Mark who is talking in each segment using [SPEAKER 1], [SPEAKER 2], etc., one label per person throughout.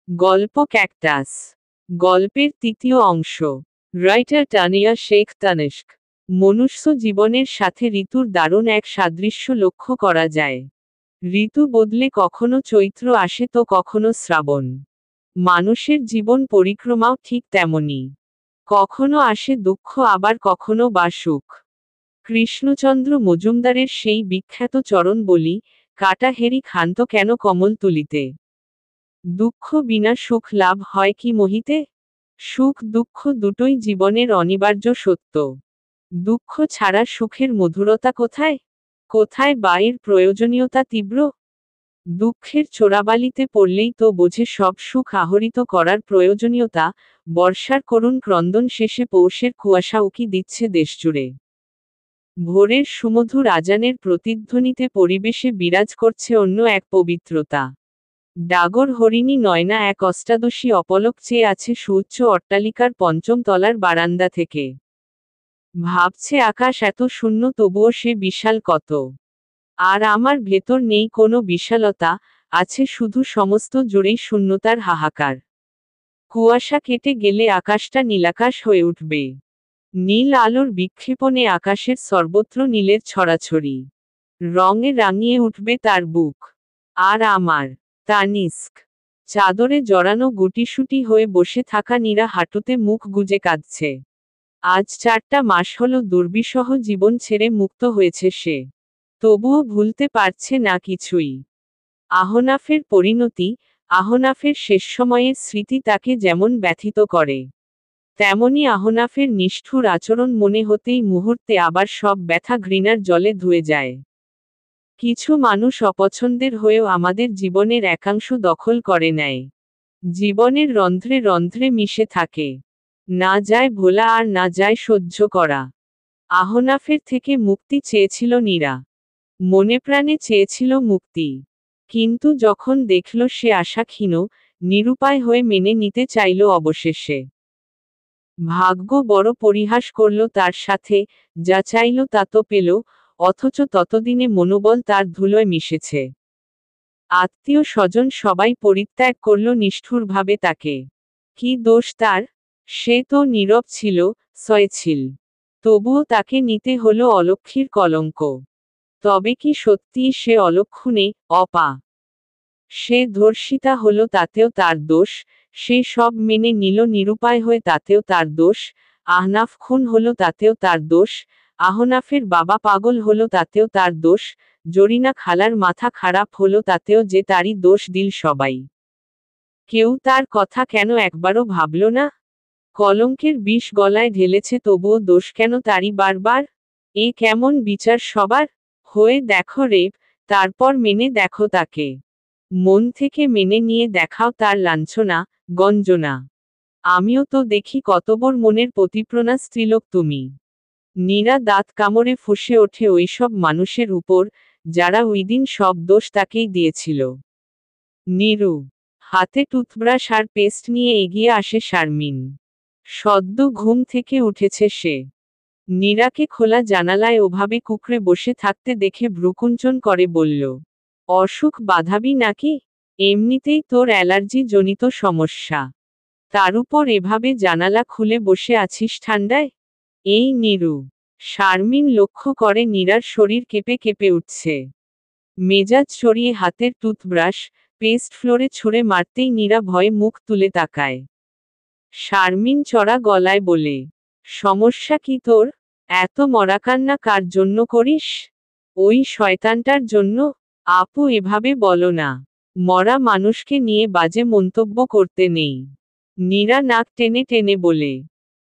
[SPEAKER 1] গল্প ক্যাকটাস। গল্পের তৃতীয় অংশ। রাইটার তানিয়া শেখ তানিস্ক। মনুষ্য জীবনের সাথে ঋতুর দারুণ এক সাদৃশ্য লক্ষ্য করা যায়। ঋতু বদলে কখনো চৈত্র আসে তো কখনো শ্রাবণ। মানুষের জীবন পরিক্রমাও ঠিক তেমনি। কখনো আসে দুঃখ আবার কখনো বা সুখ। কৃষ্ণচন্দ্র মজুমদারের সেই বিখ্যাত চরণ বলি, কাটা হেরি ক্ষান্ত কেন কমল তুলিতে। দুঃখ বিনা সুখ লাভ হয় কি মোহিতে? সুখ দুঃখ দুটোই জীবনের অনিবার্য সত্য। দুঃখ ছাড়া সুখের মধুরতা কোথায়? কোথায় বা এর প্রয়োজনীয়তা তীব্র? দুঃখের চোরাবালিতে পড়লেই তো বোঝে সব সুখ আহরিত করার প্রয়োজনীয়তা। বর্ষার করুণ ক্রন্দন শেষে পৌষের কুয়াশা উকি দিচ্ছে দেশজুড়ে। ভোরের সুমধুর আজানের প্রতিধ্বনিতে পরিবেশে বিরাজ করছে অন্য এক পবিত্রতা। ডাগর হরিণী নয়না এক অষ্টাদশী অপলক চেয়ে আছে সুউচ্চ অট্টালিকার পঞ্চম তলার বারান্দা থেকে। ভাবছে আকাশ এত শূন্য তবুও সে বিশাল কত। আর আমার ভেতর নেই কোনো বিশালতা, আছে শুধু সমস্ত জুড়েই শূন্যতার হাহাকার। কুয়াশা কেটে গেলে আকাশটা নীলাকাশ হয়ে উঠবে। নীল আলোর বিক্ষেপণে আকাশের সর্বত্র নীলের ছড়াছড়ি। রঙে রাঙিয়ে উঠবে তার বুক। আর আমার তানিস্ক। চাদরে জড়ানো গুটিসুটি হয়ে বসে থাকা নীরা হাঁটুতে মুখ গুজে কাঁদছে। আজ 4টা মাস হলো দুর্বিষহ জীবন ছেড়ে মুক্ত হয়েছে সে। তবুও ভুলতে পারছে না কিছুই। আহনাফের পরিণতি, আহনাফের শেষ সময়ের স্মৃতি তাকে যেমন ব্যথিত করে, তেমনি আহনাফের নিষ্ঠুর আচরণ মনে হতেই মুহূর্তে আবার সব ব্যথা ঘৃণার জলে ধুয়ে যায়। কিছু মানুষ অপছন্দের হয়েও আমাদের জীবনের একাংশ দখল করে নেয়। জীবনের রন্ধ্রে রন্ধ্রে মিশে থাকে। না যায় ভোলা আর না যায় সহ্য করা। আহনাফের থেকে মুক্তি চেয়েছিল নীরা। মনে প্রাণে চেয়েছিল মুক্তি। কিন্তু যখন দেখল সে আশাক্ষীণ, নিরুপায় হয়ে মেনে নিতে চাইল অবশেষে। ভাগ্য বড় পরিহাস করল তার সাথে, যা চাইল তা তো পেল, অথচ ততদিনে মনোবল তার ধুলোয় মিশেছে। আত্মীয় স্বজন সবাই পরিত্যাগ করল নিষ্ঠুরভাবে তাকে। কি দোষ তার? সে তো নীরব ছিল, সয়েছিল। তবুও তাকে নিতে হলো অলক্ষ্মীর কলঙ্ক। তবে কি সত্যিই সে অলক্ষণে অপা? সে ধর্ষিতা হলো তাতেও তার দোষ, সে সব মেনে নিল নিরুপায় হয়ে তাতেও তার দোষ, আহনাফ খুন হলো তাতেও তার দোষ, আহনাফের বাবা পাগল হলো তাতেও তার দোষ, জরিনা খালার মাথা খারাপ হলো তাতেও যে তারই দোষ দিল সবাই। কেউ তার কথা কেন একবারও ভাবল না? কলঙ্কের বিষ গলায় ঢেলেছে তবুও দোষ কেন তারই বারবার? এ কেমন বিচার সবার? হয়ে দেখো রেপ, তারপর মেনে দেখো তাকে। মন থেকে মেনে নিয়ে দেখাও তার লাঞ্ছনা, গঞ্জনা। আমিও তো দেখি কতবর মনের প্রতিপ্রণা স্ত্রীলোক তুমি। নীরা দাঁত কামড়ে ফুঁসে ওঠে ওইসব মানুষের উপর, যারা ওইদিন সব দোষ তাকেই দিয়েছিল। নীরু। হাতে টুথব্রাশ আর পেস্ট নিয়ে এগিয়ে আসে শারমিন। সদ্য ঘুম থেকে উঠেছে সে। নীরাকে খোলা জানালায় ওভাবে কুঁকড়ে বসে থাকতে দেখে ভ্রুকুঞ্চন করে বলল, অসুখ বাঁধাবি নাকি? এমনিতেই তোর অ্যালার্জি জনিত সমস্যা। তার উপর এভাবে জানালা খুলে বসে আছিস ঠান্ডায়? এই নীরু। শারমিন লক্ষ্য করে নীরার শরীর কেঁপে কেঁপে উঠছে। মেজাজ চড়িয়ে হাতের টুথব্রাশ, পেস্ট ফ্লোরে ছুঁড়ে মারতেই নীরা ভয়ে মুখ তুলে তাকায়। শারমিন চড়া গলায় বলে, সমস্যা কি তোর? এত মরাকান্না কার জন্য করিস? ওই শয়তানটার জন্য? আপু এভাবে বলো না। মরা মানুষকে নিয়ে বাজে মন্তব্য করতে নেই। নীরা নাক টেনে টেনে বলে,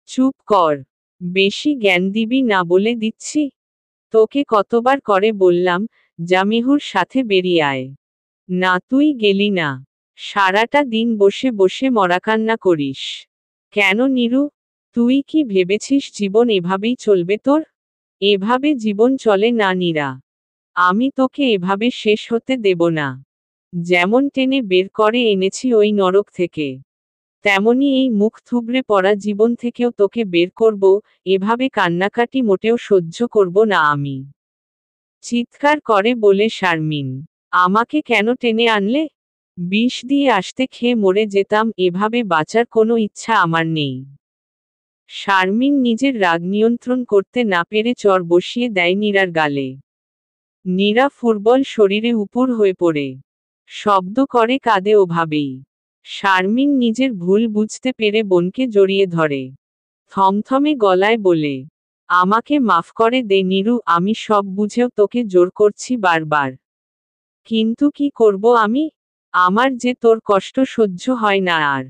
[SPEAKER 1] চুপ কর। বেশি জ্ঞান দিবি না বলে দিচ্ছি। তোকে কতবার করে বললাম, জামিহুর সাথে বেরিয়ে আয়। না তুই গেলি না। সারাটা দিন বসে বসে মরাকান্না করিস। কেন নীরু? তুই কি ভেবেছিস জীবন এভাবেই চলবে তোর? এভাবে জীবন চলে না নীরা। আমি তোকে এভাবে শেষ হতে দেব না। যেমন টেনে বের করে এনেছি ওই নরক থেকে, তেমনি এই মুখ থুবড়ে পড়া জীবন থেকেও তোকে বের করব। এভাবে কান্নাকাটি মোটেও সহ্য করব না আমি। চিৎকার করে বলে শারমিন, আমাকে কেন টেনে আনলে? বিষ দিয়ে আসতে খেয়ে মরে যেতাম, এভাবে বাঁচার কোনো ইচ্ছা আমার নেই। শারমিন নিজের রাগ নিয়ন্ত্রণ করতে না পেরে চর বসিয়ে দেয় নীরার গালে। নীরা ফুটবল শরীরে উপুড় হয়ে পড়ে শব্দ করে কাঁদে ওভাবেই। শারমিন নিজের ভুল বুঝতে পেরে বোনকে জড়িয়ে ধরে থমথমে গলায় বলে, আমাকে মাফ করে দে নীরু, আমি সব বুঝেও তোকে জোর করছি বারবার। কিন্তু কি করব আমি? আমার যে তোর কষ্ট সহ্য হয় না আর।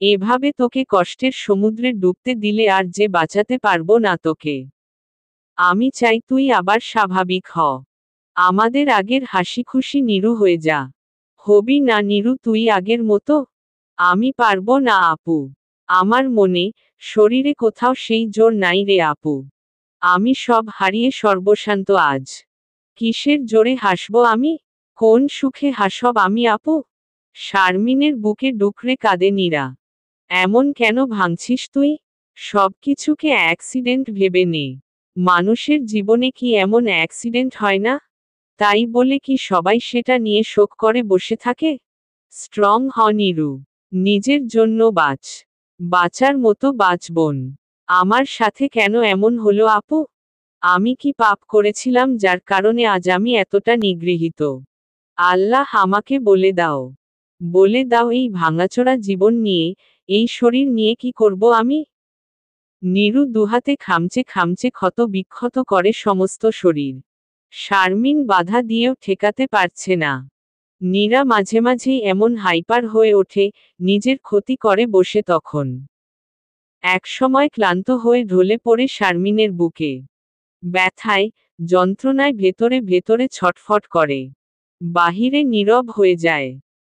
[SPEAKER 1] এভাবে তোকে কষ্টের সমুদ্রে ডুবতে দিলে আর যে বাঁচাতে পারবো না তোকে। আমি চাই তুই আবার স্বাভাবিক হ। আমাদের আগের হাসি খুশি নীরু হয়ে যা। হবি না নীরু তুই আগের মতো? আমি পারবো না আপু। আমার মনে, শরীরে কোথাও সেই জোর নাই রে আপু। আমি সব হারিয়ে সর্বশান্ত আজ। কিসের জোরে হাসবো আমি? কোন সুখে হাসব আমি আপু? শারমিনের বুকে ডুকরে কাঁদে নীরা। এমন কেন ভাঙছিস তুই? সবকিছুকে অ্যাক্সিডেন্ট ভেবে নে। মানুষের জীবনে কি এমন অ্যাক্সিডেন্ট হয় না? তাই বলে কি সবাই সেটা নিয়ে শোক করে বসে থাকে? স্ট্রং হ নীরু। নিজের জন্য বাঁচ। বাঁচার মতো বাঁচ বোন। আমার সাথে কেন এমন হলো আপু? আমি কি পাপ করেছিলাম যার কারণে আজ আমি এতটা নিগৃহীত? আল্লাহ আমাকে বলে দাও। বলে দাও এই ভাঙাচোরা জীবন নিয়ে, এই শরীর নিয়ে কি করব আমি? নীরু দুহাতে খামচে খামচে ক্ষত বিক্ষত করে সমস্ত শরীর। শারমিন বাধা দিয়েও ঠেকাতে পারছে না। নীরা মাঝে মাঝেই এমন হাইপার হয়ে ওঠে, নিজের ক্ষতি করে বসে তখন। একসময় ক্লান্ত হয়ে ঢলে পড়ে শারমিনের বুকে। ব্যথায়, যন্ত্রণায় ভেতরে ভেতরে ছটফট করে। বাহিরে নীরব হয়ে যায়।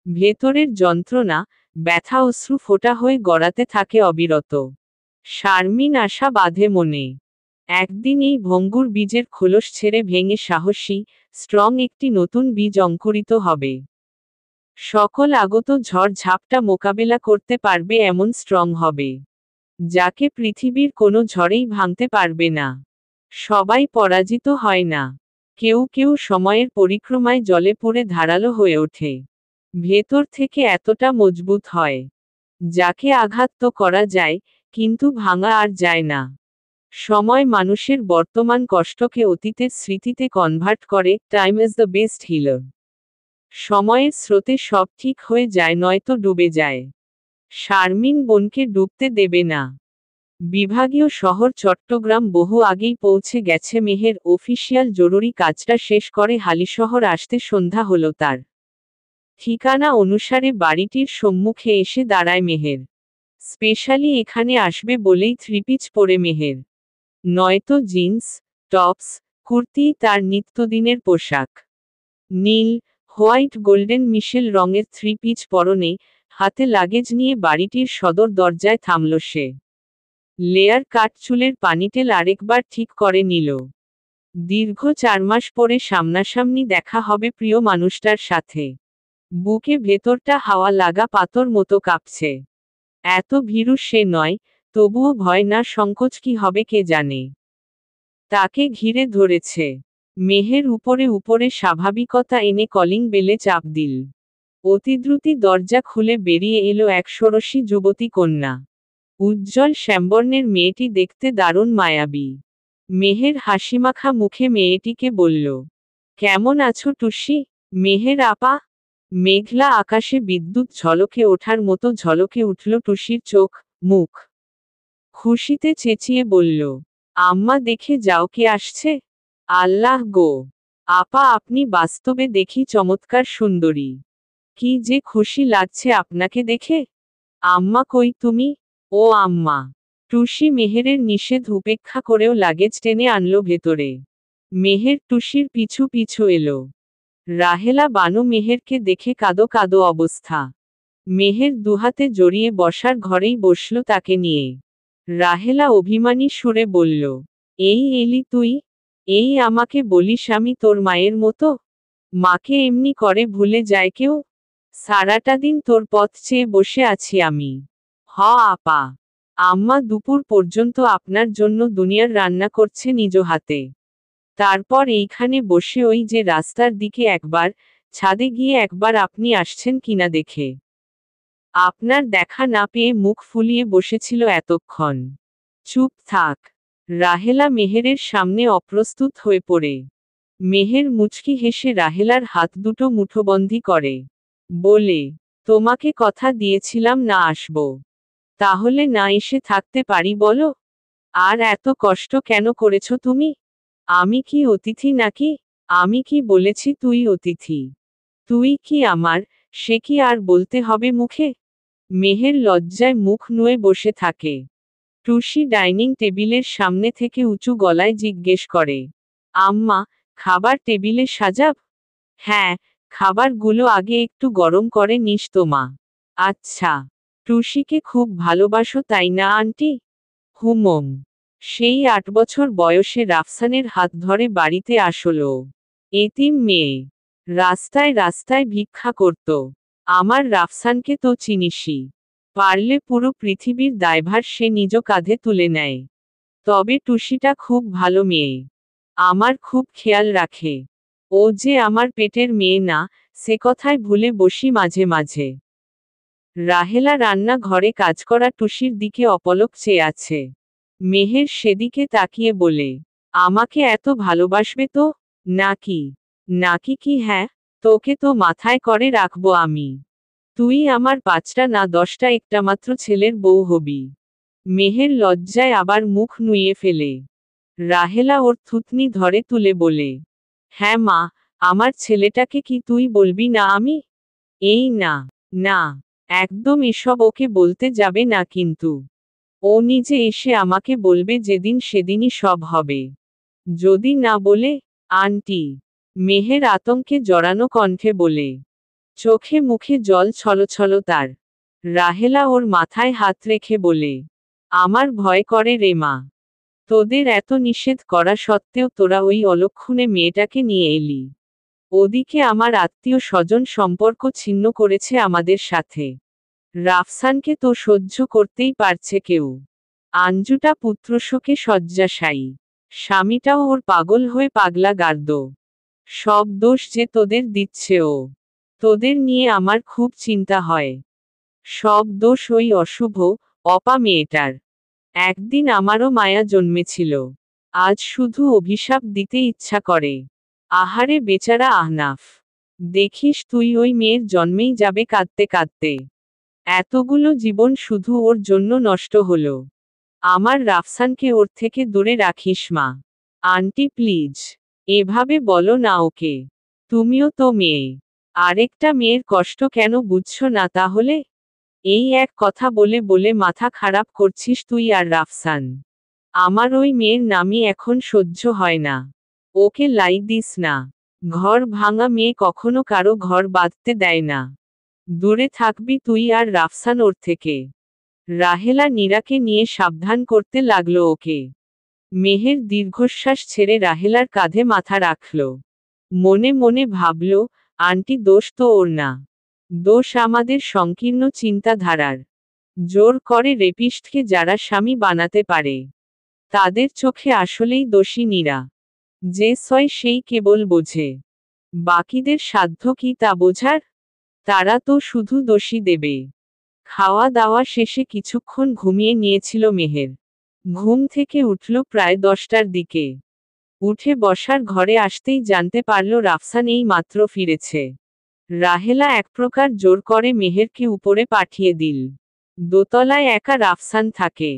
[SPEAKER 1] ভেতরের যন্ত্রণা, ব্যথা অশ্রু ফোঁটা হয়ে গড়াতে থাকে অবিরত। শারমিন আশা বাঁধে মনে। একদিন এই ভঙ্গুর বীজের খোলস ছেড়ে ভেঙে সাহসী, স্ট্রং একটি নতুন বীজ অঙ্কুরিত হবে। সকল আগত ঝড় ঝাপটা মোকাবেলা করতে পারবে এমন স্ট্রং হবে, যাকে পৃথিবীর কোনো ঝড়েই ভাঙতে পারবে না। সবাই পরাজিত হয় না। কেউ কেউ সময়ের পরিক্রমায় জলে পড়ে ধারালো হয়ে ওঠে। ভেতর থেকে এতটা মজবুত হয়, যাকে আঘাত তো করা যায়, কিন্তু ভাঙা আর যায় না। সময় মানুষের বর্তমান কষ্টকে অতীতের স্মৃতিতে কনভার্ট করে। Time is the best healer. সময়ের স্রোতে সব ঠিক হয়ে যায়, নয়তো ডুবে যায়। শারমিন বোনকে ডুবতে দেবে না। বিভাগীয় শহর চট্টগ্রাম বহু আগেই পৌঁছে গেছে মেহের। অফিসিয়াল জরুরি কাজটা শেষ করে হালিশহর আসতে সন্ধ্যা হলো তার। ঠিকানা অনুসারে বাড়িটির সম্মুখে এসে দাঁড়ায় মেহের। স্পেশালি এখানে আসবে বলেই থ্রিপিচ পরে মেহের। নয়তো জিন্স, টপস, কুর্তি তার নিত্যদিনের পোশাক। নীল, হোয়াইট গোল্ডেন মিশেল রঙের থ্রি পিচ পরনে, হাতে লাগেজ নিয়ে বাড়িটির সদর দরজায় থামল সে। লেয়ার কাট চুলের পানিটেল আরেকবার ঠিক করে নিল। দীর্ঘ 4 মাস পরে সামনাসামনি দেখা হবে প্রিয় মানুষটার সাথে। বুকে ভেতরটা হাওয়া লাগা পাথর মতো কাঁপছে। এত ভীরু সে নয়, তবুও ভয় না সংকোচ কি হবে কে জানে। তাকে ঘিরে ধরেছে। মেহের উপরে উপরে স্বাভাবিকতা এনে কলিং বেলে চাপ দিল। অতিদ্রুতি দরজা খুলে বেরিয়ে এলো এক ষোড়শী যুবতী কন্যা। উজ্জ্বল শ্যামবর্ণের মেয়েটি দেখতে দারুণ মায়াবী। মেহের হাসিমাখা মুখে মেয়েটিকে বলল, কেমন আছো টুসি? মেহের আপা। মেঘলা আকাশে বিদ্যুৎ ঝলকে ওঠার মতো ঝলকে উঠল টুসির চোখ, মুখ। খুশিতে চেঁচিয়ে বলল, আম্মা দেখে যাও কে আসছে। আল্লাহ গো! আপা আপনি বাস্তবে দেখি চমৎকার সুন্দরী। কি যে খুশি লাগছে আপনাকে দেখে। আম্মা কই তুমি? ও আম্মা! টুসি মেহেরের নিষেধ উপেক্ষা করেও লাগেজ টেনে আনলো ভেতরে। মেহের টুসির পিছু পিছু এলো। রাহেলা বানু মেহেরকে দেখে কাঁদো কাঁদো অবস্থা। মেহের দুহাতে জড়িয়ে বসার ঘরেই বসল তাকে নিয়ে। রাহেলা অভিমানী সুরে বলল, এই এলি তুই? এই আমাকে বলিস আমি তোর মায়ের মতো? মাকে এমনি করে ভুলে যায় কেউ? সারাটা দিন তোর পথ চেয়ে বসে আছি আমি। হ আপা। আম্মা দুপুর পর্যন্ত আপনার জন্য দুনিয়ার রান্না করছে নিজ হাতে। তারপর এইখানে বসে ওই যে রাস্তার দিকে একবার, ছাদে গিয়ে একবার আপনি আসছেন কিনা দেখে। আপনার দেখা না পেয়ে মুখ ফুলিয়ে বসেছিল এতক্ষণ। চুপ থাক। রাহেলা মেহেরের সামনে অপ্রস্তুত হয়ে পড়ে। মেহের মুচকি হেসে রাহেলার হাত দুটো মুঠোবন্দি করে। বলে, তোমাকে কথা দিয়েছিলাম না আসব। তাহলে না এসে থাকতে পারি বলো? আর এত কষ্ট কেন করেছ তুমি? আমি কি অতিথি নাকি? আমি কি বলেছি তুই অতিথি? তুই কি আমার, সে কি আর বলতে হবে মুখে? মেহের লজ্জায় মুখ নুয়ে বসে থাকে। টুসি ডাইনিং টেবিলের সামনে থেকে উঁচু গলায় জিজ্ঞেস করে, আম্মা, খাবার টেবিলে সাজাব? হ্যাঁ, খাবারগুলো আগে একটু গরম করে নিস তো মা। আচ্ছা। টুসিকে খুব ভালোবাসো তাই না আন্টি? হুমম। সেই 8 বছর বয়সে রাফসানের হাত ধরে বাড়িতে আসলো। এতিম মেয়ে। রাস্তায় রাস্তায় ভিক্ষা করত। আমার রাফসানকে তো চিনিসই। পারলে পুরো পৃথিবীর দায়ভার সে নিজ কাঁধে তুলে নেয়। তবে টুসিটা খুব ভালো মেয়ে। আমার খুব খেয়াল রাখে। ও যে আমার পেটের মেয়ে না, সে কথায় ভুলে বসি মাঝে মাঝে। রাহেলা রান্না ঘরে কাজ করা টুসির দিকে অপলক চেয়ে আছে। মেহের সেদিকে তাকিয়ে বলে, আমাকে এত ভালোবাসবে তো? নাকি? নাকি কি? হ্যাঁ, তোকে তো মাথায় করে রাখবো আমি। তুই আমার 5টা না 10টা একটা মাত্র ছেলের বউ হবি। মেহের লজ্জায় আবার মুখ নুইয়ে ফেলে। রাহেলা ওর থুতনি ধরে তুলে বলে, হ্যাঁ মা, আমার ছেলেটাকে কি তুই বলবি না আমি? এই না, না, একদম এসব ওকে বলতে যাবে না কিন্তু। ও নিজে এসে আমাকে বলবে যেদিন সেদিনই সব হবে। যদি না বলে? আন্টি। মেহের আতঙ্কে জড়ানো কণ্ঠে বলে। চোখে মুখে জল ছলছল তার। রাহেলা ওর মাথায় হাত রেখে বলে, আমার ভয় করে রে মা। তোদের এত নিষেধ করা সত্ত্বেও তোরা ওই অলক্ষণে মেয়েটাকে নিয়ে এলি। ওদিকে আমার আত্মীয় স্বজন সম্পর্ক ছিন্ন করেছে আমাদের সাথে। রাফসানকে তো সহ্য করতেই পারছে কেউ। আঞ্জুটা পুত্রশোকে শয্যাশায়ী। স্বামীটাও ওর পাগল হয়ে পাগলা গার্দ। সব দোষ যে তোদের দিচ্ছে ও। তোদের নিয়ে আমার খুব চিন্তা হয়। সব দোষ ওই অশুভ, অপা মেয়েটার। একদিন আমারও মায়া জন্মেছিল। আজ শুধু অভিশাপ দিতে ইচ্ছা করে। আহারে বেচারা আহনাফ। দেখিস তুই ওই মেয়ের জন্মেই যাবে কাঁদতে কাঁদতে। এতগুলো জীবন শুধু ওর জন্য নষ্ট হলো। আমার রাফসানকে ওর থেকে দূরে রাখিস মা। Aunty please. এভাবে বলো না ওকে। তুমিও তো মেয়ে। আরেকটা মেয়ের কষ্ট কেন বুঝছো না তাহলে? এই এক কথা বলে বলে মাথা খারাপ করছিস তুই আর রাফসান। আমার ওই মেয়ের নামই এখন সহ্য হয় না। ওকে লাই দিস না। ঘর ভাঙা মেয়ে কখনো কারো ঘর বাঁধতে দেয় না। দূরে থাকবি তুই আর রাফসান ওর থেকে। রাহেলা নীরাকে নিয়ে সাবধান করতে লাগলো ওকে। মেহের দীর্ঘশ্বাস ছেড়ে রাহেলার কাঁধে মাথা রাখল। মনে মনে ভাবল, আন্টি দোষ তো ওর না। দোষ আমাদের সংকীর্ণ চিন্তাধারার। জোর করে রেপিস্টকে যারা স্বামী বানাতে পারে, তাদের চোখে আসলেই দোষী নীরা। যে সয় সেই কেবল বোঝে। বাকিদের সাধ্য কি তা বোঝার? তারা তো শুধু দোষী দেবে। খাওয়া দাওয়া শেষে কিছুক্ষণ ঘুমিয়ে নিয়েছিল মেহের। ঘুম থেকে উঠল প্রায় 10টার দিকে। উঠে বসার ঘরে আসতেই জানতে পারল রাফসান এই মাত্র ফিরেছে। রাহেলা এক প্রকার জোর করে মেহেরকে উপরে পাঠিয়ে দিল। দোতলায় একা রাফসান থাকে।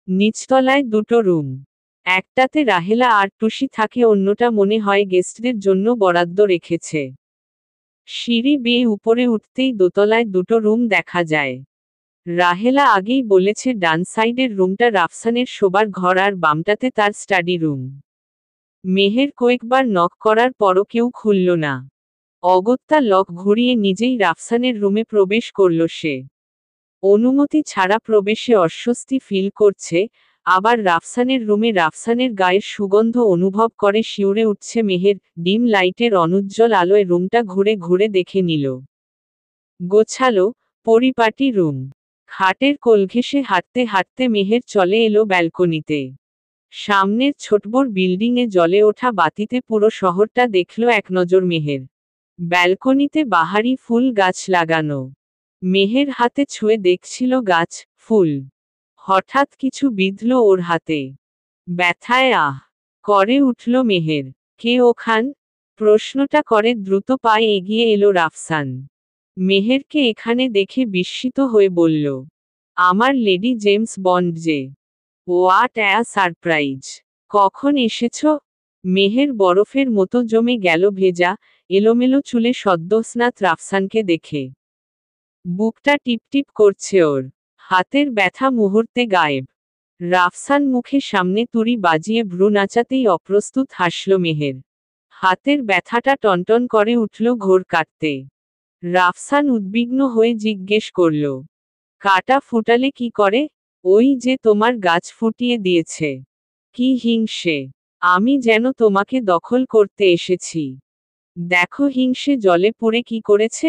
[SPEAKER 1] নিচতলায় দুটো রুম। একটাতে রাহেলা আর টুসি থাকে, অন্যটা মনে হয় গেস্টদের জন্য বরাদ্দ রেখেছে। সিঁড়ি বেয়ে উপরে উঠতেই দোতলায় দুটো রুম দেখা যায়। রাহেলা আগেই বলেছে ডান সাইডের রুমটা রাফসানের শোবার ঘর আর বামটাতে তার স্টাডি রুম। মেহের কয়েকবার নক করার পরও কেউ খুলল না। অগত্যা লক ঘুরিয়ে নিজেই রাফসানের রুমে প্রবেশ করল সে। অনুমতি ছাড়া প্রবেশে অস্বস্তি ফিল করছে, আবার রাফসানের রুমে রাফসানের গায়ের সুগন্ধ অনুভব করে শিউরে উঠছে মেহের। ডিম লাইটের অনুজ্জ্বল আলোয় রুমটা ঘুরে ঘুরে দেখে নিল। গোছালো, পরিপাটি রুম। খাটের কোল ঘেঁষে হাঁটতে হাঁটতে মেহের চলে এলো ব্যালকনিতে। সামনের ছোটবড় বিল্ডিংয়ে জ্বলে ওঠা বাতিতে পুরো শহরটা দেখল এক নজর মেহের। ব্যালকনিতে বাহারি ফুল গাছ লাগানো। মেহের হাতে ছুঁয়ে দেখছিল গাছ, ফুল। হঠাৎ কিছু বিঁধল ওর হাতে। ব্যথায় আহ করে উঠল মেহের। কে ওখান? প্রশ্নটা করে দ্রুত পায়ে এগিয়ে এলো রাফসান। মেহেরকে এখানে দেখে বিস্মিত হয়ে বলল, আমার লেডি জেমস বন্ড যে। What a surprise! কখন এসেছ? মেহের বরফের মতো জমে গেল ভেজা, এলোমেলো চুলে সদ্যস্নাত রাফসানকে দেখে। বুকটা টিপটিপ করছে ওর। হাতের ব্যথা মুহূর্তে গায়েব। রাফসান মুখে সামনে তুড়ি বাজিয়ে ভ্রু নাচাতেই অপ্রস্তুত হাসল মেহের। হাতের ব্যথাটা টনটন করে উঠল ঘোর কাটতে। রাফসান উদ্বিগ্ন হয়ে জিজ্ঞেস করল, কাটা ফুটালে কি করে? ওই যে তোমার গাছ ফুটিয়ে দিয়েছে। কি হিংসে! আমি যেন তোমাকে দখল করতে এসেছি। দেখো হিংসে জলে পুড়ে কি করেছে।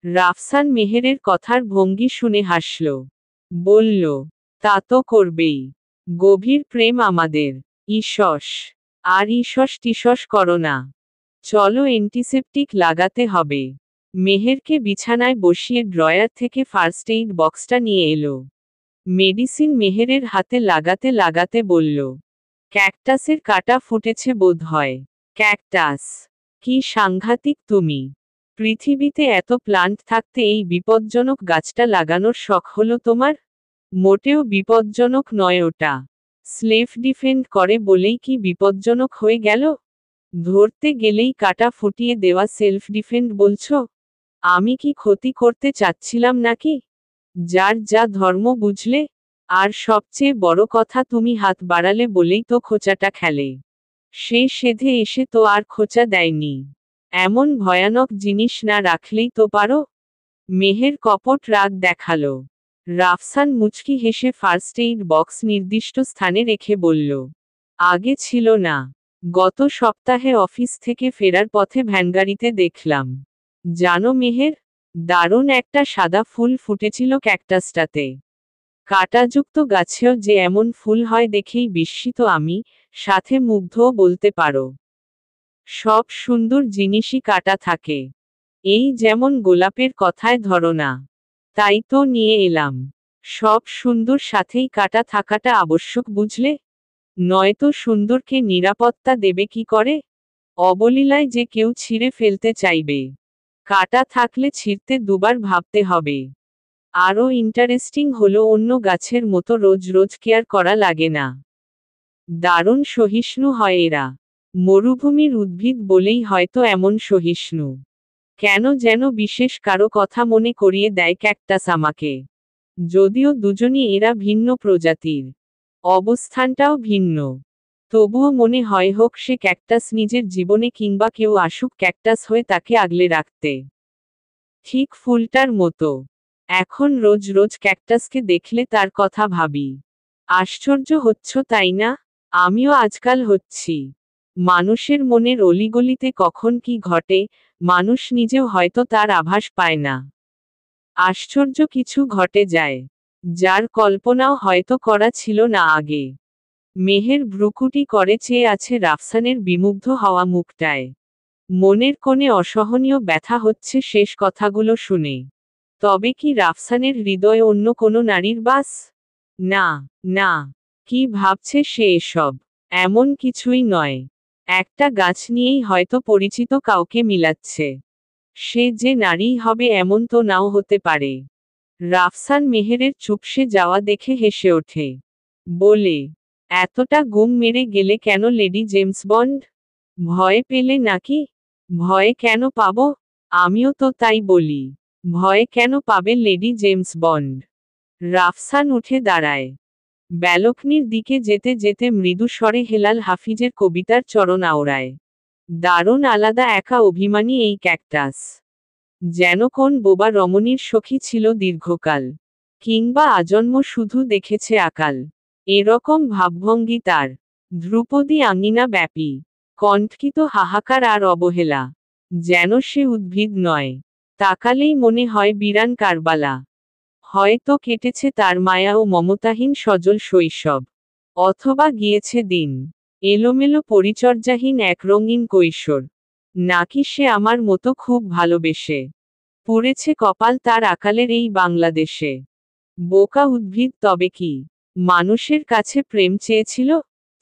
[SPEAKER 1] রাফসান মেহেরের কথার ভঙ্গি শুনে হাসল। বলল, তা তো করবেই। গভীর প্রেম আমাদের। ঈষস। আর ঈষস টিসস করো না। চলো অ্যান্টিসেপটিক লাগাতে হবে। মেহেরকে বিছানায় বসিয়ে ড্রয়ার থেকে ফার্স্ট এইড বক্সটা নিয়ে এলো। মেডিসিন মেহেরের হাতে লাগাতে লাগাতে বলল, ক্যাকটাসের কাটা ফুটেছে বোধ হয়। ক্যাকটাস? কি সাংঘাতিক তুমি! পৃথিবীতে এত প্লান্ট থাকতে এই বিপজ্জনক গাছটা লাগানোর শখ হলো তোমার? মোটেও বিপজ্জনক নয় ওটা। সেলফ ডিফেন্ড করে বলেই কি বিপজ্জনক হয়ে গেল? ধরতে গেলেই কাটা ফুটিয়ে দেওয়া সেলফ ডিফেন্ড বলছো? আমি কি ক্ষতি করতে চাচ্ছিলাম নাকি? যার যা ধর্ম বুঝলে। আর সবচেয়ে বড় কথা তুমি হাত বাড়ালে বলেই তো খোঁচাটা খেলে। সে সেধে এসে তো আর খোঁচা দেয়নি। এমন ভয়ানক জিনিস না রাখলেই তো পারো। মেহের কপট রাগ দেখালো। রাফসান মুচকি হেসে ফার্স্ট এইড বক্স নির্দিষ্ট স্থানে রেখে বলল, আগে ছিল না। গত সপ্তাহে অফিস থেকে ফেরার পথে ভ্যানগাড়িতে দেখলাম। জানো মেহের, দারুণ একটা সাদা ফুল ফুটেছিল ক্যাকটাসটাতে। কাঁটাযুক্ত গাছেও যে এমন ফুল হয় দেখেই বিস্মিত আমি, সাথে মুগ্ধও বলতে পারো। সব সুন্দর জিনিসই কাটা থাকে। এই যেমন গোলাপের কথায় ধরো না। তাই তো নিয়ে এলাম। সব সুন্দর সাথেই কাটা থাকাটা আবশ্যক বুঝলে। নয়তো সুন্দরকে নিরাপত্তা দেবে কি করে? অবলীলায় যে কেউ ছিঁড়ে ফেলতে চাইবে। কাটা থাকলে ছিঁড়তে দুবার ভাবতে হবে। আরও ইন্টারেস্টিং হলো অন্য গাছের মতো রোজ রোজ কেয়ার করা লাগে না। দারুণ সহিষ্ণু হয় এরা। মরুভূমির উদ্ভিদ বলেই হয়তো এমন সহিষ্ণু। কেন যেন বিশেষ কারো কথা মনে করিয়ে দেয় ক্যাকটাস আমাকে। যদিও দুজনই এরা ভিন্ন প্রজাতির। অবস্থানটাও ভিন্ন। তবুও মনে হয় হোক সে ক্যাকটাস নিজের জীবনে কিংবা কেউ আসুক ক্যাকটাস হয়ে তাকে আগলে রাখতে। ঠিক ফুলটার মতো। এখন রোজ রোজ ক্যাকটাসকে দেখলে তার কথা ভাবি। আশ্চর্য হচ্ছ তাই না? আমিও আজকাল হচ্ছি। মানুষের মনের অলিগলিতে কখন কি ঘটে, মানুষ নিজেও হয়তো তার আভাস পায় না। আশ্চর্য কিছু ঘটে যায়, যার কল্পনাও হয়তো করা ছিল না আগে। মেহের ভ্রুকুটি করে চেয়ে আছে রাফসানের বিমুগ্ধ হওয়া মুখটায়। মনের কোণে অসহনীয় ব্যথা হচ্ছে শেষ কথাগুলো শুনে। তবে কি রাফসানের হৃদয়ে অন্য কোনো নারীর বাস? না, না। কি ভাবছে সে এসব? এমন কিছুই নয়। একটা গাছ নিয়েই হয়তো পরিচিত কাউকে মিলাচ্ছে। সে যে নারীই হবে এমন তো নাও হতে পারে। রাফসান মেহেরের চুপসে যাওয়া দেখে হেসে ওঠে। বলে, এতটা গুম মেরে গেলে কেন লেডি জেমস বন্ড? ভয় পেলে নাকি? ভয় কেন পাবো? আমিও তো তাই বলি। ভয় কেন পাবে লেডি জেমস বন্ড? রাফসান উঠে দাঁড়ায়। ব্যালকনির দিকে যেতে যেতে মৃদু স্বরে হেলাল হাফিজের কবিতার চরণ আওড়ায়। দারুণ আলাদা একা অভিমানী এই ক্যাকটাস। যেন কোন বোবা রমণীর সখী ছিল দীর্ঘকাল। কিংবা আজন্ম শুধু দেখেছে আকাল। এরকম ভাবভঙ্গি তার। ধ্রুপদী আঙিনা ব্যাপী। কণ্ঠকিত হাহাকার আর অবহেলা। যেন সে উদ্ভিদ নয়। তাকালেই মনে হয় বিরান কারবালা। হয়তো কেটেছে তার মায়া ও মমতাহীন সজল শৈশব। অথবা গিয়েছে দিন। এলোমেলো পরিচর্যাহীন এক রঙিন কৈশোর। নাকি সে আমার মতো খুব ভালোবেসে পড়েছে কপাল তার আকালের এই বাংলাদেশে। বোকা উদ্ভিদ তবে কি, মানুষের কাছে প্রেম চেয়েছিল,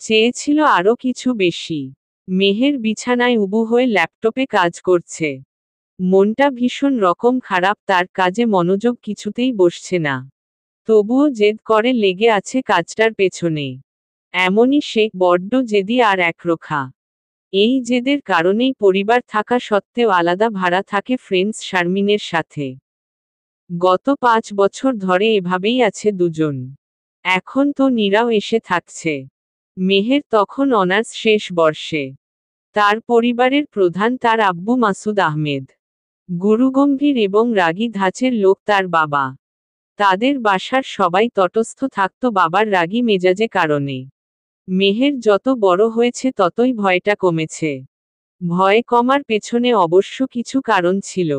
[SPEAKER 1] চেয়েছিল আরো কিছু বেশি। মেহের বিছানায় উবু হয়ে ল্যাপটপে কাজ করছে। মনটা ভীষণ রকম খারাপ, তার কাজে মনোযোগ কিছুতেই বসছে না। তবুও জেদ করে লেগে আছে কাজটার পেছনে। এমনই সে বড্ড জেদি আর একরোখা। এই জেদের কারণেই পরিবার থাকা সত্ত্বেও আলাদা ভাড়া থাকে ফ্রেন্ডস শারমিনের সাথে। গত 5 বছর ধরে এভাবেই আছে দুজন। এখন তো নীরাও এসে থাকছে। মেহের তখন অনার্স শেষ বর্ষে। তার পরিবারের প্রধান তার আব্বু মাসুদ আহমেদ। গুরুগম্ভীর এবং রাগী ধাঁচের লোক তার বাবা। তাদের বাসার সবাই তটস্থ থাকত বাবার রাগী মেজাজে কারণে। মেহের যত বড় হয়েছে ততই ভয়টা কমেছে। ভয় কমার পেছনে অবশ্য কিছু কারণ ছিল।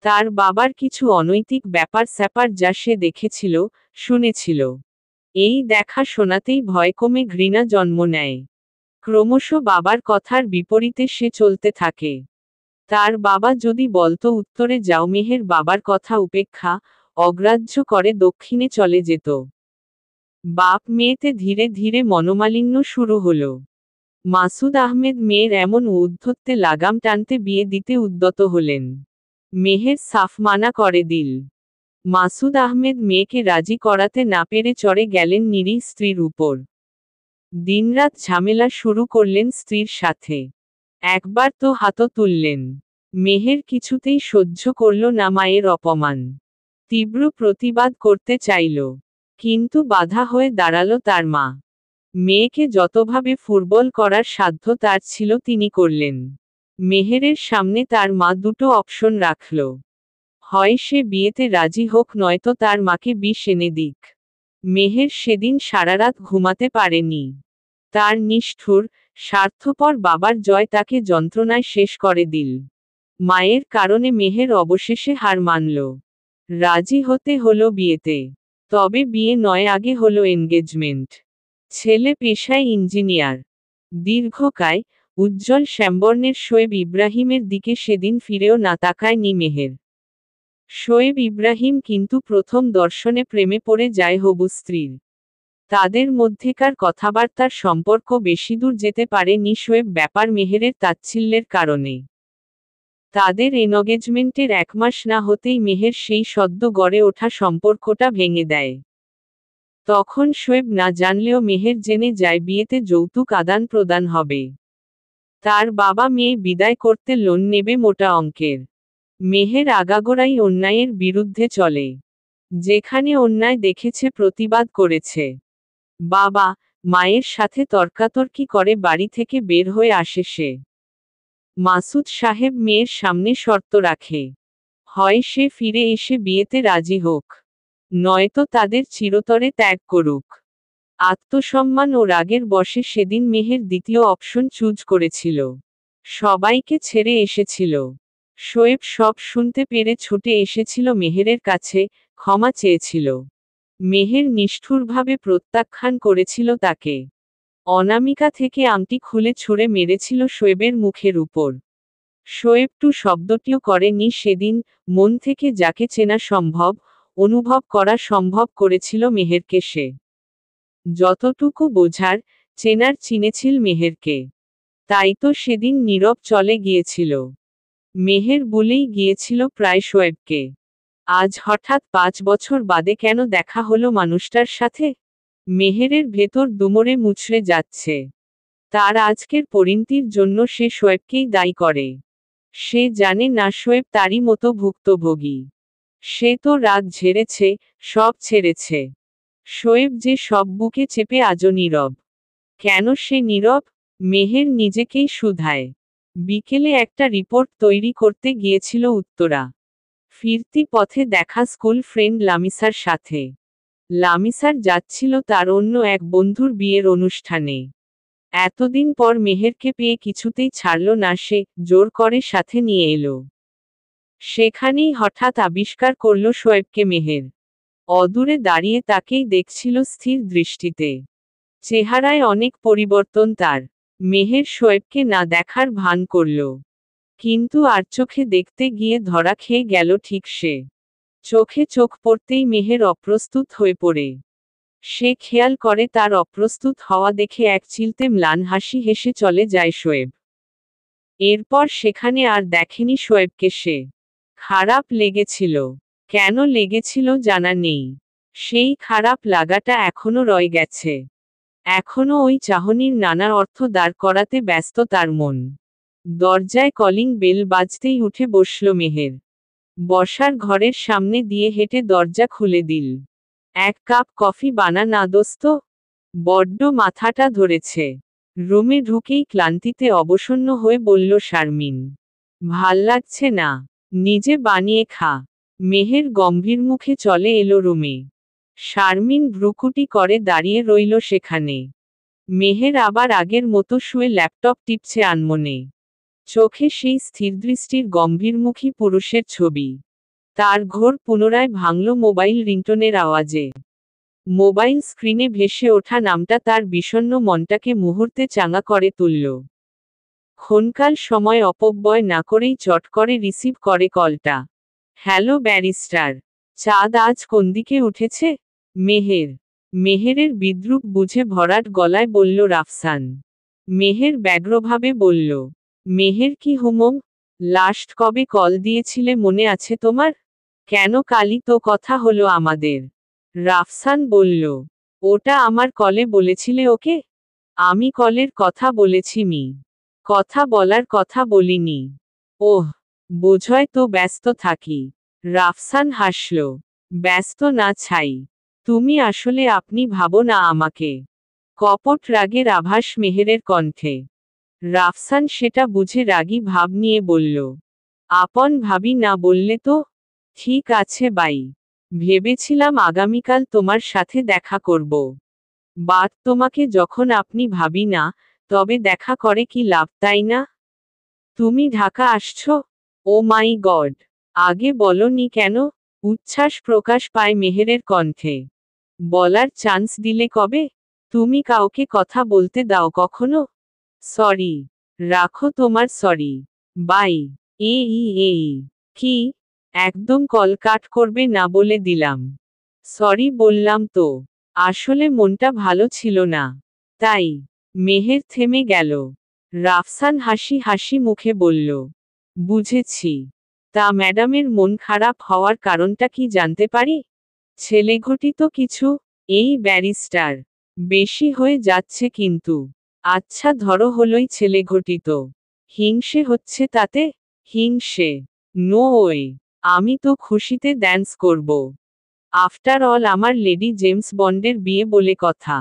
[SPEAKER 1] তার বাবার কিছু অনৈতিক ব্যাপার স্যাপার যা সে দেখেছিল, শুনেছিল। এই দেখা শোনাতেই ভয় কমে ঘৃণা জন্ম নেয়। ক্রমশ বাবার কথার বিপরীতে সে চলতে থাকে। তার বাবা যদি বলতো উত্তরে যাও, মেহের বাবার কথা উপেক্ষা, অগ্রাহ্য করে দক্ষিণে চলে যেত। বাপ মেয়েতে ধীরে ধীরে মনোমালিন্য শুরু হলো। মাসুদ আহমেদ মেয়ের এমন ঔদ্ধত্যে লাগাম টানতে বিয়ে দিতে উদ্যত হলেন। মেহের সাফ মানা করে দিল। মাসুদ আহমেদ মেয়েকে রাজি করাতে না পেরে চড়ে গেলেন নিরীহ স্ত্রীর উপর। দিনরাত ঝামেলা শুরু করলেন স্ত্রীর সাথে। একবার তো হাতও তুললেন। মেহের কিছুতেই সহ্য করল না মায়ের অপমান। তীব্র প্রতিবাদ করতে চাইল, কিন্তু বাধা হয়ে দাঁড়ালো তার মা। মেয়েকে যতভাবে ফুটবল করার সাধ্য তার ছিল তিনি করলেন। মেহেরের সামনে তার মা দুটো অপশন রাখল। হয় সে বিয়েতে রাজি হোক, নয়তো তার মাকে বিষ এনে দিক। মেহের সেদিন সারারাত ঘুমাতে পারেনি। তার নিষ্ঠুর, স্বার্থপর বাবার জয় তাকে যন্ত্রণায় শেষ করে দিল। মায়ের কারণে মেহের অবশেষে হার মানল। রাজি হতে হলো বিয়েতে। তবে বিয়ে নয়, আগে হলো এনগেজমেন্ট। ছেলে পেশায় ইঞ্জিনিয়ার। দীর্ঘকায়, উজ্জ্বল শ্যামবর্ণের শোয়েব ইব্রাহিমের দিকে সেদিন ফিরেও না তাকায়নি মেহের। শোয়েব ইব্রাহিম কিন্তু প্রথম দর্শনে প্রেমে পড়ে যায় হবু স্ত্রীর। তাদের মধ্যেকার কথাবার্তার সম্পর্ক বেশিদূর যেতে পারেনি শোয়েব ব্যাপার মেহেরের তাচ্ছিল্যের কারণে। তাদের এনগেজমেন্টের 1 মাস না হতেই মেহের সেই সদ্য গড়ে ওঠা সম্পর্কটা ভেঙে দেয়। তখন শোয়েব না জানলেও মেহের জেনে যায় বিয়েতে যৌতুক আদান প্রদান হবে। তার বাবা মেয়ে বিদায় করতে লোন নেবে মোটা অঙ্কের। মেহের আগাগোড়াই অন্যায়ের বিরুদ্ধে চলে। যেখানে অন্যায় দেখেছে প্রতিবাদ করেছে। বাবা মায়ের সাথে তর্কাতর্কি করে বাড়ি থেকে বের হয়ে আসে সে। মাসুদ সাহেব মেয়ের সামনে শর্ত রাখে, হয় সে ফিরে এসে বিয়েতে রাজি হোক, নয়তো তাদের চিরতরে ত্যাগ করুক। আত্মসম্মান ও রাগের বশে সেদিন মেহের দ্বিতীয় অপশন চুজ করেছিল। সবাইকে ছেড়ে এসেছিল। শোয়েব সব শুনতে পেরে ছুটে এসেছিল মেহেরের কাছে, ক্ষমা চেয়েছিল। মেহের নিষ্ঠুরভাবে প্রত্যাখ্যান করেছিল তাকে। অনামিকা থেকে আংটি খুলে ছুঁড়ে মেরেছিল শোয়েবের মুখের উপর। শোয়েব টু শব্দটিও করেনি সেদিন, মন থেকে যাকে চেনা সম্ভব, অনুভব করা সম্ভব করেছিল মেহেরকে সে। যতটুকু বোঝার, চেনার চিনেছিল মেহেরকে। তাই তো সেদিন নীরব চলে গিয়েছিল। মেহের বলেই গিয়েছিল প্রায় শোয়েবকে। আজ হঠাৎ 5 বছর বাদে কেন দেখা হলো মানুষটার সাথে? মেহেরের ভেতর দুমড়ে মুচড়ে যাচ্ছে। তার আজকের পরিণতির জন্য সে শোয়েবকেই দায়ী করে। সে জানে না শোয়েব তারই মতো ভুক্তভোগী। সে তো রাগ ঝেড়েছে, সব ছেড়েছে। শোয়েব যে সব বুকে চেপে আজও নীরব। কেন সে নীরব? মেহের নিজেকেই শুধায়। বিকেলে একটা রিপোর্ট তৈরি করতে গিয়েছিল উত্তরা। ফিরতি পথে দেখা স্কুল ফ্রেন্ড লামিসার সাথে। লামিসার যাচ্ছিল তার অন্য এক বন্ধুর বিয়ের অনুষ্ঠানে। এতদিন পর মেহেরকে পেয়ে কিছুতেই ছাড়ল না সে, জোর করে সাথে নিয়ে এলো। সেখানেই হঠাৎ আবিষ্কার করল শোয়েবকে মেহের। অদূরে দাঁড়িয়ে তাকেই দেখছিল স্থির দৃষ্টিতে। চেহারায় অনেক পরিবর্তন তার। মেহের শোয়েবকে না দেখার ভান করল। কিন্তু আর চোখে দেখতে গিয়ে ধরা খেয়ে গেল ঠিক সে। চোখে চোখ পড়তেই মেহের অপ্রস্তুত হয়ে পড়ে। সে খেয়াল করে তার অপ্রস্তুত হওয়া দেখে এক চিলতে ম্লান হাসি হেসে চলে যায় শোয়েব। এরপর সেখানে আর দেখেনি শোয়েবকে সে। খারাপ লেগেছিল। কেন লেগেছিল জানা নেই। সেই খারাপ লাগাটা এখনো রয়ে গেছে। এখনো ওই চাহনির নানা অর্থ দাঁড় করাতে ব্যস্ত তার মন। দরজায় কলিং বেল বাজতেই উঠে বসল মেহের। বসার ঘরের সামনে দিয়ে হেঁটে দরজা খুলে দিল। এক কাপ কফি বানা না দোস্ত? বড্ড মাথাটা ধরেছে। রুমে ঢুকেই ক্লান্তিতে অবসন্ন হয়ে বলল শারমিন। ভাল লাগছে না। নিজে বানিয়ে খা। মেহের গম্ভীর মুখে চলে এলো রুমে। শারমিন ভ্রুকুটি করে দাঁড়িয়ে রইল সেখানে। মেহের আবার আগের মতো শুয়ে ল্যাপটপ টিপছে আনমনে। চোখে সেই স্থিরদৃষ্টির গম্ভীরমুখী পুরুষের ছবি। তার ঘোর পুনরায় ভাঙল মোবাইল রিংটোনের আওয়াজে। মোবাইল স্ক্রিনে ভেসে ওঠা নামটা তার বিষণ্ণ মনটাকে মুহূর্তে চাঙা করে তুলল। ক্ষণকাল সময় অপব্যয় না করেই চট করে রিসিভ করে কলটা। Hello barrister. চাঁদ আজ কোন দিকে উঠেছে? মেহের। মেহেরের বিদ্রূপ বুঝে ভরাট গলায় বলল রাফসান। মেহের ব্যগ্রভাবে বলল, মেহের কি হুমম? লাস্ট কবে কল দিয়েছিলে মনে আছে তোমার? কেন কালই তো কথা হলো আমাদের। রাফসান বলল, ওটা আমার কলে বলেছিলে ওকে? আমি কলের কথা বলেছি মি। কথা বলার কথা বলিনি। ওহ, বোঝয় তো ব্যস্ত থাকি। রাফসান হাসল। ব্যস্ত না ছাই। তুমি আসলে আপনি ভাবো না আমাকে। কপট রাগের আভাস মেহেরের কণ্ঠে। রাফসান সেটা বুঝে রাগী ভাব নিয়ে বলল, আপন ভাবি না বললে তো? ঠিক আছে বাই। ভেবেছিলাম আগামীকাল তোমার সাথে দেখা করব। বাট তোমাকে যখন আপনি ভাবি না, তবে দেখা করে কি লাভ তাই না? তুমি ঢাকা আসছো? ও মাই গড। আগে বলনি কেন? উচ্ছ্বাস প্রকাশ পায় মেহেরের কণ্ঠে। বলার চান্স দিলে কবে? তুমি কাউকে কথা বলতে দাও কখনো? সরি। রাখো তোমার সরি। বাই। এই কি? একদম কল কাট করবে না বলে দিলাম। সরি বললাম তো। আসলে মনটা ভালো ছিল না। তাই। মেহের থেমে গেল। রাফসান হাসি হাসি মুখে বলল, বুঝেছি। তা ম্যাডামের মন খারাপ হওয়ার কারণটা কি জানতে পারি? ছেলেঘটিত কিছু? এই ব্যারিস্টার। বেশি হয়ে যাচ্ছে কিন্তু। আচ্ছা ধরো হলোই ছেলেঘটিত। হিংসে হচ্ছে তাতে? হিংসে? No way. আমি তো খুশিতে ড্যান্স করব। আফটার অল আমার লেডি জেমস বন্ডের বিয়ে বলে কথা।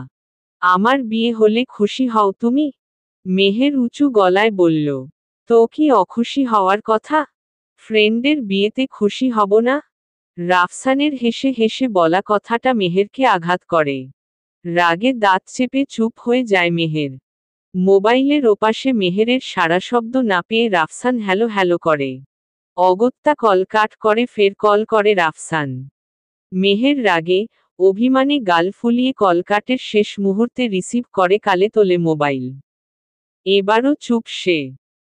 [SPEAKER 1] আমার বিয়ে হলে খুশি হও তুমি? মেহের উঁচু গলায় বলল, তো কি অখুশি হওয়ার কথা? ফ্রেন্ডের বিয়েতে খুশি হব না? রাফসানের হেসে হেসে বলা কথাটা মেহেরকে আঘাত করে। রাগে দাঁত চেপে চুপ হয়ে যায় মেহের। মোবাইলের ওপাশে মেহেরের সারা শব্দ না পেয়ে রাফসান হ্যালো হ্যালো করে। অগত্যা কল কাট করে ফের কল করে রাফসান। মেহের রাগে, অভিমানে গাল ফুলিয়ে কল কাটের শেষ মুহূর্তে রিসিভ করে কালে তোলে মোবাইল। এবারও চুপ সে।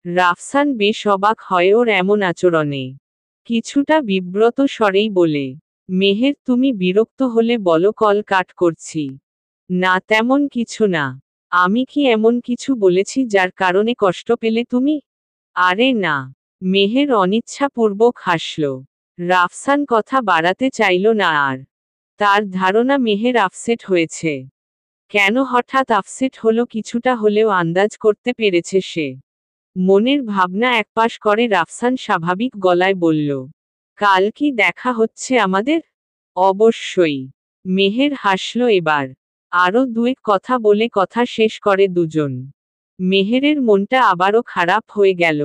[SPEAKER 1] রাফসান বেশ অবাক হয় ওর এমন আচরণে। কিছুটা বিব্রত স্বরেই বলে, মেহের তুমি বিরক্ত হলে বলো কল কাট করছি। না তেমন কিছু না। আমি কি এমন কিছু বলেছি যার কারণে কষ্ট পেলে তুমি? আরে না। মেহের অনিচ্ছাপূর্বক হাসল। রাফসান কথা বাড়াতে চাইল না আর। তার ধারণা মেহের আপসেট হয়েছে। কেন হঠাৎ আপসেট হলো কিছুটা হলেও আন্দাজ করতে পেরেছে সে। মনের ভাবনা একপাশ করে রাফসান স্বাভাবিক গলায় বলল, কাল কি দেখা হচ্ছে আমাদের? অবশ্যই। মেহের হাসল এবার। আরও দুয়েক কথা বলে কথা শেষ করে দুজন। মেহেরের মনটা আবারও খারাপ হয়ে গেল।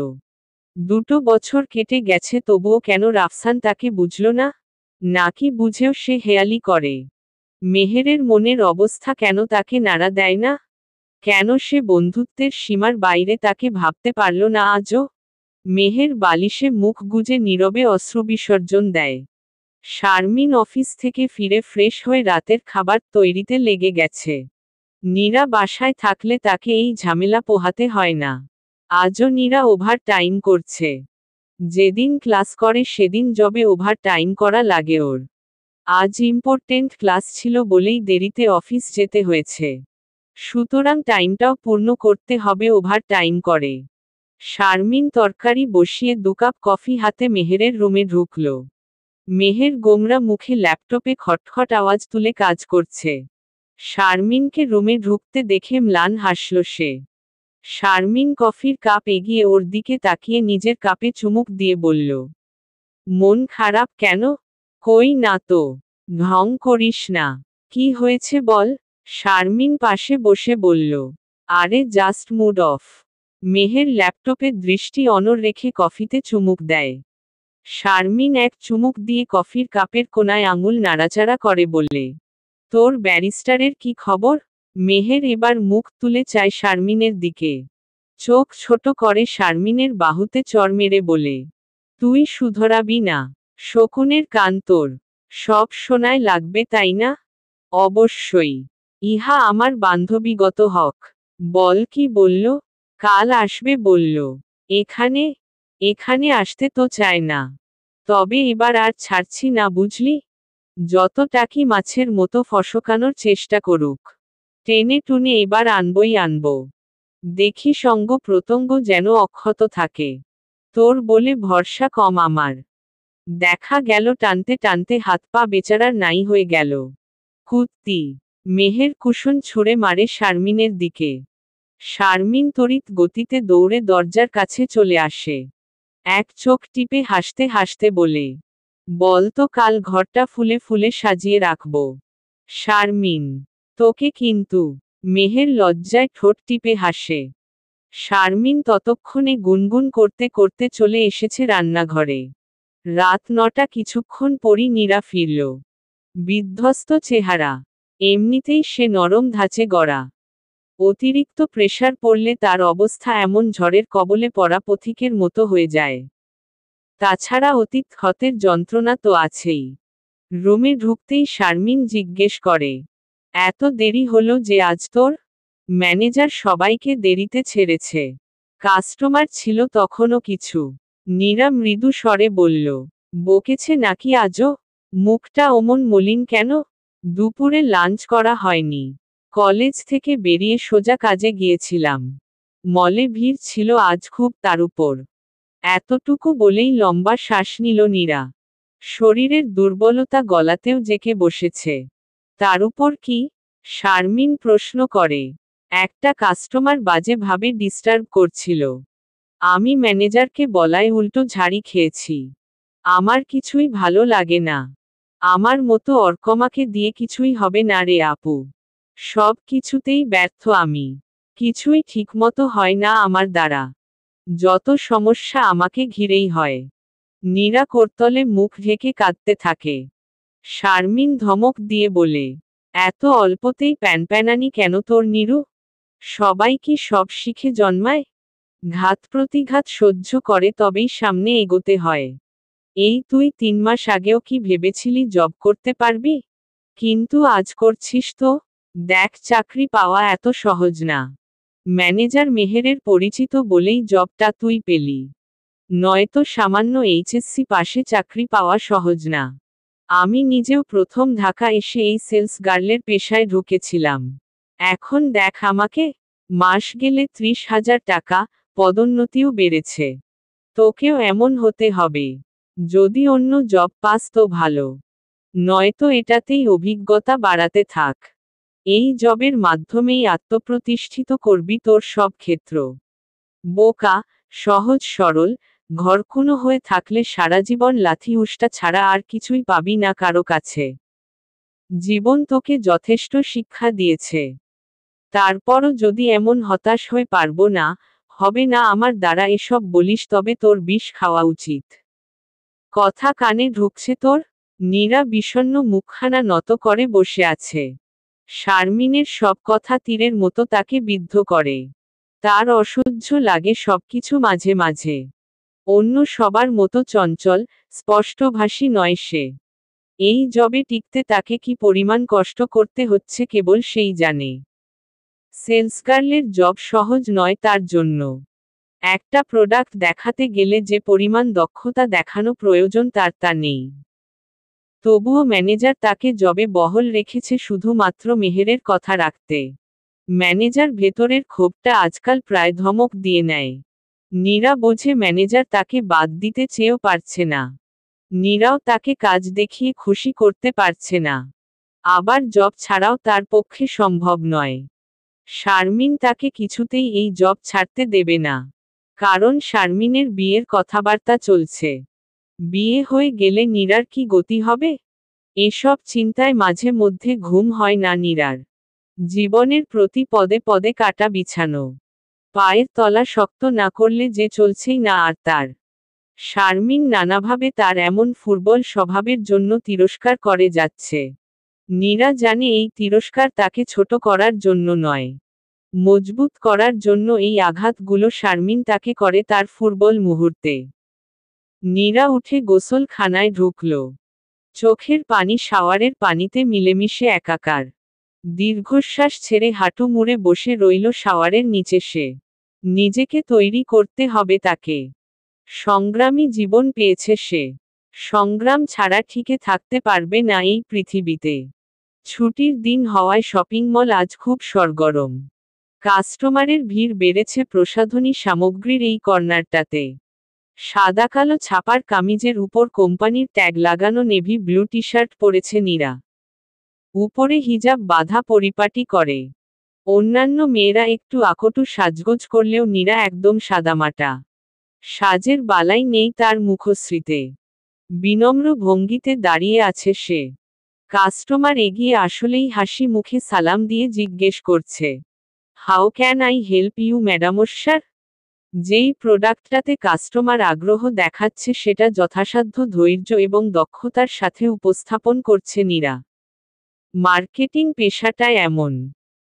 [SPEAKER 1] 2 বছর কেটে গেছে তবুও কেন রাফসান তাকে বুঝল না? নাকি বুঝেও সে হেয়ালি করে? মেহেরের মনের অবস্থা কেন তাকে নাড়া দেয় না? কেন সে বন্ধুত্বের সীমার বাইরে তাকে ভাবতে পারল না আজও? মেহের বালিশে মুখ গুজে নীরবে অশ্রু বিসর্জন দেয়। শারমিন অফিস থেকে ফিরে ফ্রেশ হয়ে রাতের খাবার তৈরিতে লেগে গেছে। নীরা বাসায় থাকলে তাকে এই ঝামেলা পোহাতে হয় না। আজও নীরা ওভার টাইম করছে। যেদিন ক্লাস করে সেদিন জবে ওভার টাইম করা লাগে ওর। আজ ইম্পর্টেন্ট ক্লাস ছিল বলেই দেরিতে অফিস যেতে হয়েছে। সুতরাং টাইমটাও পূর্ণ করতে হবে, ওভার টাইম করে। শারমিন তরকারি বসিয়ে 2 কাপ কফি হাতে মেহেরের রুমে ঢুকল। মেহের গোমরা মুখে ল্যাপটপে খটখট আওয়াজ তুলে কাজ করছে। শারমিনকে রুমে ঢুকতে দেখে ম্লান হাসল সে। শারমিন কফির কাপ এগিয়ে ওর দিকে তাকিয়ে নিজের কাপে চুমুক দিয়ে বলল, মন খারাপ কেন? কই না তো। ঢং করিস না। কি হয়েছে বল? শারমিন পাশে বসে বলল, আরে জাস্ট মুড অফ। মেহের ল্যাপটপে দৃষ্টি অনড় রেখে কফিতে চুমুক দেয়। শারমিন এক চুমুক দিয়ে কফির কাপের কোনায় আঙুল নাড়াচাড়া করে বললে, তোর ব্যারিস্টারের কি খবর? মেহের এবার মুখ তুলে চায় শারমিনের দিকে। চোখ ছোট করে শারমিনের বাহুতে চড় মেরে বলে, তুই শুধরাবি না? শকুনের কান তোর সব শোনায় লাগবে তাই না? অবশ্যই। ইহা আমার বান্ধবীগত হক। বল কি বলল? কাল আসবে বলল। এখানে? এখানে আসতে তো চায় না। তবে এবার আর ছাড়ছি না বুঝলি। যত টাকি মাছের মতো ফসকানোর চেষ্টা করুক, টেনে টুনে এবার আনবই আনব। দেখি সঙ্গ প্রত্যঙ্গ যেন অক্ষত থাকে। তোর বলে ভরসা কম আমার। দেখা গেল টানতে টানতে হাত পা বেচারার নাই হয়ে গেল। কুত্তি। মেহের কুশন ছুঁড়ে মারে শারমিনের দিকে। শারমিন তড়িৎ গতিতে দৌড়ে দরজার কাছে চলে আসে। এক চোখ টিপে হাসতে হাসতে বলে, বল তো কাল ঘরটা ফুলে ফুলে সাজিয়ে রাখব। শারমিন, তোকে কিন্তু। মেহের লজ্জায় ঠোঁট টিপে হাসে। শারমিন ততক্ষণে গুনগুন করতে করতে চলে এসেছে রান্নাঘরে। রাত 9টা কিছুক্ষণ পরই নীরা ফিরল। বিধ্বস্ত চেহারা। এমনিতেই সে নরম ধাঁচে গড়া। অতিরিক্ত প্রেসার পড়লে তার অবস্থা এমন ঝড়ের কবলে পড়া পথিকের মতো হয়ে যায়। তাছাড়া অতীত ক্ষতের যন্ত্রণা তো আছেই। রুমে ঢুকতেই শারমিন জিজ্ঞেস করে, এত দেরি হলো যে আজ তোর? ম্যানেজার সবাইকে দেরিতে ছেড়েছে। কাস্টমার ছিল তখনও কিছু। নীরা মৃদু স্বরে বলল, বকেছে নাকি আজও? মুখটা অমন মলিন কেন? দুপুরে লাঞ্চ করা হয়নি। কলেজ থেকে বেরিয়ে সোজা কাজে গিয়েছিলাম। মলে ভিড় ছিল আজ খুব, তার উপর। এতটুকু বলেই লম্বা শ্বাস নিল নীরা। শরীরের দুর্বলতা গলাতেও জেঁকে বসেছে। তার উপর কি? শারমিন প্রশ্ন করে। একটা কাস্টমার বাজে ভাবে ডিস্টার্ব করছিল। আমি ম্যানেজারকে বলায় উল্টো ঝাড়ি খেয়েছি। আমার কিছুই ভালো লাগে না। আমার মতো অর্কমাকে দিয়ে কিছুই হবে না রে আপু। সব কিছুতেই ব্যর্থ আমি। কিছুই ঠিকমতো হয় না আমার দ্বারা। যত সমস্যা আমাকে ঘিরেই হয়। নীরা করতলে মুখ ঢেকে কাঁদতে থাকে। শারমিন ধমক দিয়ে বলে, এত অল্পতেই প্যানপ্যানানি কেন তোর নীরু? সবাই কি সব শিখে জন্মায়? ঘাত প্রতিঘাত সহ্য করে তবেই সামনে এগোতে হয়। এই তুই 3 মাস আগেও কি ভেবেছিলি জব করতে পারবি? কিন্তু আজ করছিস তো। দেখ, চাকরি পাওয়া এত সহজ না। ম্যানেজার মেহেরের পরিচিত বলেই জবটা তুই পেলি। নয়তো সামান্য এইচএসসি পাশে চাকরি পাওয়া সহজ না। আমি নিজেও প্রথম ঢাকা এসে এই সেলস গার্লের পেশায় ঢুকেছিলাম। এখন দেখ আমাকে। মাস গেলে 30,000 টাকা, পদোন্নতিও বেড়েছে। তোকেও এমন হতে হবে। যদি অন্য জব পাস তো ভালো। নয়তো এটাতেই অভিজ্ঞতা বাড়াতে থাক। এই জবের মাধ্যমেই আত্মপ্রতিষ্ঠিত করবি তোর সব ক্ষেত্র। বোকা, সহজ সরল, ঘরকুনো হয়ে থাকলে সারা জীবন লাথি উষ্টা ছাড়া আর কিছুই পাবি না কারো কাছে। জীবন তোকে যথেষ্ট শিক্ষা দিয়েছে। তারপরও যদি এমন হতাশ হয়ে পারবো না, হবে না আমার দ্বারা এসব বলিস, তবে তোর বিষ খাওয়া উচিত। কথা কানে ঢুকছে তোর? নীরা বিষণ্ণ মুখখানা নত করে বসে আছে। শারমিনের সব কথা তীরের মতো তাকে বিদ্ধ করে। তার অসহ্য লাগে সবকিছু মাঝে মাঝে। অন্য সবার মতো চঞ্চল, স্পষ্টভাষী নয় সে। এই জবে টিকতে তাকে কি পরিমাণ কষ্ট করতে হচ্ছে কেবল সেই জানে। সেলসগার্লের জব সহজ নয় তার জন্য। একটা প্রোডাক্ট দেখাতে গেলে যে পরিমাণ দক্ষতা দেখানো প্রয়োজন তার তা নেই। তবুও ম্যানেজার তাকে জবে বহাল রেখেছে শুধুমাত্র মেহেরের কথা রাখতে। ম্যানেজার ভেতরের ক্ষোভটা আজকাল প্রায় ধমক দিয়ে নেয়। নীরা বোঝে ম্যানেজার তাকে বাদ দিতে চেয়েও পারছে না। নীরাও তাকে কাজ দেখিয়ে খুশি করতে পারছে না। আবার জব ছাড়াও তার পক্ষে সম্ভব নয়। শারমিন তাকে কিছুতেই এই জব ছাড়তে দেবে না। কারণ শারমিনের বিয়ের কথাবার্তা চলছে। বিয়ে হয়ে গেলে নীরার কি গতি হবে? এসব চিন্তায় মাঝে মধ্যে ঘুম হয় না নীরার। জীবনের প্রতি পদে পদে কাটা বিছানো। পায়ের তলা শক্ত না করলে যে চলছেই না আর তার। শারমিন নানাভাবে তার এমন ফুটবল স্বভাবের জন্য তিরস্কার করে যাচ্ছে। নীরা জানে এই তিরস্কার তাকে ছোট করার জন্য নয়, মজবুত করার জন্য। এই আঘাতগুলো শারমিন তাকে করে তার ফুটবল মুহূর্তে। নীরা উঠে গোসলখানায় ঢুকল। চোখের পানি শাওয়ারের পানিতে মিলেমিশে একাকার। দীর্ঘশ্বাস ছেড়ে হাঁটু মুড়ে বসে রইল শাওয়ারের নিচে সে। নিজেকে তৈরি করতে হবে তাকে। সংগ্রামী জীবন পেয়েছে সে। সংগ্রাম ছাড়া টিকে থাকতে পারবে না এই পৃথিবীতে। ছুটির দিন হওয়ায় শপিং মল আজ খুব সরগরম। কাস্টমারের ভিড় বেড়েছে প্রসাধনী সামগ্রীর এই কর্নারটাতে। সাদা কালো ছাপার কামিজের উপর কোম্পানির ট্যাগ লাগানো নেভি ব্লু টি শার্ট পরেছে নীরা। উপরে হিজাব বাঁধা পরিপাটি করে। অন্যান্য মেয়েরা একটু আকটু সাজগোজ করলেও নীরা একদম সাদামাটা। সাজের বালাই নেই তার মুখশ্রীতে। বিনম্র ভঙ্গিতে দাঁড়িয়ে আছে সে। কাস্টমার এগিয়ে আসলেই হাসি মুখে সালাম দিয়ে জিজ্ঞেস করছে, how can I help you madam sir? যেই প্রোডাক্টটাতে কাস্টমার আগ্রহ দেখাচ্ছে সেটা যথাসাধ্য ধৈর্য এবং দক্ষতার সাথে উপস্থাপন করছে নীরা। মার্কেটিং পেশাটায় এমন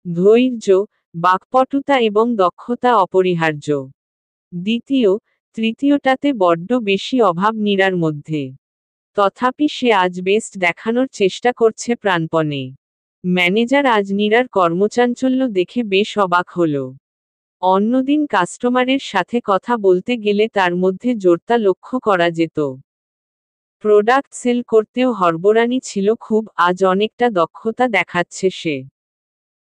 [SPEAKER 1] ধৈর্য, বাকপটুতা এবং দক্ষতা অপরিহার্য। দ্বিতীয়, তৃতীয়টাতে বড্ড বেশি অভাব নীরার মধ্যে। তথাপি সে আজ বেস্ট দেখানোর চেষ্টা করছে প্রাণপণে। ম্যানেজার আজ নীরার কর্মচাঞ্চল্য দেখে বেশ অবাক হল। অন্যদিন কাস্টমারের সাথে কথা বলতে গেলে তার মধ্যে জোরতা লক্ষ্য করা যেত। প্রোডাক্ট সেল করতেও হড়বড়ানি ছিল খুব। আজ অনেকটা দক্ষতা দেখাচ্ছে সে।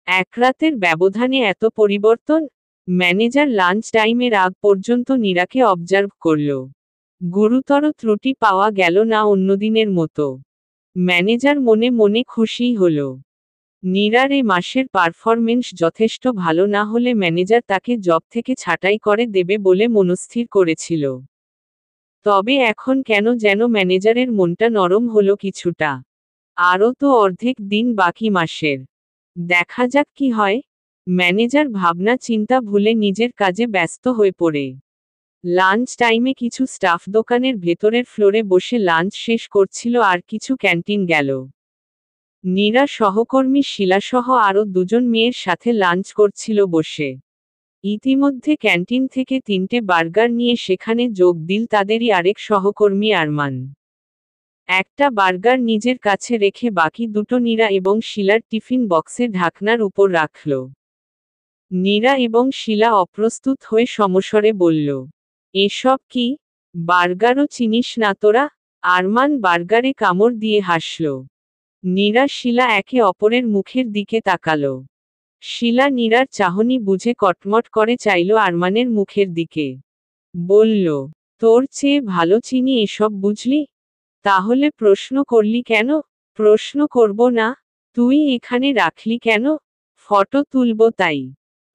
[SPEAKER 1] এক রাতের ব্যবধানে এত পরিবর্তন? ম্যানেজার লাঞ্চ টাইমের আগ পর্যন্ত নীরাকে অবজার্ভ করল। গুরুতর ত্রুটি পাওয়া গেল না অন্যদিনের মতো। ম্যানেজার মনে মনে খুশিই হল। নীরার এ মাসের পারফরমেন্স যথেষ্ট ভালো না হলে ম্যানেজার তাকে জব থেকে ছাঁটাই করে দেবে বলে মনস্থির করেছিল। তবে এখন কেন যেন ম্যানেজারের মনটা নরম হলো কিছুটা। আরও তো অর্ধেক দিন বাকি মাসের। দেখা যাক কি হয়। ম্যানেজার ভাবনা চিন্তা ভুলে নিজের কাজে ব্যস্ত হয়ে পড়ে। লাঞ্চ টাইমে কিছু স্টাফ দোকানের ভেতরের ফ্লোরে বসে লাঞ্চ শেষ করছিল আর কিছু ক্যান্টিন গেল। নীরা সহকর্মী শিলাসহ আরও দুজন মেয়ের সাথে লাঞ্চ করছিল বসে। ইতিমধ্যে ক্যান্টিন থেকে 3টে বার্গার নিয়ে সেখানে যোগ দিল তাদেরই আরেক সহকর্মী আরমান। একটা বার্গার নিজের কাছে রেখে বাকি দুটো নীরা এবং শিলার টিফিন বক্সের ঢাকনার উপর রাখল। নীরা এবং শিলা অপ্রস্তুত হয়ে সমস্বরে বলল, এসব কি? বার্গারও চিনিস না তোরা? আরমান বার্গারে কামড় দিয়ে হাসল। নীরা শিলা একে অপরের মুখের দিকে তাকালো। শিলা নীরার চাহনি বুঝে কটমট করে চাইল আরমানের মুখের দিকে। বলল, তোর চেয়ে ভালো চিনি এসব বুঝলি? তাহলে প্রশ্ন করলি কেন? প্রশ্ন করব না। তুই এখানে রাখলি কেন? ফটো তুলব তাই।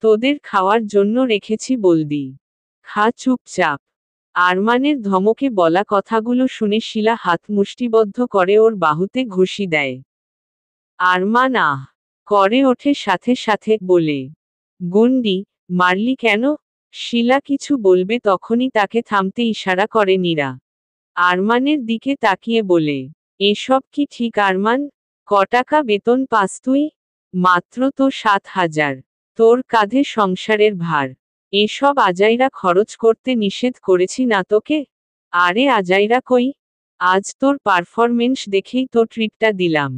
[SPEAKER 1] তোদের খাওয়ার জন্য রেখেছি বলদি। খা চুপচাপ। আরমানের ধমকে বলা কথাগুলো শুনে শিলা হাত মুষ্টিবদ্ধ করে ওর বাহুতে ঘুষি দেয়। আরমান আহ করে ওঠে সাথে সাথে বলে, গুন্ডি, মারলি কেন? শিলা কিছু বলবে তখনই তাকে থামতে ইশারা করে নীরা। আরমানের দিকে তাকিয়ে বলে, এসব কি ঠিক আরমান? ক টাকা বেতন পাস তুই? মাত্র তো 7,000। তোর কাঁধে সংসারের ভার। এসব আজাইরা খরচ করতে নিষেধ করেছি না তোকে? আরে আজাইরা কই? আজ তোর পারফরমেন্স দেখেই তো ট্রিটটা দিলাম।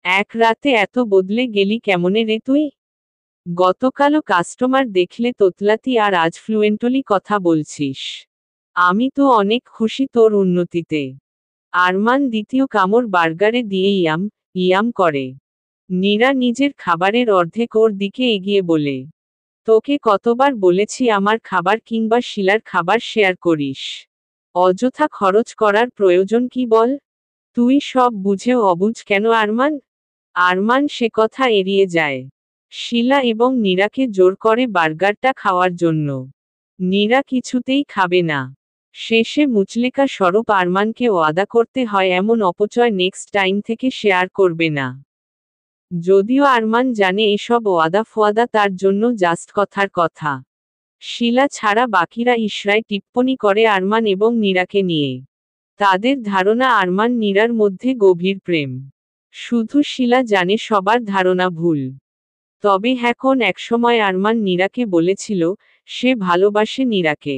[SPEAKER 1] এক রাতে এত বদলে গেলি কেমনে রে তুই? গতকালও কাস্টমার দেখলে তোতলাতি আর আজ ফ্লুয়েন্টলি কথা বলছিস। আমি তো অনেক খুশি তোর উন্নতিতে। আরমান দ্বিতীয় কামড় বার্গারে দিয়ে ইয়াম ইয়াম করে। নীরা নিজের খাবারের অর্ধেক ওর দিকে এগিয়ে বলে, তোকে কতবার বলেছি আমার খাবার কিংবা শিলার খাবার শেয়ার করিস। অযথা খরচ করার প্রয়োজন কি বল? তুই সব বুঝেও অবুঝ কেন আরমান? আরমান সে কথা এড়িয়ে যায়। শিলা এবং নীরাকে জোর করে বার্গারটা খাওয়ার জন্য। নীরা কিছুতেই খাবে না। শেষে মুচলেকা স্বরূপ আরমানকে ওয়াদা করতে হয় এমন অপচয় নেক্সট টাইম থেকে শেয়ার করবে না। যদিও আরমান জানে এসব ওয়াদা ফোয়াদা তার জন্য জাস্ট কথার কথা। শিলা ছাড়া বাকিরা ইশরায় টিপ্পনি করে আরমান এবং নীরাকে নিয়ে। তাদের ধারণা আরমান নীরার মধ্যে গভীর প্রেম। শুধু শিলা জানে সবার ধারণা ভুল। তবে এখন একসময় আরমান নীরাকে বলেছিল সে ভালোবাসে নীরাকে।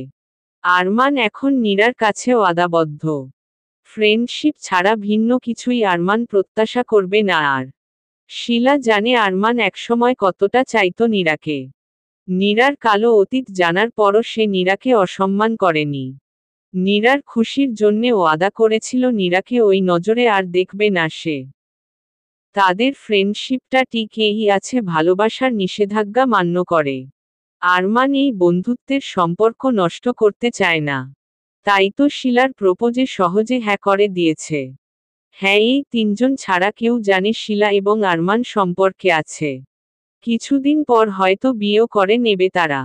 [SPEAKER 1] আরমান এখন নীরার কাছে ওয়াদাবদ্ধ। ফ্রেন্ডশিপ ছাড়া ভিন্ন কিছুই আরমান প্রত্যাশা করবে না আর। শিলা জানে আরমান একসময় কতটা চাইতো নীরাকে। নীরার কালো অতীত জানার পরও সে নীরাকে অসম্মান করেনি। নীরার খুশির জন্যে ওয়াদা করেছিল নীরাকে ওই নজরে আর দেখবে না সে। তাদের ফ্রেন্ডশিপটা টিকেই আছে ভালোবাসার নিষেধাজ্ঞা মান্য করে। আরমান এই বন্ধুত্বের সম্পর্ক নষ্ট করতে চায় না। তাই তো শিলার প্রপোজে সহজে হ্যাঁ করে দিয়েছে। হ্যাঁ, এই তিনজন ছাড়া কেউ জানে শিলা এবং আরমান সম্পর্কে আছে। কিছুদিন পর হয়তো বিয়েও করে নেবে তারা।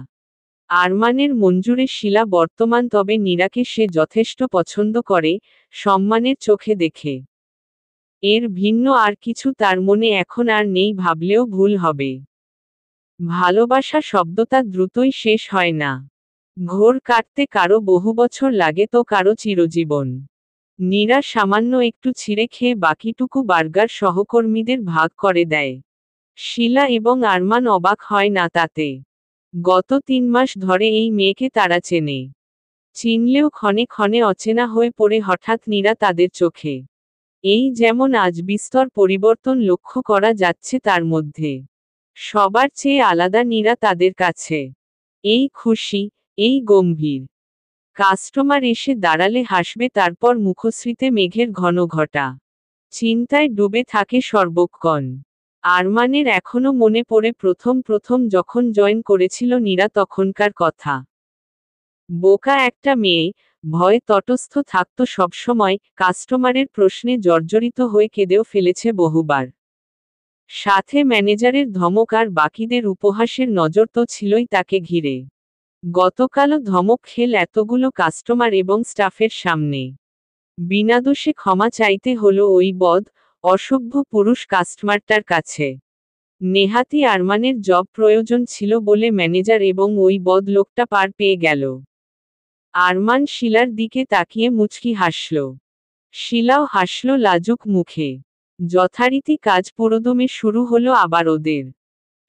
[SPEAKER 1] আরমানের মঞ্জুরে শিলা বর্তমান, তবে নীরাকে সে যথেষ্ট পছন্দ করে, সম্মানের চোখে দেখে। এর ভিন্ন আর কিছু তার মনে এখন আর নেই ভাবলেও ভুল হবে। ভালোবাসা শব্দটা দ্রুতই শেষ হয় না। ঘোর কাটতে কারো বহু বছর লাগে তো কারো চিরজীবন। নীরা সামান্য একটু ছিঁড়ে খেয়ে বাকিটুকু বার্গার সহকর্মীদের ভাগ করে দেয়। শিলা এবং আরমান অবাক হয় না তাতে। গত 3 মাস ধরে এই মেয়েকে তারা চেনে। চিনলেও ক্ষণে ক্ষণে অচেনা হয়ে পড়ে হঠাৎ নীরা তাদের চোখে। এই যেমন আজ বিস্তর পরিবর্তন লক্ষ্য করা যাচ্ছে তার মধ্যে। সবার চেয়ে আলাদা নীরা তাদের কাছে। এই খুশি, এই গম্ভীর। কাস্টমার এসে দাঁড়ালে হাসবে, তারপর মুখশ্রীতে মেঘের ঘন ঘটা। চিন্তায় ডুবে থাকে সর্বক্ষণ। আরমানের এখনো মনে পড়ে প্রথম প্রথম যখন জয়েন করেছিল নীরা তখনকার কথা। বোকা একটা মেয়ে, ভয়ে তটস্থ থাকত সবসময়, কাস্টমারের প্রশ্নে জর্জরিত হয়ে কেঁদেও ফেলেছে বহুবার। সাথে ম্যানেজারের ধমক আর বাকিদের উপহাসের নজর তো ছিলই তাকে ঘিরে। গতকালও ধমক খেল এতগুলো কাস্টমার এবং স্টাফের সামনে। বিনা দোষে ক্ষমা চাইতে হলো ওই অসভ্য পুরুষ কাস্টমারটার কাছে। নেহাতি আরমানের জব প্রয়োজন ছিল বলে ম্যানেজার এবং ওই লোকটা পার পেয়ে গেল। আরমান শিলার দিকে তাকিয়ে মুচকি হাসল। শিলাও হাসল লাজুক মুখে। যথারীতি কাজ পুরোদমে শুরু হলো আবার ওদের।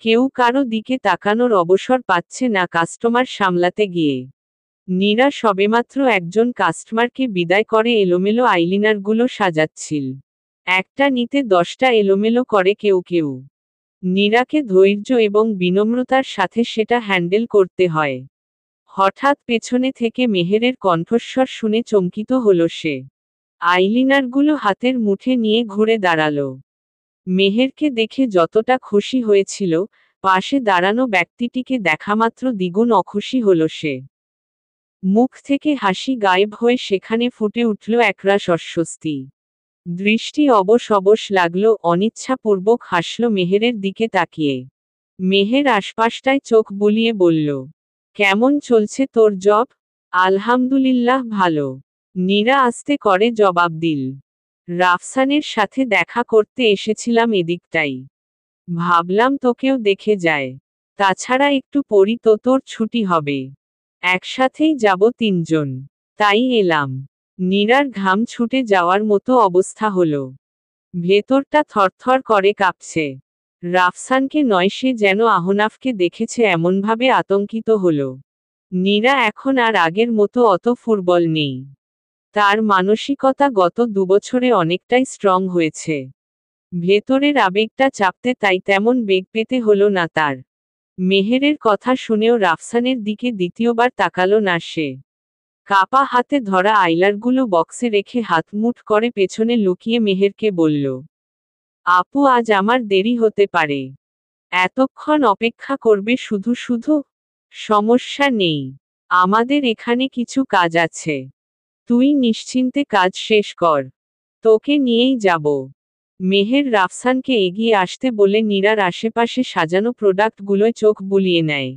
[SPEAKER 1] কেউ কারো দিকে তাকানোর অবসর পাচ্ছে না কাস্টমার সামলাতে গিয়ে। নীরা সবেমাত্র একজন কাস্টমারকে বিদায় করে এলোমেলো আইলিনারগুলো সাজাচ্ছিল। একটা নিতে 10টা এলোমেলো করে কেউ কেউ। নীরাকে ধৈর্য এবং বিনম্রতার সাথে সেটা হ্যান্ডেল করতে হয়। হঠাৎ পেছনে থেকে মেহেরের কণ্ঠস্বর শুনে চমকিত হলো সে। আইলিনারগুলো হাতের মুঠে নিয়ে ঘুরে দাঁড়ালো। মেহেরকে দেখে যতটা খুশি হয়েছিল, পাশে দাঁড়ানো ব্যক্তিটিকে দেখামাত্র দ্বিগুণ অখুশি হলো সে। মুখ থেকে হাসি গায়েব হয়ে সেখানে ফুটে উঠল একরাশ অস্বস্তি। দৃষ্টি অবশ অবশ লাগল, অনিচ্ছাপূর্বক হাসল মেহেরের দিকে তাকিয়ে। মেহের আশপাশটায় চোখ বুলিয়ে বলল, কেমন চলছে তোর জব? আলহামদুলিল্লাহ ভালো। নীরা আস্তে করে জবাব দিল। রাফসানের সাথে দেখা করতে এসেছিলাম এদিকটাই। ভাবলাম তোকেও দেখে যায়। তাছাড়া একটু পরই তো তোর ছুটি হবে। একসাথেই যাব 3 জন। তাই এলাম। নীরার ঘাম ছুটে যাওয়ার মতো অবস্থা হলো। ভেতরটা থরথর করে কাঁপছে। রাফসানকে নয়, সে যেন আহনাফকে দেখেছে এমনভাবে আতঙ্কিত হলো। নীরা এখন আর আগের মতো অত ফুরবল নেই। তার মানসিকতা গত 2 বছরে অনেকটাই স্ট্রং হয়েছে। ভেতরের আবেগটা চাপতে তাই তেমন বেগ পেতে হলো না তার। মেহেরের কথা শুনেও রাফসানের দিকে দ্বিতীয়বার তাকালো না সে। কাপা হাতে ধরা আইলারগুলো বক্সে রেখে হাত মুঠ করে পেছনে লুকিয়ে মেহেরকে বলল, আপু আজ আমার দেরি হতে পারে। এতক্ষণ অপেক্ষা করবে শুধু শুধু? সমস্যা নেই, আমাদের এখানে কিছু কাজ আছে। তুই নিশ্চিন্তে কাজ শেষ কর, তোকে নিয়েই যাব। মেহের রাফসানকে এগিয়ে আসতে বলে নীরার আশেপাশে সাজানো প্রোডাক্টগুলোয় চোখ বুলিয়ে নেয়।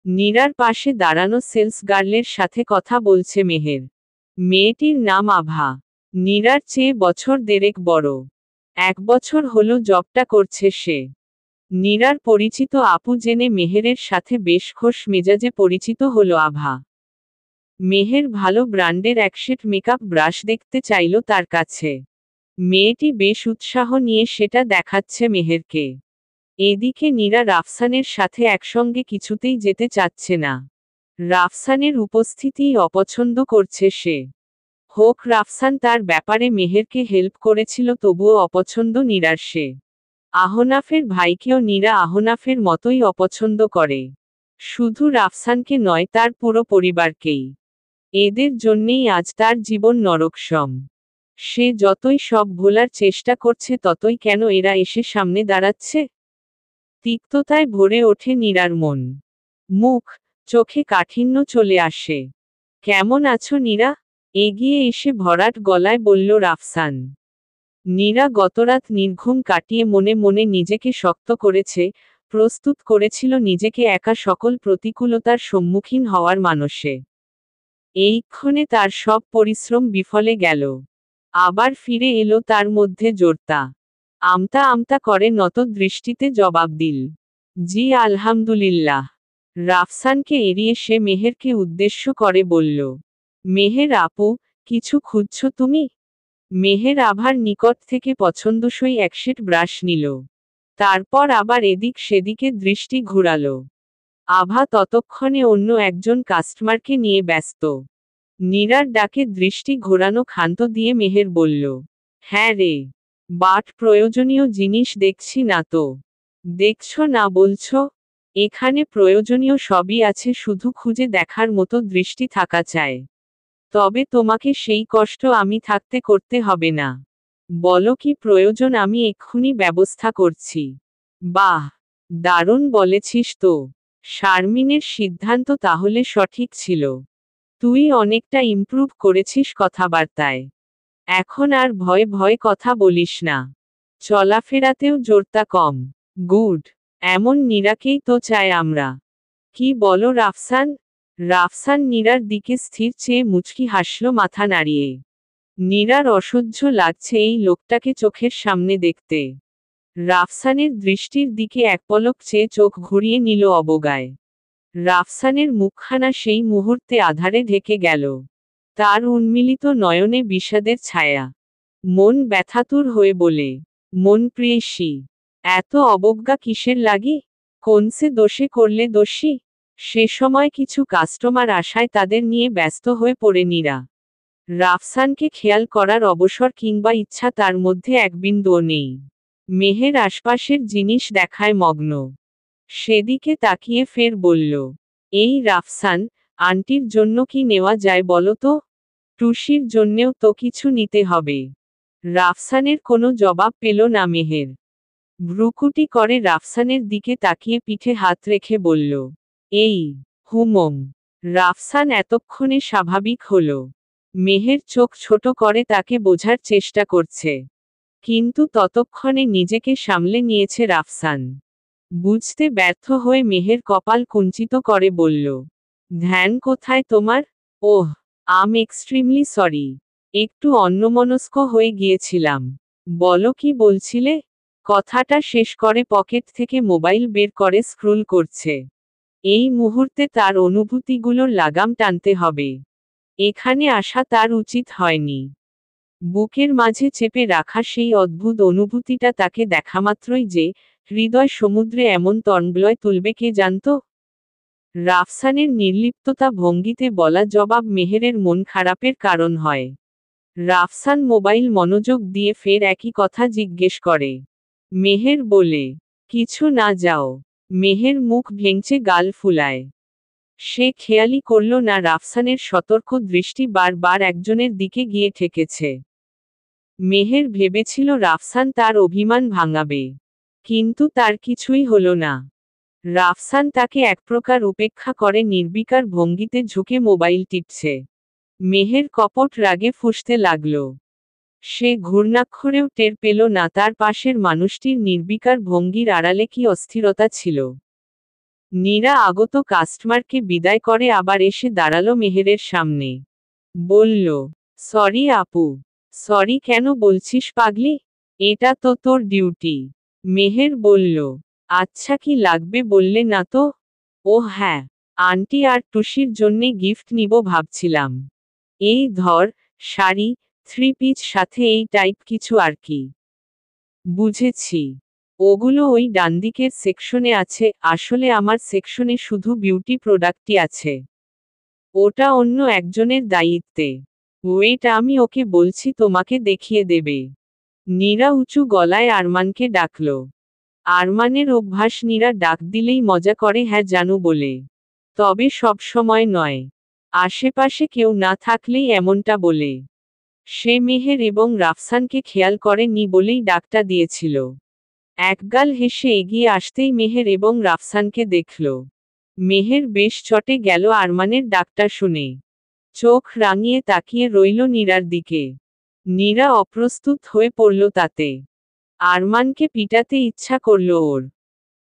[SPEAKER 1] নীরার পাশে দাঁড়ানো সেলস গার্লের সাথে কথা বলছে মেহের। মেয়েটির নাম আভা। নীরার চেয়ে বছর দেড়েক বড়। 1 বছর হলো জবটা করছে সে। নীরার পরিচিত আপু জেনে মেহেরের সাথে বেশ খোশ মেজাজে পরিচিত হলো আভা। মেহের ভালো ব্র্যান্ডের একশেট মেকআপ ব্রাশ দেখতে চাইল তার কাছে। মেয়েটি বেশ উৎসাহ নিয়ে সেটা দেখাচ্ছে মেহেরকে। এদিকে নীরা রাফসানের সাথে একসঙ্গে কিছুতেই যেতে চাচ্ছে না। রাফসানের উপস্থিতিই অপছন্দ করছে সে। হোক রাফসান তার ব্যাপারে মেহেরকে হেল্প করেছিল তবুও অপছন্দ নীরার সে। আহনাফের ভাইকেও নীরা আহনাফের মতোই অপছন্দ করে। শুধু রাফসানকে নয়, তার পুরো পরিবারকেই। এদের জন্যেই আজ তার জীবন নরকসম। সে যতই সব ভোলার চেষ্টা করছে ততই কেন এরা এসে সামনে দাঁড়াচ্ছে। তিক্ততায় ভরে ওঠে নীরার মন। মুখ, চোখে কাঠিন্য চলে আসে। কেমন আছো নীরা? এগিয়ে এসে ভরাট গলায় বলল রাফসান। নীরা গতরাত নির্ঘুম কাটিয়ে মনে মনে নিজেকে শক্ত করেছে, প্রস্তুত করেছিল নিজেকে একা সকল প্রতিকূলতার সম্মুখীন হওয়ার মানসে। এইক্ষণে তার সব পরিশ্রম বিফলে গেল। আবার ফিরে এলো তার মধ্যে জোরতা। আমতা আমতা করে নত দৃষ্টিতে জবাব দিল, জি আলহামদুলিল্লাহ। রাফসানকে এড়িয়ে সে মেহেরকে উদ্দেশ্য করে বলল, মেহের আপু, কিছু খুঁজছো তুমি? মেহের আভার নিকট থেকে পছন্দসই একশেট ব্রাশ নিল। তারপর আবার এদিক সেদিকে দৃষ্টি ঘুরালো। আভা ততক্ষণে অন্য একজন কাস্টমারকে নিয়ে ব্যস্ত। নীরার ডাকে দৃষ্টি ঘোরানো ক্ষান্ত দিয়ে মেহের বলল, হ্যাঁ রে, বাট প্রয়োজনীয় জিনিস দেখছি না তো। দেখছ না বলছ? এখানে প্রয়োজনীয় সবই আছে, শুধু খুঁজে দেখার মতো দৃষ্টি থাকা চায়। তবে তোমাকে সেই কষ্ট আমি থাকতে করতে হবে না। বলো কি প্রয়োজন, আমি এক্ষুনি ব্যবস্থা করছি। বাহ, দারুণ বলেছিস তো। শারমিনের সিদ্ধান্ত তাহলে সঠিক ছিল। তুই অনেকটা ইমপ্রুভ করেছিস কথাবার্তায়। এখন আর ভয়ে ভয়ে কথা বলিস না। চলাফেরাতেও জোরতা কম। গুড, এমন নীরাকেই তো চাই আমরা। কি বলো রাফসান? রাফসান নীরার দিকে স্থির চেয়ে মুচকি হাসল মাথা নাড়িয়ে। নীরার অসহ্য লাগছে এই লোকটাকে চোখের সামনে দেখতে। রাফসানের দৃষ্টির দিকে এক পলক চেয়ে চোখ ঘুরিয়ে নিল অবগায়। রাফসানের মুখখানা সেই মুহূর্তে আধারে ঢেকে গেল। তার উন্মিলিত নয়নে বিষাদের ছায়া। মন ব্যথাতুর হয়ে বলে, মন প্রিয়সী, এত অবজ্ঞা কিসের লাগি? কোনসে দোষে করলে দোষী? সে সময় কিছু কাস্টমার আসায় তাদের নিয়ে ব্যস্ত হয়ে পড়ে নীরা। রাফসানকে খেয়াল করার অবসর কিংবা ইচ্ছা তার মধ্যে এক বিন্দুও নেই। মেহের আশপাশের জিনিস দেখায় মগ্ন। সেদিকে তাকিয়ে ফের বলল, এই রাফসান, আন্টির জন্য কি নেওয়া যায় বলো তো? টুসির জন্যেও তো কিছু নিতে হবে। রাফসানের কোনো জবাব পেল না মেহের। ভ্রুকুটি করে রাফসানের দিকে তাকিয়ে পিঠে হাত রেখে বলল, এই হুমম। রাফসান এতক্ষণে স্বাভাবিক হল। মেহের চোখ ছোট করে তাকে বোঝার চেষ্টা করছে। কিন্তু ততক্ষণে নিজেকে সামলে নিয়েছে রাফসান। বুঝতে ব্যর্থ হয়ে মেহের কপাল কুঞ্চিত করে বলল, ধ্যান কোথায় তোমার? ওহ, আম এক্সট্রিমলি সরি। একটু অন্যমনস্ক হয়ে গিয়েছিলাম। বলো কি বলছিলে? কথাটা শেষ করে পকেট থেকে মোবাইল বের করে স্ক্রোল করছে। এই মুহূর্তে তার অনুভূতিগুলোর লাগাম টানতে হবে। এখানে আসা তার উচিত হয়নি। বুকের মাঝে চেপে রাখা সেই অদ্ভুত অনুভূতিটা তাকে দেখামাত্রই যে হৃদয় সমুদ্রে এমন তরঙ্গলয় তুলবে কে জানত? রাফসানের নির্লিপ্ততা ভঙ্গিতে বলা জবাব মেহেরের মন খারাপের কারণ হয়। রাফসান মোবাইল মনোযোগ দিয়ে ফের একই কথা জিজ্ঞেস করে। মেহের বলে, কিছু না যাও। মেহের মুখ ভেঙচে গাল ফুলায়। সে খেয়ালই করল না রাফসানের সতর্ক দৃষ্টি বারবার একজনের দিকে গিয়ে ঠেকেছে। মেহের ভেবেছিল রাফসান তার অভিমান ভাঙাবে, কিন্তু তার কিছুই হলো না। রাফসান তাকে একপ্রকার উপেক্ষা করে নির্বিকার ভঙ্গিতে ঝুঁকে মোবাইল টিপছে। মেহের কপট রাগে ফুঁসতে লাগল। সে ঘূর্ণাক্ষরেও টের পেল না তার পাশের মানুষটির নির্বিকার ভঙ্গির আড়ালে কি অস্থিরতা ছিল। নীরা আগত কাস্টমারকে বিদায় করে আবার এসে দাঁড়ালো মেহেরের সামনে। বলল, সরি আপু। সরি কেন বলছিস পাগলি? এটা তো তোর ডিউটি। মেহের বলল, আচ্ছা কি লাগবে বললে না তো? ও হ্যাঁ, আন্টি আর টুসির জন্যে গিফট নিব ভাবছিলাম। এই ধর, শাড়ি, থ্রি পিস সাথে এই টাইপ কিছু আর কি। বুঝেছি। ওগুলো ওই ডানদিকের সেকশনে আছে, আসলে আমার সেকশনে শুধু বিউটি প্রোডাক্টই আছে। ওটা অন্য একজনের দায়িত্বে। ওয়েট, আমি ওকে বলছি তোমাকে দেখিয়ে দেবে। নীরা উঁচু গলায় আরমানকে ডাকল। আরমানের অভ্যাস নীরা ডাক দিলেই মজা করে হ্যাঁ জানু বলে। তবে সব সময় নয়। আশেপাশে কেউ না থাকলেই এমনটা বলে। সে মেহের এবং রাফসানকে খেয়াল করেনি বলেই ডাকটা দিয়েছিল। একগাল হেসে এগিয়ে আসতেই মেহের এবং রাফসানকে দেখল। মেহের বেশ চটে গেল আরমানের ডাকটা শুনে। চোখ রাঙিয়ে তাকিয়ে রইল নীরার দিকে। নীরা অপ্রস্তুত হয়ে পড়ল তাতে। আরমানকে পিটাতে ইচ্ছা করল ওর।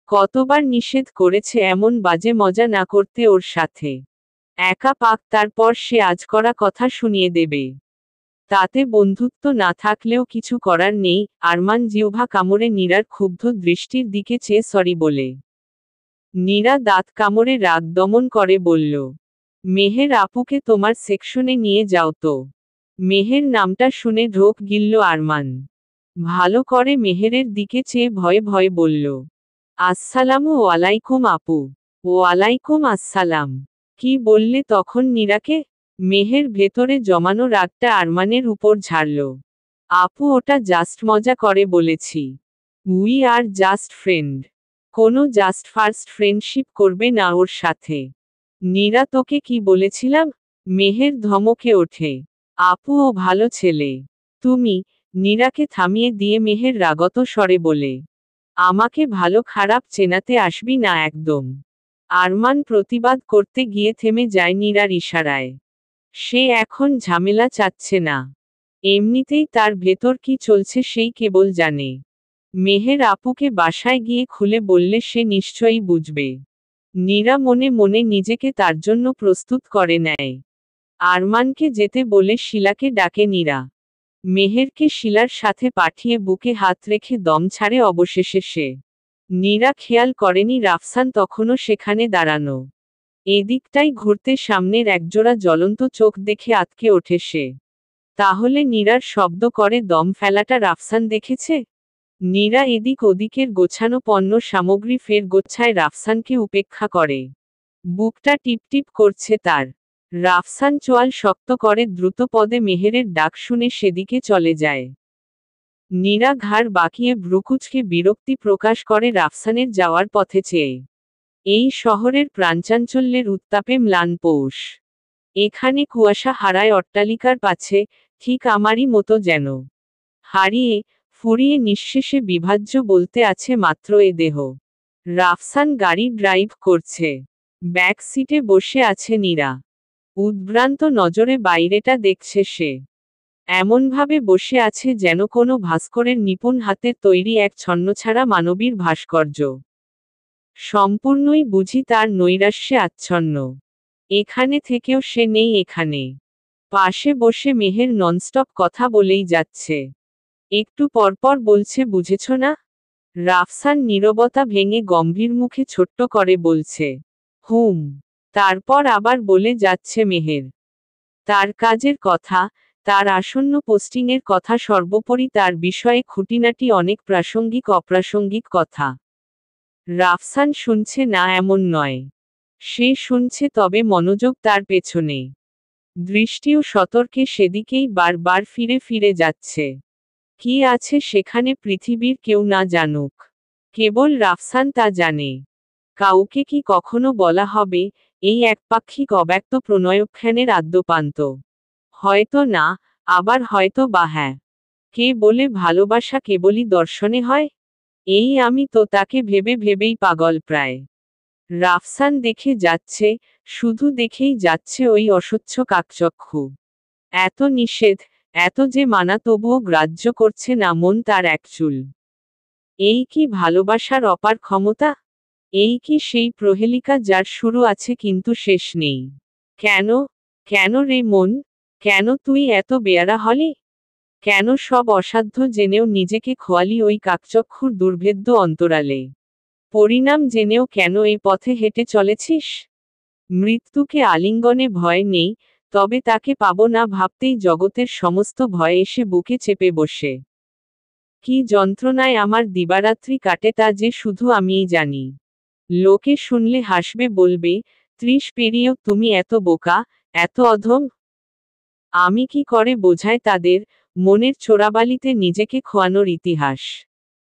[SPEAKER 1] কতবার নিষেধ করেছে এমন বাজে মজা না করতে ওর সাথে। একা পাক, তারপর সে আজ করা কথা শুনিয়ে দেবে। তাতে বন্ধুত্ব না থাকলেও কিছু করার নেই। আরমান জিহ্বা কামড়ে নীরার ক্ষুব্ধ দৃষ্টির দিকে চেয়ে সরি বলে। নীরা দাঁত কামড়ে রাগ দমন করে বলল, মেহের আপুকে তোমার সেকশনে নিয়ে যাও তো। মেহের নামটা শুনে ঢোক গিলল আরমান। ভালো করে মেহেরের দিকে চেয়ে ভয়ে ভয়ে বলল, আসসালামু আলাইকুম আপু। ওয়ালাইকুম আসসালাম। কি বললে তখন নীরাকে? মেহের ভেতরে জমানো রাগটা আরমানের উপর ঝাড়ল। আপু, ওটা জাস্ট মজা করে বলেছি। We are just friend. কোনো জাস্ট ফার্স্ট ফ্রেন্ডশিপ করবে না ওর সাথে। নীরা, তোকে কি বলেছিলাম? মেহের ধমকে ওঠে। আপু, ও ভালো ছেলে। তুমি। নীরাকে থামিয়ে দিয়ে মেহের রাগত স্বরে বলে, আমাকে ভালো খারাপ চেনাতে আসবি না একদম। আরমান প্রতিবাদ করতে গিয়ে থেমে যায় নীরার ইশারায়। সে এখন ঝামেলা চাচ্ছে না। এমনিতেই তার ভেতর কি চলছে সেই কেবল জানে। মেহের আপুকে বাসায় গিয়ে খুলে বললে সে নিশ্চয়ই বুঝবে। নীরা মনে মনে নিজেকে তার জন্য প্রস্তুত করে নেয়। আরমানকে যেতে বলে শিলাকে ডাকে নীরা। মেহেরকে শিলার সাথে পাঠিয়ে বুকে হাত রেখে দম ছাড়ে অবশেষে সে। নীরা খেয়াল করেনি রাফসান তখনও সেখানে দাঁড়ানো। এদিকটাই ঘুরতে সামনের একজোড়া জ্বলন্ত চোখ দেখে আঁতকে ওঠে সে। তাহলে নীরার শব্দ করে দম ফেলাটা রাফসান দেখেছে? নীরা এদিক ওদিকের গোছানো পণ্য সামগ্রী ফের গোছায় রাফসানকে উপেক্ষা করে। বুকটা টিপটিপ করছে তার। রাফসান চোয়াল শক্ত করে দ্রুত পদে মেহেরের ডাক শুনে সেদিকে চলে যায়। নীরা ঘাড় বাঁকিয়ে ভ্রুকুচকে বিরক্তি প্রকাশ করে রাফসানের যাওয়ার পথে চেয়ে। এই শহরের প্রাণচাঞ্চল্যের উত্তাপে ম্লান পৌষ। এখানে কুয়াশা হারায় অট্টালিকার পাছে, ঠিক আমারই মতো যেন। হারিয়ে, ফুরিয়ে নিঃশেষে বিভাজ্য বলতে আছে মাত্র এ দেহ। রাফসান গাড়ি ড্রাইভ করছে। ব্যাক সিটে বসে আছে নীরা। উদ্ভ্রান্ত নজরে বাইরেটা দেখছে সে। এমনভাবে বসে আছে যেন কোনো ভাস্করের নিপুণ হাতের তৈরি এক ছন্নছাড়া মানবীর ভাস্কর্য। সম্পূর্ণই বুঝি তার নৈরাশ্যে আচ্ছন্ন। এখানে থেকেও সে নেই এখানে। পাশে বসে মেহের ননস্টপ কথা বলেই যাচ্ছে। একটু পরপর বলছে, বুঝেছ না? রাফসান নীরবতা ভেঙে গম্ভীর মুখে ছোট্ট করে বলছে, হুম। তারপর আবার বলে যাচ্ছে মেহের। তার কাজের কথা, তার আসন্ন পোস্টিংয়ের কথা, সর্বোপরি তার বিষয়ে খুঁটিনাটি অনেক প্রাসঙ্গিক অপ্রাসঙ্গিক কথা। রাফসান শুনছে না এমন নয়। সে শুনছে, তবে মনোযোগ তার পেছনে। দৃষ্টিও সতর্কে সেদিকেই বারবার ফিরে ফিরে যাচ্ছে। কি আছে সেখানে পৃথিবীর কেউ না জানুক। কেবল রাফসান তা জানে। কাউকে কি কখনো বলা হবে, এই একপাক্ষিক অব্যক্ত প্রণয়োখ্যানের আদ্যোপান্ত? হয়তো না, আবার হয়তো বা হ্যাঁ। কে বলে ভালোবাসা কেবলই দর্শনে হয়? এই আমি তো তাকে ভেবে ভেবেই পাগল প্রায়। রাফসান দেখে যাচ্ছে, শুধু দেখেই যাচ্ছে ওই অস্বচ্ছ কাকচক্ষু। এত নিষেধ, এত যে মানা তবুও গ্রাহ্য করছে না মন তার একচুল। এই কি ভালোবাসার অপার ক্ষমতা? এই কি সেই প্রহেলিকা যার শুরু আছে কিন্তু শেষ নেই? কেন, কেন রে মন, কেন তুই এত বেয়ারা হলি? কেন সব অসাধ্য জেনেও নিজেকে খোয়ালি ওই কাকচক্ষুর দুর্ভেদ্য অন্তরালে? পরিণাম জেনেও কেন এই পথে হেঁটে চলেছিস? মৃত্যুকে আলিঙ্গনে ভয় নেই, তবে তাকে পাব না ভাবতেই জগতের সমস্ত ভয় এসে বুকে চেপে বসে। কি যন্ত্রণায় আমার দিবারাত্রি কাটে তা যে শুধু আমিই জানি। লোকে শুনলে হাসবে, বলবে, 30 পেরিয়েও তুমি এত বোকা, এত অধম। আমি কি করে বোঝাই তাদের, মনের চোরাবালিতে নিজেকে খোয়ানোর ইতিহাস।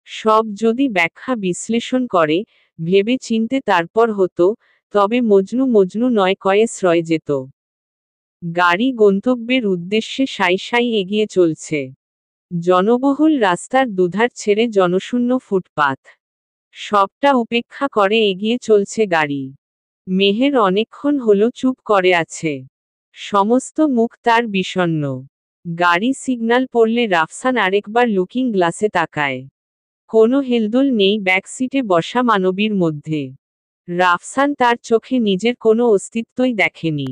[SPEAKER 1] সব যদি ব্যাখ্যা বিশ্লেষণ করে, ভেবে চিনতে তারপর হতো, তবে মজনু মজনু নয় কয়েস রয়ে যেত। গাড়ি গন্তব্যের উদ্দেশ্যে সাই সাই এগিয়ে চলছে। জনবহুল রাস্তার দুধার ছেড়ে জনশূন্য ফুটপাত। সবটা উপেক্ষা করে এগিয়ে চলছে গাড়ি। মেহের অনেকক্ষণ হলো চুপ করে আছে। সমস্ত মুখ তার বিষণ্ণ। গাড়ি সিগন্যাল পড়লে রাফসান আরেকবার লুকিং গ্লাসে তাকায়। কোনো হেলদোল নেই ব্যাক সিটে বসা মানবীর মধ্যে। রাফসান তার চোখে নিজের কোনো অস্তিত্বই দেখেনি।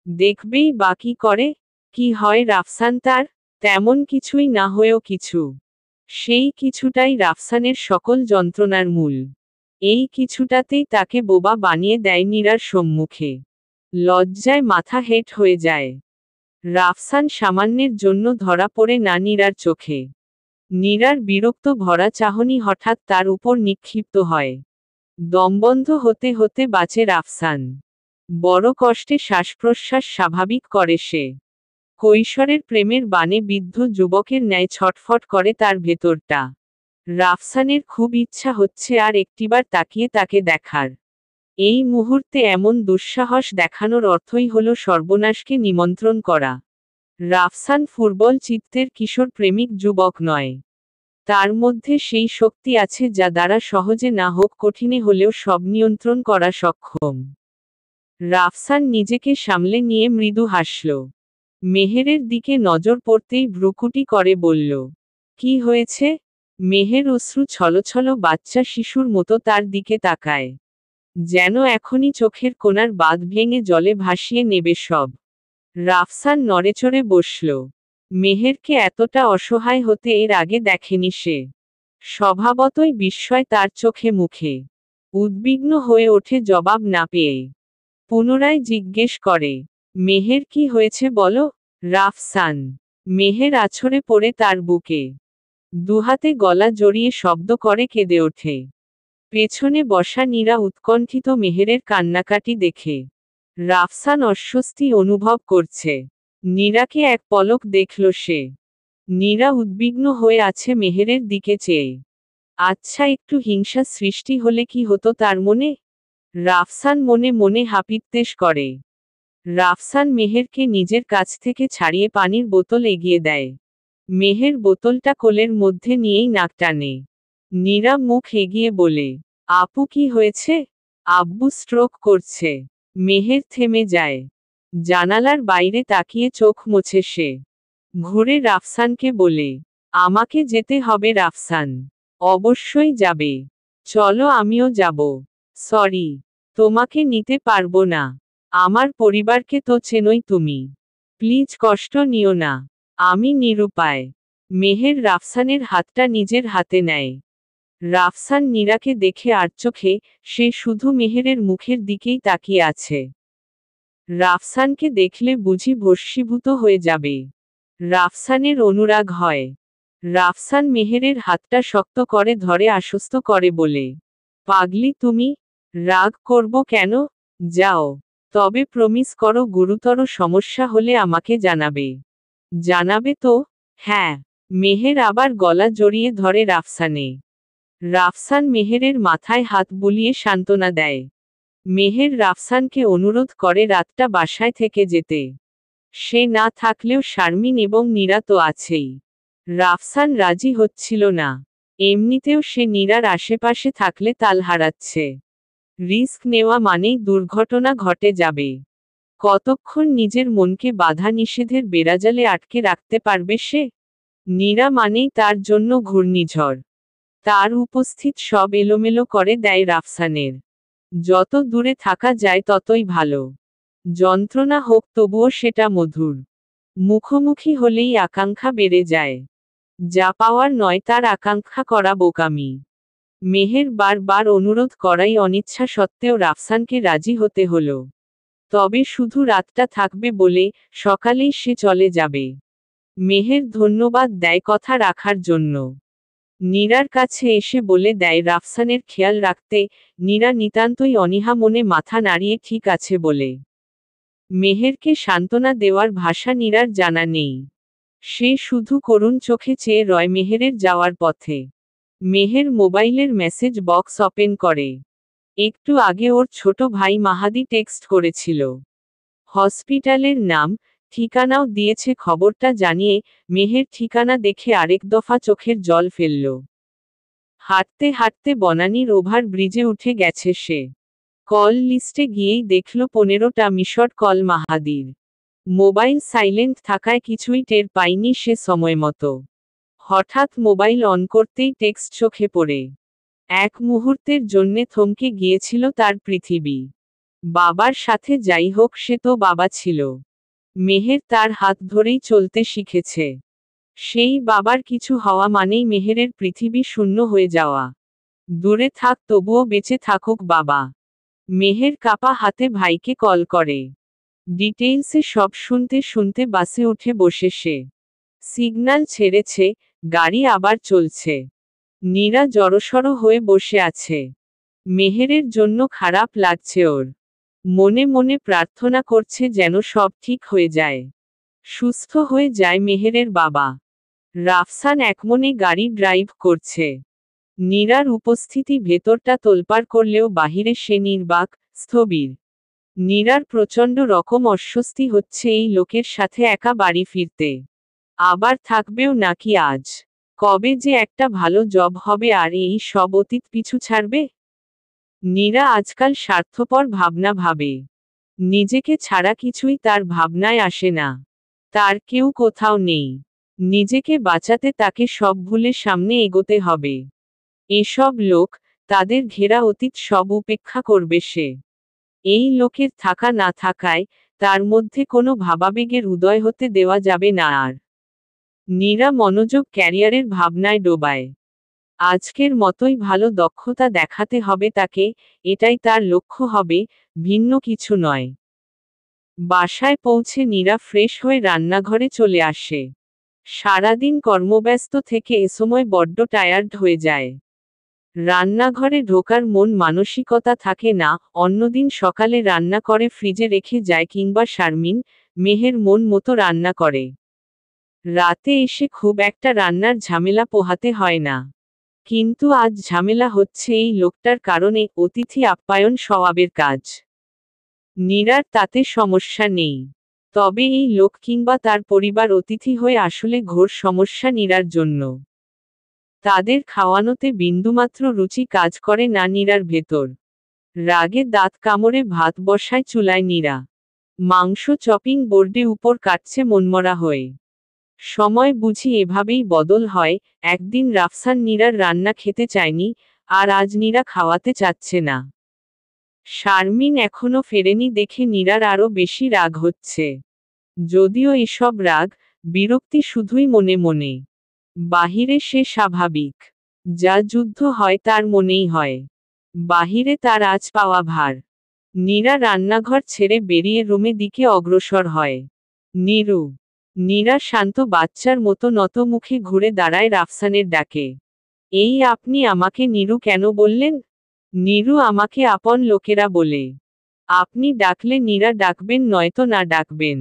[SPEAKER 1] দেখবেই বা কি করে? কি হয় রাফসান তার? তেমন কিছুই না হয়েও কিছু। সেই কিছুটাই রাফসানের সকল যন্ত্রণার মূল। এই কিছুটাতেই তাকে বোবা বানিয়ে দেয় নীরার সম্মুখে। লজ্জায় মাথা হেঁট হয়ে যায়। রাফসান সামান্যের জন্য ধরা পড়ে না নীরার চোখে। নীরার বিরক্ত ভরা চাহনি হঠাৎ তার উপর নিক্ষিপ্ত হয়। দমবন্ধ হতে হতে বাঁচে রাফসান। বড় কষ্টে শ্বাসপ্রশ্বাস স্বাভাবিক করে সে। কৈশোরের প্রেমের বানে বিদ্ধ যুবকের ন্যায় ছটফট করে তার ভেতরটা। রাফসানের খুব ইচ্ছা হচ্ছে আর একটিবার তাকিয়ে তাকে দেখার। এই মুহূর্তে এমন দুঃসাহস দেখানোর অর্থই হলো সর্বনাশকে নিমন্ত্রণ করা। রাফসান ফুটবল চিত্তের কিশোর প্রেমিক যুবক নয়। তার মধ্যে সেই শক্তি আছে যা দ্বারা সহজে না হোক কঠিনে হলেও সব নিয়ন্ত্রণ করা সক্ষম। রাফসান নিজেকে সামলে নিয়ে মৃদু হাসল। মেহেরের দিকে নজর পড়তেই ভ্রুকুটি করে বলল, কি হয়েছে? মেহের অশ্রু ছলছল বাচ্চা শিশুর মতো তার দিকে তাকায়। যেন এখনই চোখের কোণার বাঁধ ভেঙে জলে ভাসিয়ে নেবে সব। রাফসান নড়েচড়ে বসল। মেহেরকে এতটা অসহায় হতে এর আগে দেখেনি সে। স্বভাবতই বিস্ময় তার চোখে মুখে। উদ্বিগ্ন হয়ে ওঠে জবাব না পেয়ে। পুনরায় জিজ্ঞেস করে, মেহের কি হয়েছে বলো? রাফসান। মেহের আছড়ে পড়ে তার বুকে। দুহাতে গলা জড়িয়ে শব্দ করে কেঁদে ওঠে। পেছনে বসা নীরা উৎকণ্ঠিত মেহেরের কান্নাকাটি দেখে। রাফসান অস্বস্তি অনুভব করছে। নীরাকে এক পলক দেখল সে। নীরা উদ্বিগ্ন হয়ে আছে মেহেরের দিকে চেয়ে। আচ্ছা, একটু হিংসা সৃষ্টি হলে কি হতো তার মনে? রাফসান মনে মনে হাপিত্যেশ করে। রাফসান মেহেরকে নিজের কাছ থেকে ছাড়িয়ে পানির বোতল এগিয়ে দেয়। মেহের বোতলটা কোলের মধ্যে নিয়েই নাক টানে। নীরা মুখ এগিয়ে বলে, আপু কি হয়েছে? আব্বু স্ট্রোক করছে। মেহের থেমে যায়। জানালার বাইরে তাকিয়ে চোখ মুছে সে। ঘুরে রাফসানকে বলে, আমাকে যেতে হবে রাফসান। অবশ্যই যাবে। চলো আমিও যাব। সরি, তোমাকে নিতে পারবো না। আমার পরিবারকে তো চেনোই তুমি। প্লিজ কষ্ট নিও না। আমি নিরুপায়। মেহের রাফসানের হাতটা নিজের হাতে নেয়। রাফসান নীরাকে দেখে আড়চোখে, সে শুধু মেহেরের মুখের দিকেই তাকিয়ে আছে। রাফসানকে দেখলে বুঝি ভস্মীভূত হয়ে যাবে। রাফসানের অনুরাগ হয়। রাফসান মেহেরের হাতটা শক্ত করে ধরে আশ্বস্ত করে বলে, পাগলি তুমি? রাগ করব কেন? যাও। তবে প্রমিস করো গুরুতর সমস্যা হলে আমাকে জানাবে। জানাবে তো? হ্যাঁ। মেহের আবার গলা জড়িয়ে ধরে রাফসানে। রাফসান মেহেরের মাথায় হাত বুলিয়ে সান্ত্বনা দেয়। মেহের রাফসানকে অনুরোধ করে রাতটা বাসায় থেকে যেতে। সে না থাকলেও শারমিন এবং নীরা তো আছেই। রাফসান রাজি হচ্ছিল না। এমনিতেও সে নীরার আশেপাশে থাকলে তাল হারাচ্ছে। রিস্ক নেওয়া মানেই দুর্ঘটনা ঘটে যাবে। কতক্ষণ নিজের মনকে বাধা নিষেধের বেড়াজালে আটকে রাখতে পারবে সে? নীরা মানেই তার জন্য ঘূর্ণিঝড়। তার উপস্থিত সব এলোমেলো করে দেয় রাফসানের। যত দূরে থাকা যায় ততই ভালো। যন্ত্রণা হোক তবুও সেটা মধুর। মুখোমুখি হলেই আকাঙ্ক্ষা বেড়ে যায়। যা পাওয়ার নয় তার আকাঙ্ক্ষা করা বোকামি। মেহের বারবার অনুরোধ করাই অনিচ্ছা সত্ত্বেও রাফসানকে রাজি হতে হলো। তবে শুধু রাতটা থাকবে বলে, সকালেই সে চলে যাবে। মেহের ধন্যবাদ দেয় কথা রাখার জন্য। নীরার কাছে এসে বলে দেয় রাফসানের খেয়াল রাখতে। নীরা নিতান্তই অনীহা মনে মাথা নাড়িয়ে ঠিক আছে বলে। মেহেরকে সান্ত্বনা দেওয়ার ভাষা নীরার জানা নেই। সে শুধু করুণ চোখে চেয়ে রয় মেহেরের যাওয়ার পথে। মেহের মোবাইলের মেসেজ বক্স ওপেন করে। একটু আগে ওর ছোট ভাই মাহাদি টেক্সট করেছিল। হসপিটালের নাম, ঠিকানাও দিয়েছে। খবরটা জানিয়ে মেহের ঠিকানা দেখে আরেক দফা চোখের জল ফেলল। হাঁটতে হাঁটতে বনানীর ওভার ব্রিজে উঠে গেছে সে। কল লিস্টে গিয়েই দেখল 15টা মিসড কল মাহাদির। মোবাইল সাইলেন্ট থাকায় কিছুই টের পায়নি সে সময়মতো। হঠাৎ মোবাইল অন করতেই টেক্সট চোখে পড়ে। এক মুহূর্তের জন্যে থমকে গিয়েছিল তার পৃথিবী। বাবার সাথে যাই হোক সে তো বাবা ছিল। মেহের তার হাত ধরেই চলতে শিখেছে। সেই বাবার কিছু হওয়া মানেই মেহেরের পৃথিবী শূন্য হয়ে যাওয়া। দূরে থাক তবুও বেঁচে থাকুক বাবা। মেহের কাপা হাতে ভাইকে কল করে। ডিটেইলসে সব শুনতে শুনতে বাসে উঠে বসে সে। সিগন্যাল ছেড়েছে, গাড়ি আবার চলছে। নীরা জড়সড় হয়ে বসে আছে। মেহেরের জন্য খারাপ লাগছে ওর। মনে মনে প্রার্থনা করছে যেন সব ঠিক হয়ে যায়। সুস্থ হয়ে যায় মেহেরের বাবা। রাফসান একমনে গাড়ি ড্রাইভ করছে। নীরার উপস্থিতি ভেতরটা তোলপাড় করলেও বাহিরে সে নির্বাক, স্থবির। নীরার প্রচণ্ড রকম অস্বস্তি হচ্ছে এই লোকের সাথে একা বাড়ি ফিরতে। আবার থাকবেও নাকি আজ? কবে যে একটা ভালো জব হবে আর এই সব অতীত পিছু ছাড়বে? নীরা আজকাল স্বার্থপর ভাবনা ভাবে। নিজেকে ছাড়া কিছুই তার ভাবনায় আসে না। তার কেউ কোথাও নেই। নিজেকে বাঁচাতে তাকে সব ভুলে সামনে এগোতে হবে। এসব লোক, তাদের ঘেরা অতীত সব উপেক্ষা করবে সে। এই লোকের থাকা না থাকায় তার মধ্যে কোনো ভাবাবেগের উদয় হতে দেওয়া যাবে না আর। নীরা মনোযোগ ক্যারিয়ারের ভাবনায় ডোবায়। আজকের মতোই ভালো দক্ষতা দেখাতে হবে তাকে, এটাই তার লক্ষ্য হবে, ভিন্ন কিছু নয়। বাসায় পৌঁছে নীরা ফ্রেশ হয়ে রান্নাঘরে চলে আসে। সারাদিন কর্মব্যস্ত থেকে এ সময় বড্ড টায়ার্ড হয়ে যায়। রান্নাঘরে ঢোকার মন মানসিকতা থাকে না। অন্যদিন সকালে রান্না করে ফ্রিজে রেখে যায় কিংবা শারমিন, মেহের মন মতো রান্না করে। রাতে এসে খুব একটা রান্নার ঝামেলা পোহাতে হয় না। কিন্তু আজ ঝামেলা হচ্ছে এই লোকটার কারণে। অতিথি আপ্যায়ন স্বভাবের কাজ। নীরার তাতে সমস্যা নেই। তবে এই লোক কিংবা তার পরিবার অতিথি হয়ে আসলে ঘোর সমস্যা নীরার জন্য। তাদের খাওয়ানোতে বিন্দুমাত্র রুচি কাজ করে না নীরার ভেতর। রাগে দাঁত কামড়ে ভাত বসায় চুলায় নীরা। মাংস চপিং বোর্ডে উপর কাটছে মনমরা হয়ে। সময় বুঝি এভাবেই বদল হয়। একদিন রাফসান নীরার রান্না খেতে চায়নি, আর আজ নীরা খাওয়াতে চাচ্ছে না। শারমিন এখনো ফেরেনি দেখে নীরার আরো বেশি রাগ হচ্ছে। যদিও এসব রাগ, বিরক্তি শুধুই মনে মনে। বাহিরে সে স্বাভাবিক। যা যুদ্ধ হয় তার মনেই হয়। বাহিরে তার আজ পাওয়া ভার। নীরা রান্নাঘর ছেড়ে বেরিয়ে রুমে দিকে অগ্রসর হয়। নীরু। নীরা শান্ত বাচ্চার মতো নত মুখে ঘুরে দাঁড়ায় রাফসানের ডাকে। এই আপনি আমাকে নীরু কেন বললেন? নীরু আমাকে আপন লোকেরা বলে। আপনি ডাকলে নীরা ডাকবেন নয়তো না ডাকবেন।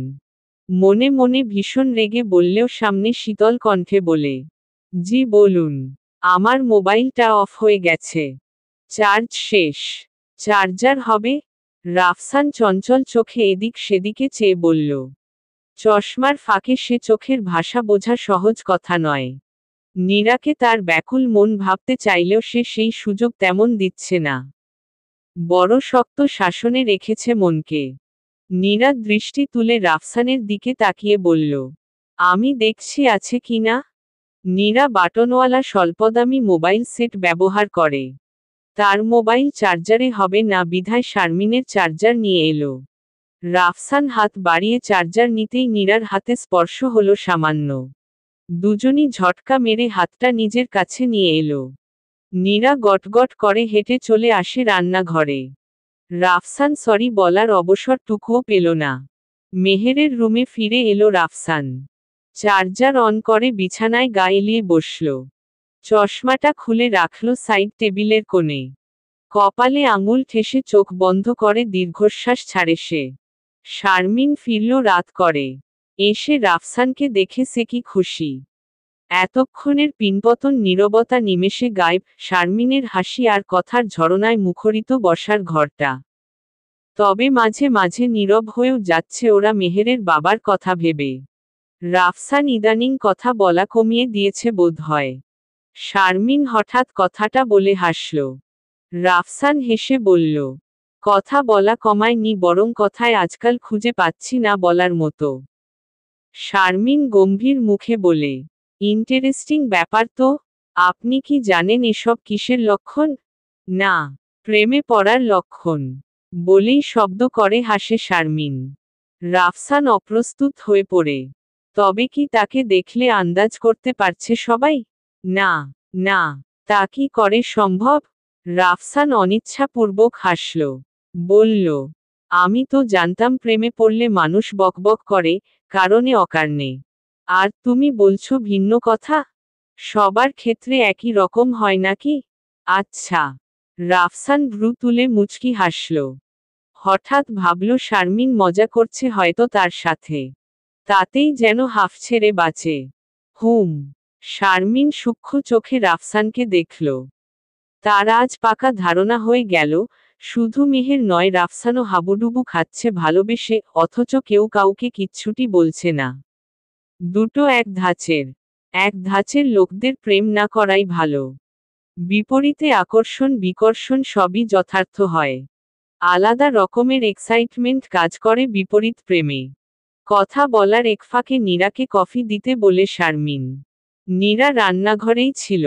[SPEAKER 1] মনে মনে ভীষণ রেগে বললেও সামনে শীতল কণ্ঠে বলে। জি বলুন। আমার মোবাইলটা অফ হয়ে গেছে। চার্জ শেষ। চার্জার হবে? রাফসান চঞ্চল চোখে এদিক সেদিকে চেয়ে বলল। চশমার ফাঁকে সে চোখের ভাষা বোঝা সহজ কথা নয়। নীরাকে তার ব্যাকুল মন ভাবতে চাইলেও সে সেই সুযোগ তেমন দিচ্ছে না। বড় শক্ত শাসনে রেখেছে মনকে। নীরা দৃষ্টি তুলে রাফসানের দিকে তাকিয়ে বলল, আমি দেখছি আছে কিনা। নীরা বাটনওয়ালা স্বল্পদামি মোবাইল সেট ব্যবহার করে। তার মোবাইল চার্জারে হবে না বিধায় শারমিনের চার্জার নিয়ে এলো। রাফসান হাত বাড়িয়ে চার্জার নিতেই নীরার হাতে স্পর্শ হলো সামান্য। দুজনই ঝটকা মেরে হাতটা নিজের কাছে নিয়ে এলো। নীরা গটগট করে হেঁটে চলে আসে রান্নাঘরে। রাফসান সরি বলার অবসরটুকুও পেল না। মেহেরের রুমে ফিরে এলো রাফসান। চার্জার অন করে বিছানায় গা এলিয়ে বসল। চশমাটা খুলে রাখল সাইড টেবিলের কোণে। কপালে আঙুল ঠেসে চোখ বন্ধ করে দীর্ঘশ্বাস ছাড়ে সে। শারমিন ফিরল রাত করে। এসে রাফসানকে দেখে সে কি খুশি। এতক্ষণের পিনপতন নীরবতা নিমেষে গায়েব, শারমিনের হাসি আর কথার ঝরনায় মুখরিত বসার ঘরটা। তবে মাঝে মাঝে নীরব হয়েও যাচ্ছে ওরা মেহেরের বাবার কথা ভেবে। রাফসান ইদানিং কথা বলা কমিয়ে দিয়েছে বোধ হয়। শারমিন হঠাৎ কথাটা বলে হাসল। রাফসান হেসে বলল, কথা বলা কমায়নি, বরং কথায় আজকাল খুঁজে পাচ্ছি না বলার মতো। শারমিন গম্ভীর মুখে বলে, ইন্টারেস্টিং ব্যাপার তো। আপনি কি জানেন এসব কিসের লক্ষণ? না, প্রেমে পড়ার লক্ষণ। বলেই শব্দ করে হাসে শারমিন। রাফসান অপ্রস্তুত হয়ে পড়ে। তবে কি তাকে দেখলে আন্দাজ করতে পারছে সবাই? না, না, তা কি করে সম্ভব? রাফসান অনিচ্ছাপূর্বক হাসল। বলল, আমি তো জানতাম প্রেমে পড়লে মানুষ বকবক করে, কারণে অকারণে। আর তুমি বলছো ভিন্ন কথা? সবার ক্ষেত্রে একই রকম হয় নাকি? আচ্ছা। রাফসান ভ্রু তুলে মুচকি হাসল। হঠাৎ ভাবল শারমিন মজা করছে হয়তো তার সাথে। তাতেই যেন হাফ ছেড়ে বাঁচে। শারমিন সূক্ষ্ম চোখে রাফসানকে দেখল। তার আজ পাকা ধারণা হয়ে গেল, শুধু মেহের নয়, রাফসানও হাবুডুবু খাচ্ছে ভালোবেসে, অথচ কেউ কাউকে কিচ্ছুটি বলছে না। দুটো এক ধাঁচের লোকদের প্রেম না করাই ভালো। বিপরীতে আকর্ষণ বিকর্ষণ সবই যথার্থ হয়। আলাদা রকমের এক্সাইটমেন্ট কাজ করে বিপরীত প্রেমে। কথা বলার একফাঁকে নীরাকে কফি দিতে বলে শারমিন। নীরা রান্নাঘরেই ছিল।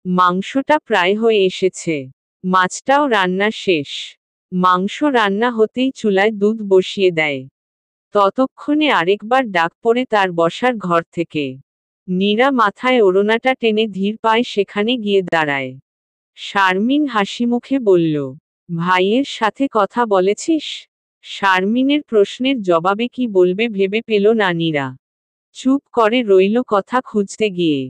[SPEAKER 1] মাংসটা প্রায় হয়ে এসেছে। মাছটাও রান্না শেষ। মাংস রান্না হতেই চুলায় দুধ বসিয়ে দেয়। ততক্ষণে আরেকবার ডাক পড়ে তার বসার ঘর থেকে। নীরা মাথায় ওড়নাটা টেনে ধীর পায়ে সেখানে গিয়ে দাঁড়ায়। শারমিন হাসিমুখে বলল, ভাইয়ের সাথে কথা বলেছিস? শারমিনের প্রশ্নের জবাবে কি বলবে ভেবে পেল না নীরা। চুপ করে রইল কথা খুঁজতে গিয়ে।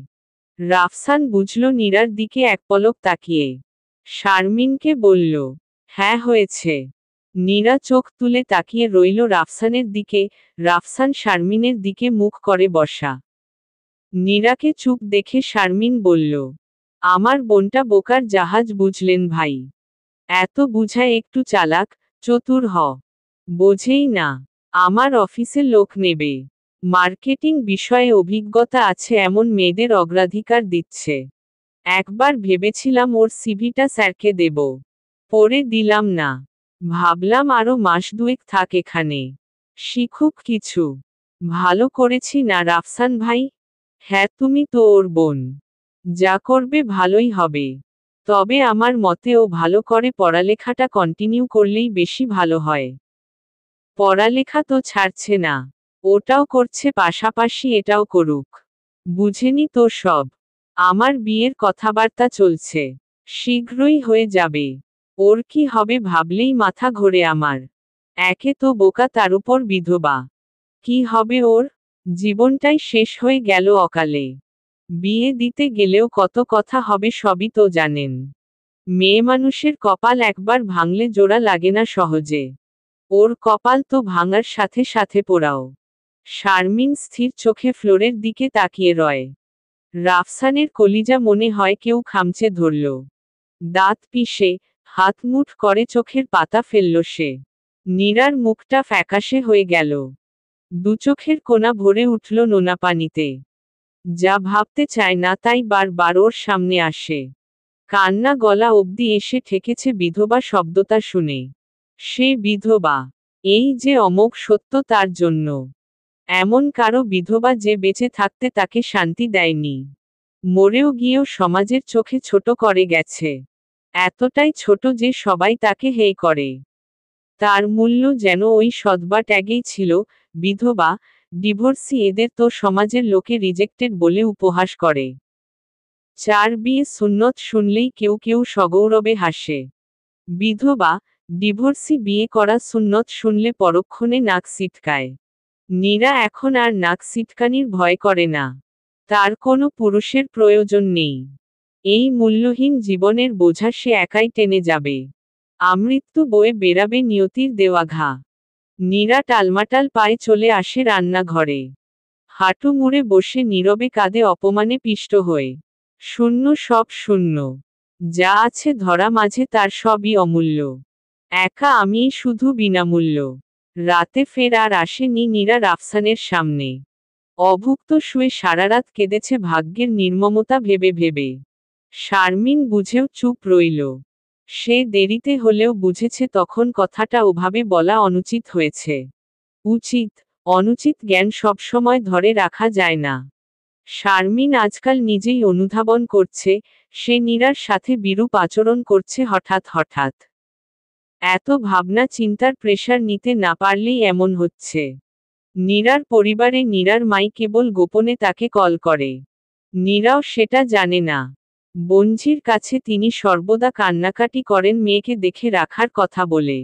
[SPEAKER 1] রাফসান বুঝল নীরার দিকে এক পলক তাকিয়ে। শারমিনকে বলল, হ্যাঁ হয়েছে। নীরা চোখ তুলে তাকিয়ে রইল রাফসানের দিকে। রাফসান শারমিনের দিকে মুখ করে বসা। নীরাকে চুপ দেখে শারমিন বলল, আমার বোনটা বোকার জাহাজ বুঝলেন ভাই। এত বুঝায় একটু চালাক, চতুর বোঝেই না। আমার অফিসে লোক নেবে। মার্কেটিং বিষয়ে অভিজ্ঞতা আছে এমন মেয়েদের অগ্রাধিকার দিচ্ছে। একবার ভেবেছিলাম ওর সিভিটা স্যারকে দেব। পরে দিলাম না। ভাবলাম আরো মাস দুয়েক থাক এখানে। শিখুক কিছু। ভালো করেছি না রাফসান ভাই? হ্যাঁ, তুমি তো ওর বোন। যা করবে ভালোই হবে। তবে আমার মতে ও ভালো করে পড়ালেখাটা কন্টিনিউ করলেই বেশি ভালো হয়। পড়ালেখা তো ছাড়ছে না। ওটাও করছে, পাশাপাশি এটাও করুক। বুঝেনি তো সব। আমার বিয়ের কথাবার্তা চলছে। শীঘ্রই হয়ে যাবে। ওর কি হবে ভাবলেই মাথা ঘোরে আমার। একে তো বোকা, তার উপর বিধবা। কি হবে ওর? জীবনটাই শেষ হয়ে গেল অকালে। বিয়ে দিতে গেলেও কত কথা হবে সবই তো জানেন। মেয়ে মানুষের কপাল একবার ভাঙলে জোড়া লাগে না সহজে। ওর কপাল তো ভাঙার সাথে সাথে পোড়াও। শারমিন স্থির চোখে ফ্লোরের দিকে তাকিয়ে রয়। রাফসানের কলিজা মনে হয় কেউ খামচে ধরল। দাঁত পিষে, হাত মুঠ করে চোখের পাতা ফেলল সে। নীরার মুখটা ফ্যাকাশে হয়ে গেল। দুচোখের কোনা ভরে উঠল নোনা পানিতে। যা ভাবতে চায় না তাই বারবার ওর সামনে আসে। কান্না গলা অবধি এসে ঠেকেছে বিধবা শব্দটা শুনে। সে বিধবা। এই যে অমোঘ সত্য তার জন্য। এমন কারো বিধবা যে বেঁচে থাকতে তাকে শান্তি দেয়নি। মরেও গিয়েও সমাজের চোখে ছোট করে গেছে। এতটাই ছোট যে সবাই তাকে হেয় করে। তার মূল্য যেন ওই সদবা ট্যাগেই ছিল, বিধবা, ডিভোর্সি। এদের তো সমাজের লোকে রিজেক্টেড বলে উপহাস করে। 4 বিয়ে সুন্নত শুনলেই কেউ কেউ সগৌরবে হাসে। বিধবা, ডিভোর্সি বিয়ে করা সুন্নত শুনলে পরক্ষণে নাক সিটকায়। নীরা এখন আর নাক সিটকানির ভয় করে না। তার কোনো পুরুষের প্রয়োজন নেই। এই মূল্যহীন জীবনের বোঝা সে একাই টেনে যাবে। আমৃত্যু বয়ে বেরাবে নিয়তির দেওয়া ঘা। নীরা টালমাটাল পায়ে চলে আসে রান্নাঘরে। হাঁটু মুড়ে বসে নীরবে কাঁদে অপমানে পিষ্ট হয়ে। শূন্য, সব শূন্য। যা আছে ধরা মাঝে তার সবই অমূল্য। একা আমিই শুধু বিনামূল্য। রাতে ফের আর আসেনি নীরা রাফসানের সামনে। অভুক্ত শুয়ে সারারাত কেঁদেছে ভাগ্যের নির্মমতা ভেবে ভেবে। শারমিন বুঝেও চুপ রইল। সে দেরিতে হলেও বুঝেছে তখন কথাটা ওভাবে বলা অনুচিত হয়েছে। উচিত, অনুচিত জ্ঞান সবসময় ধরে রাখা যায় না। শারমিন আজকাল নিজেই অনুধাবন করছে, সে নীরার সাথে বিরূপ আচরণ করছে হঠাৎ হঠাৎ। এত ভাবনা চিন্তার প্রেশার নিতে না পারলেই এমন হচ্ছে। নীরার পরিবারে নীরার মাই কেবল গোপনে তাকে কল করে। নীরাও সেটা জানে না। বঞ্জির কাছে তিনি সর্বদা কান্নাকাটি করেন মেয়েকে দেখে রাখার কথা বলে।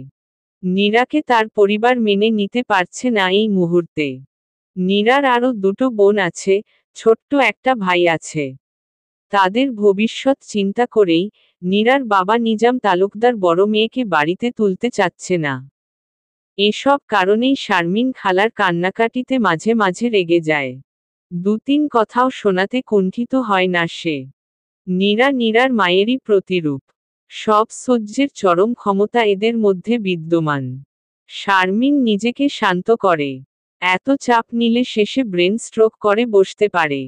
[SPEAKER 1] নীরাকে তার পরিবার মেনে নিতে পারছে না এই মুহূর্তে। নীরার আরও দুটো বোন আছে, ছোট্ট একটা ভাই আছে। তাদের ভবিষ্যৎ চিন্তা করেই নীরার বাবা নিজাম তালুকদার বড় মেয়েকে বাড়িতে তুলতে চাচ্ছে না। এসব কারণেই শারমিন খালার কান্নাকাটিতে মাঝে মাঝে রেগে যায়। 2-3 কথাও শোনাতে কুণ্ঠিত হয় না সে। নীরা নীরার মায়েরই প্রতিরূপ। সব সহ্যের চরম ক্ষমতা এদের মধ্যে বিদ্যমান। শারমিন নিজেকে শান্ত করে। এত চাপ নিলে শেষে ব্রেন স্ট্রোক করে বসতে পারে।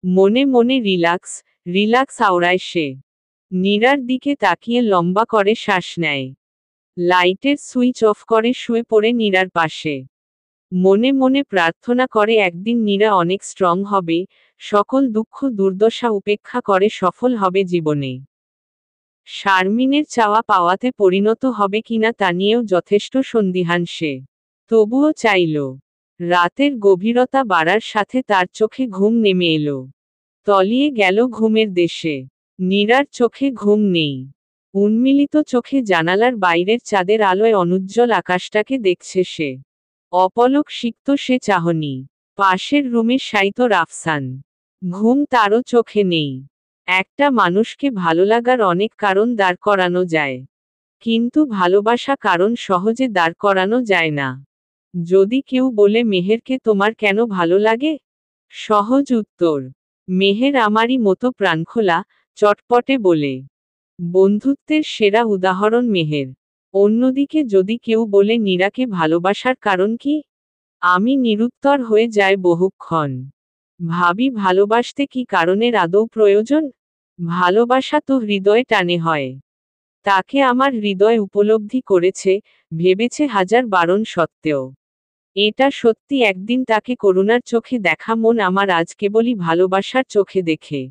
[SPEAKER 1] মনে মনে রিল্যাক্স, রিল্যাক্স আওড়ায় সে। নীরার দিকে তাকিয়ে লম্বা করে শ্বাস নেয়। লাইটের সুইচ অফ করে শুয়ে পড়ে নীরার পাশে। মনে মনে প্রার্থনা করে একদিন নীরা অনেক স্ট্রং হবে, সকল দুঃখ দুর্দশা উপেক্ষা করে সফল হবে জীবনে। শারমিনের চাওয়া পাওয়াতে পরিণত হবে কিনা তা নিয়েও যথেষ্ট সন্দিহান সে। তবুও চাইল। রাতের গভীরতা বাড়ার সাথে তার চোখে ঘুম নেমে এলো। তলিয়ে গেল ঘুমের দেশে। নীরার চোখে ঘুম নেই। উন্মিলিত চোখে জানালার বাইরের চাঁদের আলোয় অনুজ্জ্বল আকাশটাকে দেখছে সে। অপলক সিক্ত সে চাহনি। পাশের রুমে শায়িত রাফসান। ঘুম তারও চোখে নেই। একটা মানুষকে ভালো লাগার অনেক কারণ দাঁড় করানো যায়। কিন্তু ভালোবাসা কারণ সহজে দাঁড় করানো যায় না। যদি কেউ বলে মেহেরকে তোমার কেন ভালো লাগে? সহজ উত্তর, মেহের আমারই মতো প্রাণখোলা, চটপটে বলে। বন্ধুত্বের সেরা উদাহরণ মেহের। অন্যদিকে যদি কেউ বলে নীরাকে ভালোবাসার কারণ কি? আমি নিরুত্তর হয়ে যাই বহুক্ষণ। ভাবি ভালোবাসতে কি কারণের আদৌ প্রয়োজন? ভালোবাসা তো হৃদয়ে টানে হয়। তাকে আমার হৃদয় উপলব্ধি করেছে, ভেবেছে হাজার বারণ সত্ত্বেও। এটা সত্যি একদিন তাকে করুণার চোখে দেখা মন আমার আজ কেবলই ভালোবাসার চোখে দেখে।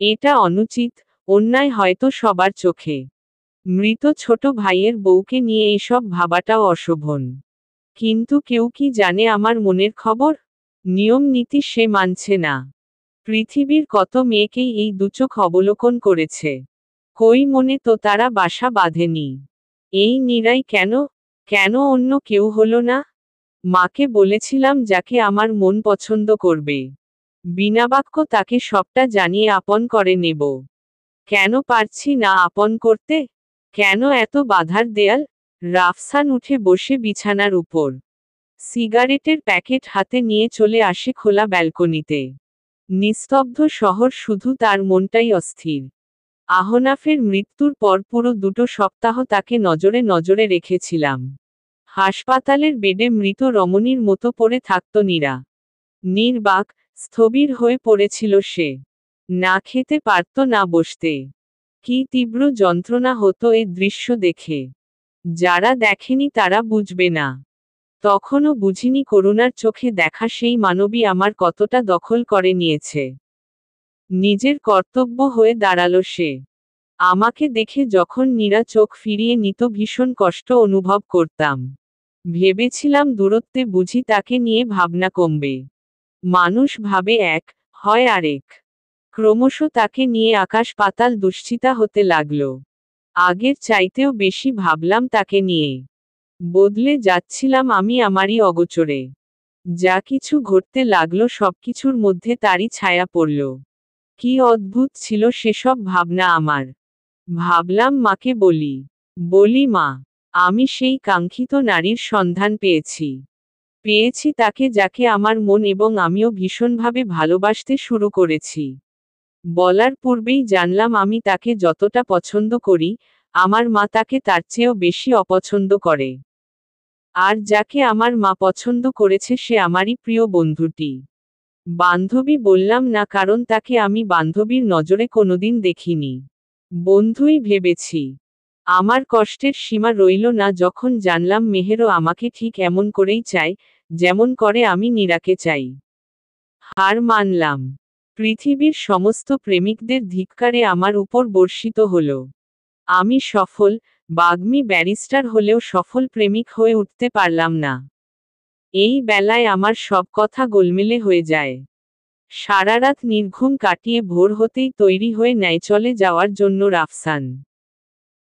[SPEAKER 1] এটা অনুচিত, অন্যায় হয়তো সবার চোখে। মৃত ছোট ভাইয়ের বউকে নিয়ে এসব ভাবাটাও অশোভন। কিন্তু কেউ কি জানে আমার মনের খবর? নিয়ম নীতি সে মানছে না। পৃথিবীর কত মেয়েকেই এই দুচোখ অবলোকন করেছে। কই মনে তো তারা বাসা বাঁধেনি। এই নীরাই কেন? কেন অন্য কেউ হলো না? মাকে বলেছিলাম যাকে আমার মন পছন্দ করবে। বিনা বাক্য তাকে সবটা জানিয়ে আপন করে নেব। কেন পারছি না আপন করতে? কেন এত বাধার দেয়াল? রাফসান উঠে বসে বিছানার উপর। সিগারেটের প্যাকেট হাতে নিয়ে চলে আসে খোলা ব্যালকনিতে। নিস্তব্ধ শহর, শুধু তার মনটাই অস্থির। আহনাফের মৃত্যুর পর পুরো 2 সপ্তাহ তাকে নজরে নজরে রেখেছিলাম। হাসপাতালের বেডে মৃত রমণীর মতো পড়ে থাকত নীরা। নির্বাক, স্থবির হয়ে পড়েছিল সে। না খেতে পারত, না বসতে। কি তীব্র যন্ত্রণা হতো এ দৃশ্য দেখে। যারা দেখেনি তারা বুঝবে না। তখনও বুঝিনি করুণার চোখে দেখা সেই মানবী আমার কতটা দখল করে নিয়েছে। নিজের কর্তব্য হয়ে দাঁড়ালো সে। আমাকে দেখে যখন নীরা চোখ ফিরিয়ে নিত ভীষণ কষ্ট অনুভব করতাম। ভেবেছিলাম দূরত্বে বুঝি তাকে নিয়ে ভাবনা কমবে। মানুষ ভাবে এক, হয় আরেক। ক্রমশ তাকে নিয়ে আকাশ পাতাল দুশ্চিন্তা হতে লাগলো। আগের চাইতেও বেশি ভাবলাম তাকে নিয়ে। বদলে যাচ্ছিলাম আমি আমারই অগোচরে। যা কিছু ঘটতে লাগলো সবকিছুর মধ্যে তারই ছায়া পড়ল। কি অদ্ভুত ছিল সেসব ভাবনা আমার। ভাবলাম মাকে বলি। বলি মা, আমি সেই কাঙ্ক্ষিত নারীর সন্ধান পেয়েছি। পেয়েছি তাকে যাকে আমার মন এবং আমিও ভীষণভাবে ভালোবাসতে শুরু করেছি। বলার পূর্বেই জানলাম আমি তাকে যতটা পছন্দ করি, আমার মা তাকে তার চেয়েও বেশি অপছন্দ করে। আর যাকে আমার মা পছন্দ করেছে সে আমারই প্রিয় বন্ধুটি। বান্ধবী বললাম না, কারণ তাকে আমি বান্ধবীর নজরে কোনোদিন দেখিনি। বন্ধুই ভেবেছি। আমার কষ্টের সীমা রইল না যখন জানলাম মেহেরও আমাকে ঠিক এমন করেই চায়, যেমন করে আমি নীরাকে চাই। হার মানলাম। পৃথিবীর সমস্ত প্রেমিকদের ধিক্কারে আমার উপর বর্ষিত হলো। আমি সফল, বাগ্মী ব্যারিস্টার হলেও সফল প্রেমিক হয়ে উঠতে পারলাম না। এই বেলায় আমার সব কথা গোলমেলে হয়ে যায়। সারারাত নির্ঘুম কাটিয়ে ভোর হতেই তৈরি হয়ে নেয় চলে যাওয়ার জন্য রাফসান।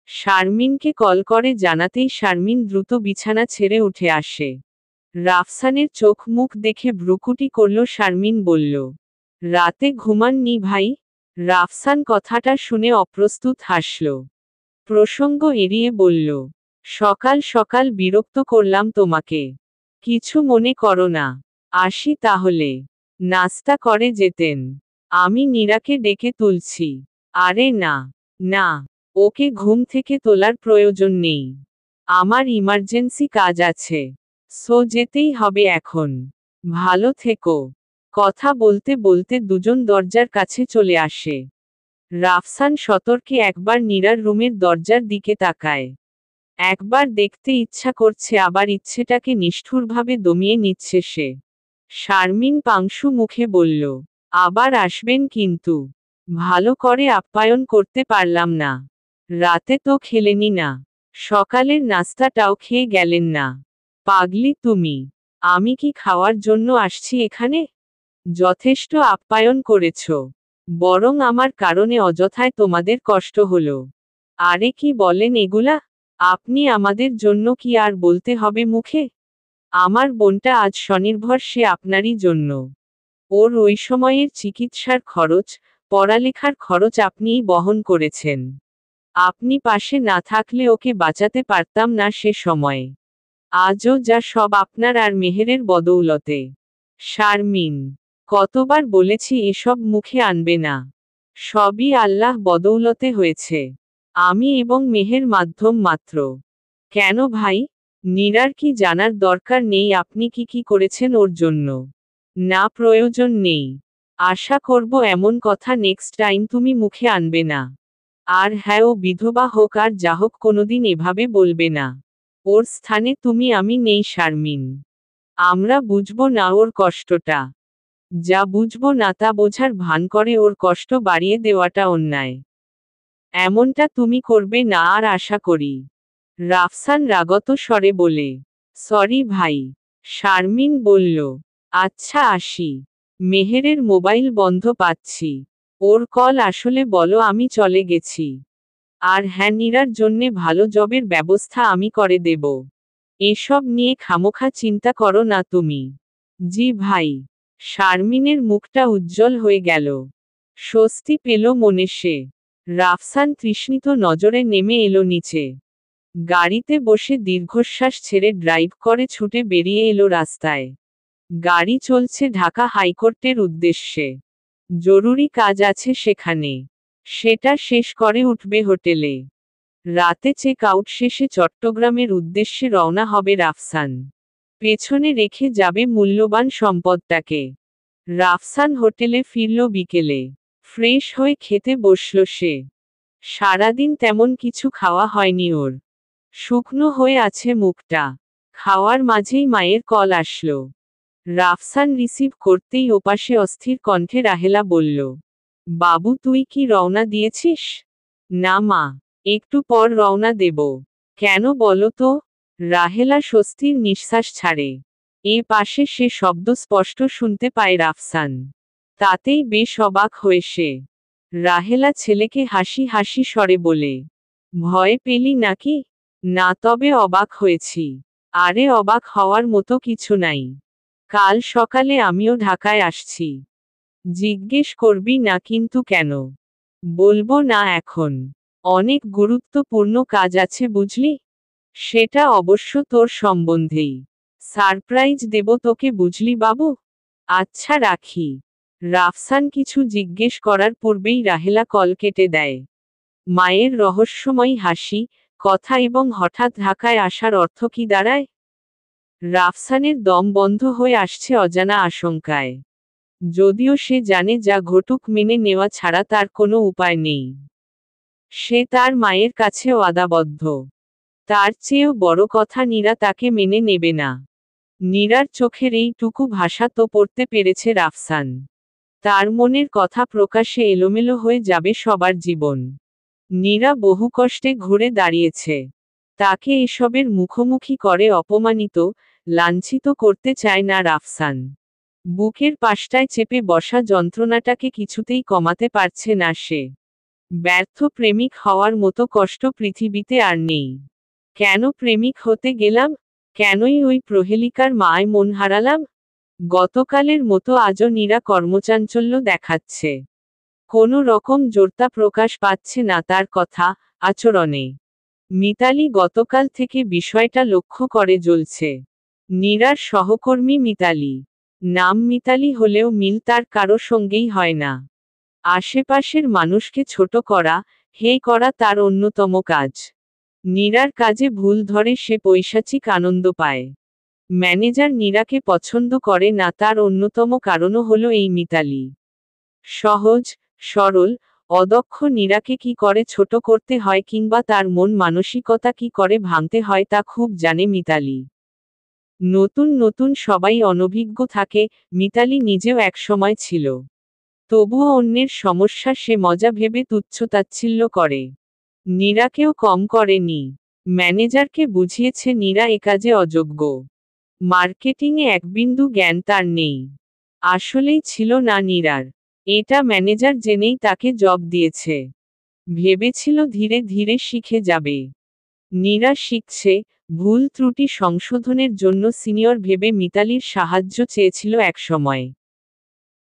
[SPEAKER 1] শারমিনকে কল করে জানাতেই শারমিন দ্রুত বিছানা ছেড়ে উঠে আসে। রাফসানের চোখ মুখ দেখে ভ্রুকুটি করল। শারমিন বলল, রাতে ঘুমাননি ভাই? রাফসান কথাটা শুনে অপ্রস্তুত হাসল। প্রসঙ্গ এড়িয়ে বলল, সকাল সকাল বিরক্ত করলাম তোমাকে। কিছু মনে করো না। আসি তাহলে। নাস্তা করে যেতেন। আমি নীরাকে ডেকে তুলছি। আরে না, না, ওকে ঘুম থেকে তোলার প্রয়োজন নেই। আমার ইমার্জেন্সি কাজ আছে। যেতেই হবে এখন। ভালো থেকো। কথা বলতে বলতে দুজন দরজার কাছে চলে আসে। রাফসান সতর্কে একবার নীরার রুমের দরজার দিকে তাকায়। একবার দেখতে ইচ্ছা করছে, আবার ইচ্ছেটাকে নিষ্ঠুরভাবে দমিয়ে নিচ্ছে সে। শারমিন পাংশু মুখে বলল, আবার আসবেন কিন্তু। ভালো করে আপ্যায়ন করতে পারলাম না। রাতে তো খেলেনি না। সকালের নাস্তাটাও খেয়ে গেলেন না। পাগলি তুমি। আমি কি খাওয়ার জন্য আসছি এখানে? যথেষ্ট আপ্যায়ন করেছ। বরং আমার কারণে অযথায় তোমাদের কষ্ট হলো। আরে কি বলেন এগুলা? আপনি আমাদের জন্য কি আর বলতে হবে মুখে? আমার বোনটা আজ স্বনির্ভর, সে আপনারই জন্য। ওর ওই সময়ের চিকিৎসার খরচ, পড়ালেখার খরচ আপনিই বহন করেছেন। আপনি পাশে না থাকলে ওকে বাঁচাতে পারতাম না সে সময়ে। আজও যা সব আপনার আর মেহেরের বদৌলতে। শারমিন, কতবার বলেছি এসব মুখে আনবে না। সবই আল্লাহ বদৌলতে হয়েছে। আমি এবং মেহের মাধ্যম মাত্র। কেন ভাই? নীরার কি জানার দরকার নেই আপনি কি কি করেছেন ওর জন্য? না, প্রয়োজন নেই। আশা করব এমন কথা নেক্সট টাইম তুমি মুখে আনবে না। আর হ্যাঁ, ও বিধবা হোক আর যা হোক কোনোদিন এভাবে বলবে না। ওর স্থানে তুমি আমি নেই শারমিন। আমরা বুঝবো না ওর কষ্টটা। যা বুঝবো না তা বোঝার ভান করে ওর কষ্ট বাড়িয়ে দেওয়াটা অন্যায়। এমনটা তুমি করবে না আর আশা করি। রাফসান রাগত স্বরে বলে, সরি ভাই। শারমিন বলল, আচ্ছা আসি। মেহেরের মোবাইল বন্ধ পাচ্ছি। ওর কল আসলে বলো আমি চলে গেছি। আর হ্যাঁ, নীরার জন্যে ভালো জবের ব্যবস্থা আমি করে দেব। এসব নিয়ে খামোখা চিন্তা করো না তুমি। জি ভাই। শারমিনের মুখটা উজ্জ্বল হয়ে গেল। স্বস্তি পেল মনে সে। রাফসান তৃষ্ণিত নজরে নেমে এলো নিচে। গাড়িতে বসে দীর্ঘশ্বাস ছেড়ে ড্রাইভ করে ছুটে বেরিয়ে এলো রাস্তায়। গাড়ি চলছে ঢাকা হাইকোর্টের উদ্দেশ্যে। জরুরি কাজ আছে সেখানে। সেটা শেষ করে উঠবে হোটেলে। রাতে চেক আউট শেষে চট্টগ্রামের উদ্দেশ্যে রওনা হবে রাফসান। পেছনে রেখে যাবে মূল্যবান সম্পদটাকে। রাফসান হোটেলে ফিরল বিকেলে। ফ্রেশ হয়ে খেতে বসল সে। সারাদিন তেমন কিছু খাওয়া হয়নি ওর। শুকনো হয়ে আছে মুখটা। খাওয়ার মাঝেই মায়ের কল আসলো। রাফসান রিসিভ করতেই ওপাশে অস্থির কণ্ঠে রাহেলা বলল, বাবু তুই কি রওনা দিয়েছিস? না মা, একটু পর রওনা দেব। কেন বলো তো? রাহেলা স্বস্তির নিঃশ্বাস ছাড়ে। এ পাশে সে শব্দ স্পষ্ট শুনতে পায় রাফসান। তাতেই বেশ অবাক হয়ে সে। রাহেলা ছেলেকে হাসি হাসি স্বরে বলে, ভয় পেলি নাকি? না, তবে অবাক হয়েছি। আরে অবাক হওয়ার মতো কিছু নাই। কাল সকালে আমিও ঢাকায় আসছি। জিজ্ঞেস করবি না কিন্তু কেন? বলবো না এখন। অনেক গুরুত্বপূর্ণ কাজ আছে বুঝলি। সেটা অবশ্য তোর সম্বন্ধেই। সারপ্রাইজ দেব তোকে বুঝলি বাবু। আচ্ছা রাখি। রাফসান কিছু জিজ্ঞেস করার পূর্বেই রাহেলা কল কেটে দেয়। মায়ের রহস্যময়ী হাসি, কথা এবং হঠাৎ ঢাকায় আসার অর্থ কি দাঁড়ায়? রাফসানের দম বন্ধ হয়ে আসছে অজানা আশঙ্কায়। যদিও সে জানে যা ঘটুক মেনে নেওয়া ছাড়া তার কোনো উপায় নেই। সে তার মায়ের কাছে ওয়াদাবদ্ধ। তার চেয়েও বড় কথা, নীরা তাকে মেনে নেবে না। নীরার চোখের এইটুকু ভাষা তো পড়তে পেরেছে রাফসান। তার মনের কথা প্রকাশে এলোমেলো হয়ে যাবে সবার জীবন। নীরা বহু কষ্টে ঘুরে দাঁড়িয়েছে। তাকে এসবের মুখোমুখি করে অপমানিত, লাঞ্ছিত করতে চায় না রাফসান। বুকের পাশটায় চেপে বসা যন্ত্রণাটাকে কিছুতেই কমাতে পারছে না সে। ব্যর্থ প্রেমিক হওয়ার মতো কষ্ট পৃথিবীতে আর নেই। কেন প্রেমিক হতে গেলাম? কেনই ওই প্রহেলিকার মায় মন হারালাম? গতকালের মতো আজও নীরা কর্মচাঞ্চল্য দেখাচ্ছে। কোনো রকম জোরতা প্রকাশ পাচ্ছে না তার কথা, আচরণে। মিতালি গতকাল থেকে বিষয়টা লক্ষ্য করে জ্বলছে। নীরার সহকর্মী মিতালি। নাম মিতালি হলেও মিল তার কারো সঙ্গেই হয় না। আশেপাশের মানুষকে ছোট করা, হেয় করা তার অন্যতম কাজ। নীরার কাজে ভুল ধরে সে পৈশাচিক আনন্দ পায়। ম্যানেজার নীরাকে পছন্দ করে না তার অন্যতম কারণও হলো এই মিতালি। সহজ, সরল, অদক্ষ নীরাকে কি করে ছোট করতে হয় কিংবা তার মন মানসিকতা কি করে ভাঙতে হয় তা খুব জানে মিতালি। নতুন নতুন সবাই অনভিজ্ঞ থাকে, মিতালি নিজেও একসময় ছিল। তবুও অন্যের সমস্যা সে মজা ভেবে তুচ্ছতাচ্ছিল্য করে। নীরাকেও কম করেনি। ম্যানেজারকে বুঝিয়েছে নীরা এ কাজে অযোগ্য। মার্কেটিংয়ে এক বিন্দু জ্ঞান তার নেই। আসলেই ছিল না নীরার। এটা ম্যানেজার জেনেই তাকে জব দিয়েছে। ভেবেছিল ধীরে ধীরে শিখে যাবে। নীরা শিখছে, ভুল ত্রুটি সংশোধনের জন্য সিনিয়র ভেবে মিতালির সাহায্য চেয়েছিল একসময়।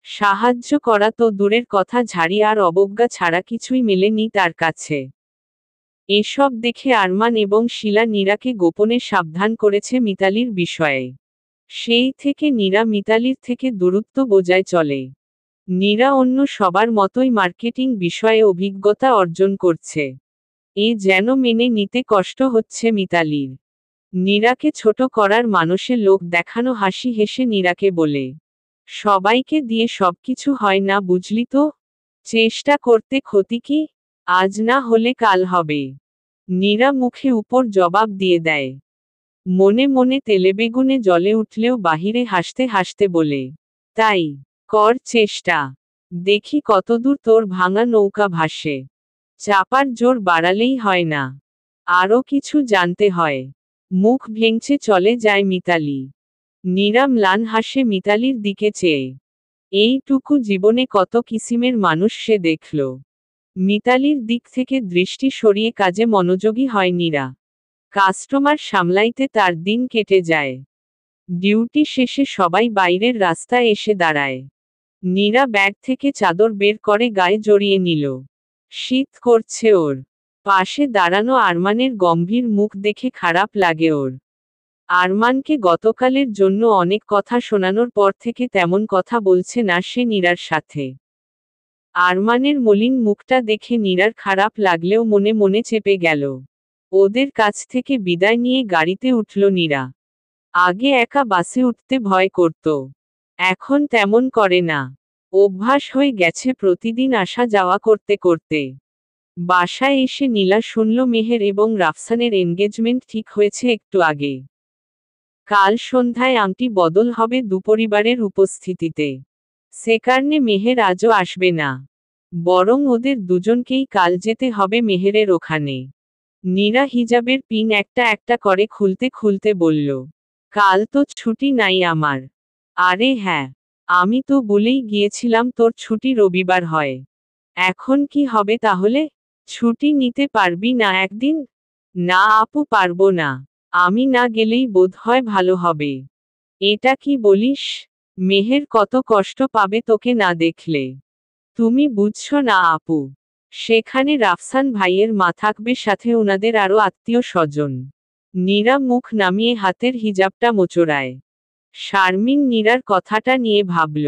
[SPEAKER 1] সাহায্য করা তো দূরের কথা, ঝাড়ি আর অবজ্ঞা ছাড়া কিছুই মেলেনি তার কাছে। এসব দেখে আরমান এবং শিলা নীরাকে গোপনে সাবধান করেছে মিতালির বিষয়ে। সেই থেকে নীরা মিতালির থেকে দূরত্ব বজায় চলে। নীরা অন্য সবার মতোই মার্কেটিং বিষয়ে অভিজ্ঞতা অর্জন করছে। এ যেন মেনে নিতে কষ্ট হচ্ছে মিতালির। নীরাকে ছোট করার মানসে লোক দেখানো হাসি হেসে নীরাকে বলে, সবাইকে দিয়ে সবকিছু হয় না বুঝলি তো। চেষ্টা করতে ক্ষতি কি? আজ না হলে কাল হবে। নীরা মুখে উপর জবাব দিয়ে দেয়। মনে মনে তেলেবেগুনে জ্বলে উঠলেও বাহিরে হাসতে হাসতে বলে, তাই কর চেষ্টা। দেখি কতদূর তোর ভাঙা নৌকা ভাসে। চাপার জোর বাড়ালেই হয় না, আরও কিছু জানতে হয়। মুখ ভেঙচে চলে যায় মিতালি। নীরা ম্লান হাসে মিতালির দিকে চেয়ে। এইটুকু জীবনে কত কিসিমের মানুষ সে দেখল। মিতালির দিক থেকে দৃষ্টি সরিয়ে কাজে মনোযোগী হয় নীরা। কাস্টমার সামলাইতে তার দিন কেটে যায়। ডিউটি শেষে সবাই বাইরের রাস্তায় এসে দাঁড়ায়। নীরা ব্যাগ থেকে চাদর বের করে গায়ে জড়িয়ে নিল। শীত করছে ওর। পাশে দাঁড়ানো আরমানের গম্ভীর মুখ দেখে খারাপ লাগে ওর। আরমানকে গতকালের জন্য অনেক কথা শোনানোর পর থেকে তেমন কথা বলছে না সে নীরার সাথে। আরমানের মলিন মুখটা দেখে নীরার খারাপ লাগলেও মনে মনে চেপে গেল। ওদের কাছ থেকে বিদায় নিয়ে গাড়িতে উঠল নীরা। আগে একা বাসে উঠতে ভয় করত, এখন তেমন করে না। অভ্যাস হয়ে গেছে প্রতিদিন আসা যাওয়া করতে করতে। বাসায় এসে নীলা শুনল মেহের এবং রাফসানের এনগেজমেন্ট ঠিক হয়েছে একটু আগে। কাল সন্ধ্যায় আংটি বদল হবে দুপরিবারের উপস্থিতিতে। সে কারণে মেহের আজও আসবে না, বরং ওদের দুজনকেই কাল যেতে হবে মেহেরের ওখানে। নীরা হিজাবের পিন একটা একটা করে খুলতে খুলতে বলল, কাল তো ছুটি নাই আমার। আরে হ্যাঁ, আমি তো বলেই গিয়েছিলাম তোর ছুটি রবিবার হয়। এখন কি হবে তাহলে? ছুটি নিতে পারবি না একদিন? না আপু, পারবো না। আমি না গেলেই বোধহয় ভালো হবে। এটা কি বলিস? মেহের কত কষ্ট পাবে তোকে না দেখলে। তুমি বুঝছো না আপু, সেখানে রাফসান ভাইয়ের মা থাকবে, সাথে ওনাদের আরো আত্মীয় স্বজন। নীরা মুখ নামিয়ে হাতের হিজাবটা মোচড়ায়। শারমিন নীরার কথাটা নিয়ে ভাবল,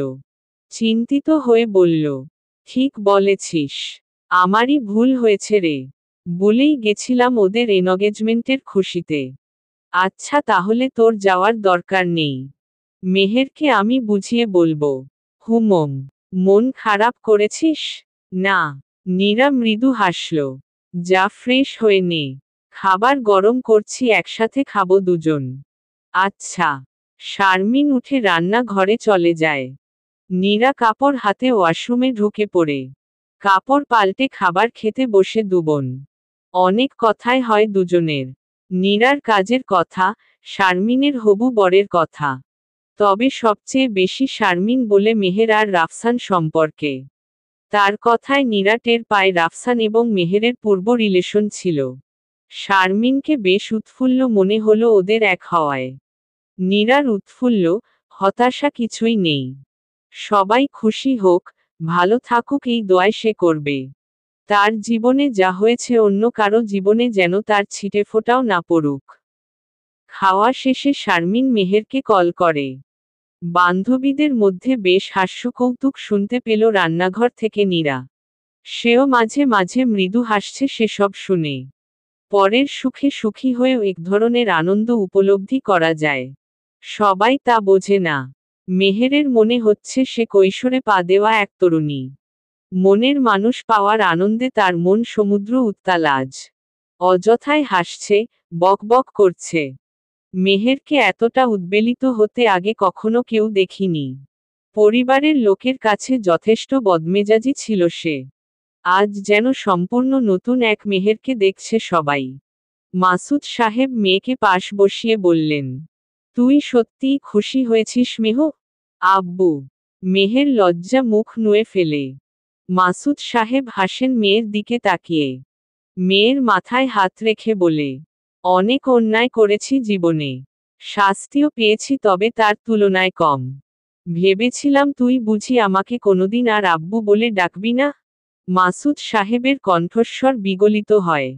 [SPEAKER 1] চিন্তিত হয়ে বলল, ঠিক বলেছিস, আমারই ভুল হয়েছে রে। বলেই গেছিলাম ওদের এনগেজমেন্টের খুশিতে। আচ্ছা তাহলে তোর যাওয়ার দরকার নেই, মেহেরকে আমি বুঝিয়ে বলবো। হুমম, মন খারাপ করেছিস? না। নীরা মৃদু হাসল। যা ফ্রেশ হয়ে নে, খাবার গরম করছি, একসাথে খাবো দুজন। আচ্ছা। শারমিন উঠে রান্না ঘরে চলে যায়। নীরা কাপড় হাতে ওয়াশরুমে ঢুকে পড়ে। কাপড় পাল্টে খাবার খেতে বসে দুবোন। অনেক কথাই হয় দুজনের। নীরার কাজের কথা, শারমিনের হবু বরের কথা। তবে সবচেয়ে বেশি শারমিন বলে মেহের আর রাফসান সম্পর্কে। তার কথায় নীরা টের পায় রাফসান এবং মেহেরের পূর্ব রিলেশন ছিল। শারমিনকে বেশ উৎফুল্ল মনে হলো ওদের এক হওয়ায়। নীরার উৎফুল্ল, হতাশা কিছুই নেই। সবাই খুশি হোক, ভালো থাকুক এই দোয়ায় সে করবে। তার জীবনে যা হয়েছে অন্য কারো জীবনে যেন তার ছিটেফোঁটাও না পড়ুক। খাওয়া শেষে শারমিন মেহেরকে কল করে। বান্ধবীদের মধ্যে বেশ হাস্যকৌতুক শুনতে পেল রান্নাঘর থেকে নীরা। সেও মাঝে মাঝে মৃদু হাসছে সেসব শুনে। পরের সুখে সুখী হয়েও এক ধরনের আনন্দ উপলব্ধি করা যায়। সবাই তা বোঝে না। মেহেরের মনে হচ্ছে সে কৈশোরে পা দেওয়া এক তরুণী। মনের মানুষ পাওয়ার আনন্দে তার মন সমুদ্র উত্তাল আজ। অযথায় হাসছে, বকবক করছে। মেহেরকে এতটা উদ্বেলিত হতে আগে কখনো কেউ দেখিনি। পরিবারের লোকের কাছে যথেষ্ট বদমেজাজি ছিল সে। আজ যেন সম্পূর্ণ নতুন এক মেহেরকে দেখছে সবাই। মাসুদ সাহেব মেয়েকে পাশ বসিয়ে বললেন, তুই সত্যিই খুশি হয়েছিস মেহ? আব্বু। মেহের লজ্জা মুখ নুয়ে ফেলে। মাসুদ সাহেব হাসেন মেয়ের দিকে তাকিয়ে। মেয়ের মাথায় হাত রেখে বলে, অনেক অন্যায় করেছি জীবনে, শাস্তিও পেয়েছি, তবে তার তুলনায় কম। ভেবেছিলাম তুই বুঝি আমাকে কোনোদিন আর আব্বু বলে ডাকবি না। মাসুদ সাহেবের কণ্ঠস্বর বিগলিত হয়।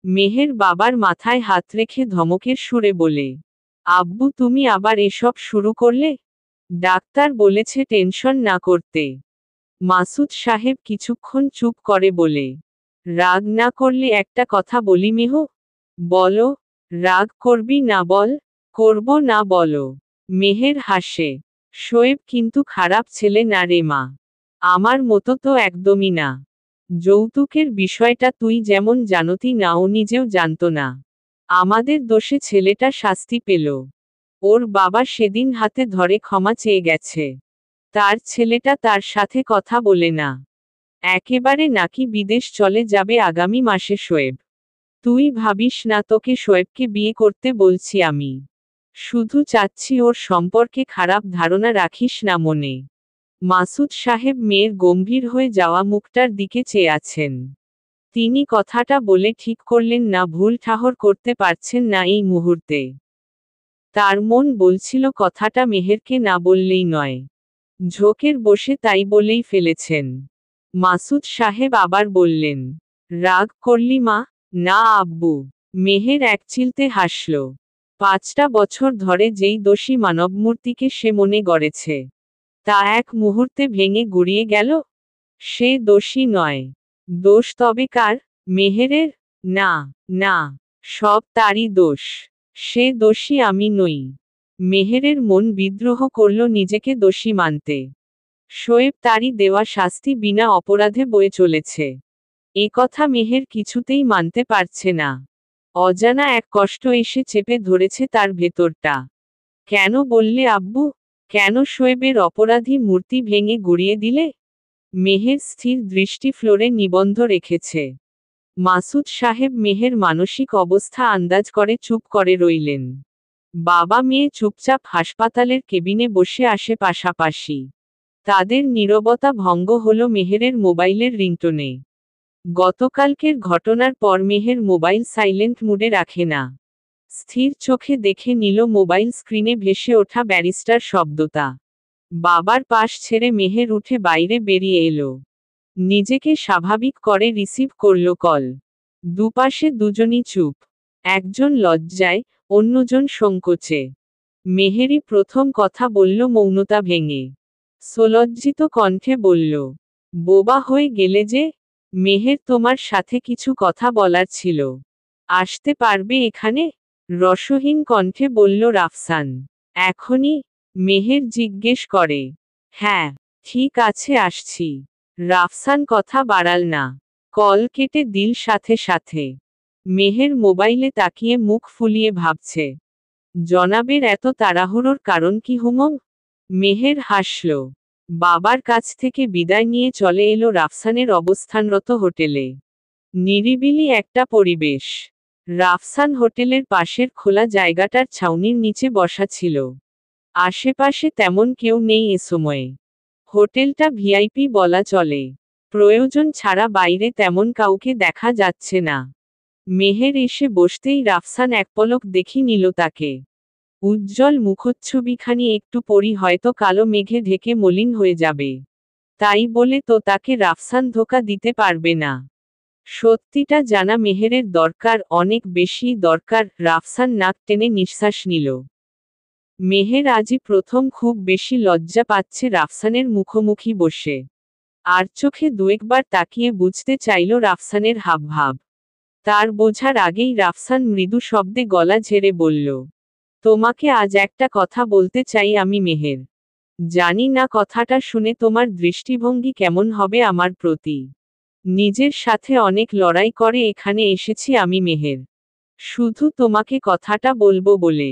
[SPEAKER 1] মেহের বাবার মাথায় হাত রেখে ধমকের সুরে বলে, আব্বু তুমি আবার এসব শুরু করলে? ডাক্তার বলেছে টেনশন না করতে। মাসুদ সাহেব কিছুক্ষণ চুপ করে বলে, রাগ না করলে একটা কথা বলি মেহ? বলো। রাগ করবি না বল। করব না বলো। মেহের হাসে। শোয়েব কিন্তু খারাপ ছেলে না রে মা। আমার মতো তো একদমই না। যৌতুকের বিষয়টা তুই যেমন জানতি না ও নিজেও জানত না। আমাদের দোষে ছেলেটা শাস্তি পেল। ওর বাবা সেদিন হাতে ধরে ক্ষমা চেয়ে গেছে। তার ছেলেটা তার সাথে কথা বলে না। একেবারে নাকি বিদেশ চলে যাবে আগামী মাসে শোয়েব। তুই ভাবিস না তোকে শোয়েবকে বিয়ে করতে বলছি আমি। শুধু চাচ্ছি ওর সম্পর্কে খারাপ ধারণা রাখিস না মনে। মাসুদ সাহেব মেয়ের গম্ভীর হয়ে যাওয়া মুখটার দিকে চেয়ে আছেন। তিনি কথাটা বলে ঠিক করলেন না ভুল ঠাহর করতে পারছেন না এই মুহূর্তে। তার মন বলছিল কথাটা মেহেরকে না বললেই নয়। ঝোঁকের বসে তাই বলেই ফেলেছেন। মাসুদ সাহেব আবার বললেন, রাগ করলি মা? না আব্বু। মেহের একচিলতে হাসল। 5টা বছর ধরে যেই দোষী মানবমূর্তিকে সে মনে গড়েছে, তা এক মুহূর্তে ভেঙে গুড়িয়ে গেল। সে দোষী নয়। দোষ তবে কার? মেহেরের? না, না, সব তারই দোষ। সে দোষী আমি নই। মেহেরের মন বিদ্রোহ করল নিজেকে দোষী মানতে। শোয়েব তারই দেওয়া শাস্তি বিনা অপরাধে বয়ে চলেছে। এ কথা মেহের কিছুতেই মানতে পারছে না। অজানা এক কষ্ট এসে চেপে ধরেছে তার ভেতরটা। কেন বললে আব্বু? কেন শোয়েবের অপরাধী মূর্তি ভেঙে গুড়িয়ে দিলে? মেহের স্থির দৃষ্টি ফ্লোরে নিবন্ধ রেখেছে। মাসুদ সাহেব মেহের মানসিক অবস্থা আন্দাজ করে চুপ করে রইলেন। বাবা মেয়ে চুপচাপ হাসপাতালের কেবিনে বসে আসে পাশাপাশি। তাদের নীরবতা ভঙ্গ হল মেহেরের মোবাইলের রিংটোনে। গতকালকের ঘটনার পর মেহের মোবাইল সাইলেন্ট মুডে রাখে না। স্থির চোখে দেখে নিল মোবাইল স্ক্রিনে ভেসে ওঠা ব্যারিস্টার শব্দটা। বাবার পাশ ছেড়ে মেহের উঠে বাইরে বেরিয়ে এলো। নিজেকে স্বাভাবিক করে রিসিভ করল কল। দুপাশে দুজনই চুপ। একজন লজ্জায়, অন্যজন সংকোচে। মেহেরই প্রথম কথা বলল মৌনতা ভেঙে। সলজ্জিত কণ্ঠে বলল, বোবা হয়ে গেলে যে? মেহের, তোমার সাথে কিছু কথা বলার ছিল। আসতে পারবে এখানে? রসহীন কণ্ঠে বলল রাফসান। এখনই? মেহের জিজ্ঞেস করে। হ্যাঁ, ঠিক আছে, আসছি। রাফসান কথা বাড়াল না। কল কেটে দিল সাথে সাথে। মেহের মোবাইলে তাকিয়ে মুখ ফুলিয়ে ভাবছে, জনাবের এত তাড়াহুড়োর কারণ কি হুমম? মেহের হাসল। বাবার কাছ থেকে বিদায় নিয়ে চলে এলো রাফসানের অবস্থানরত হোটেলে। নিরিবিলি একটা পরিবেশ। রাফসান হোটেলের পাশের খোলা জায়গাটার ছাউনির নিচে বসা ছিল। আশেপাশে তেমন কেউ নেই এ সময়ে। হোটেলটা ভিআইপি বলা চলে। প্রয়োজন ছাড়া বাইরে তেমন কাউকে দেখা যাচ্ছে না। মেহের এসে বসতেই রাফসান এক পলক দেখি নিল তাকে। উজ্জ্বল মুখচ্ছবিখানি একটু পরই হয়তো কালো মেঘে ঢেকে মলিন হয়ে যাবে। তাই বলে তো তাকে রাফসান ধোঁকা দিতে পারবে না। সত্যিটা জানা মেহেরের দরকার, অনেক বেশি দরকার। রাফসান নাক টেনে নিঃশ্বাস নিল। মেহের আজই প্রথম খুব বেশি লজ্জা পাচ্ছে রাফসানের মুখোমুখি বসে। আর চোখে দুয়েকবার তাকিয়ে বুঝতে চাইল রাফসানের হাবভাব। তার বোঝার আগেই রাফসান মৃদু শব্দে গলা ঝেড়ে বলল, তোমাকে আজ একটা কথা বলতে চাই আমি মেহের। জানি না কথাটা শুনে তোমার দৃষ্টিভঙ্গি কেমন হবে আমার প্রতি। নিজের সাথে অনেক লড়াই করে এখানে এসেছি আমি মেহের। শুধু তোমাকে কথাটা বলবো বলে।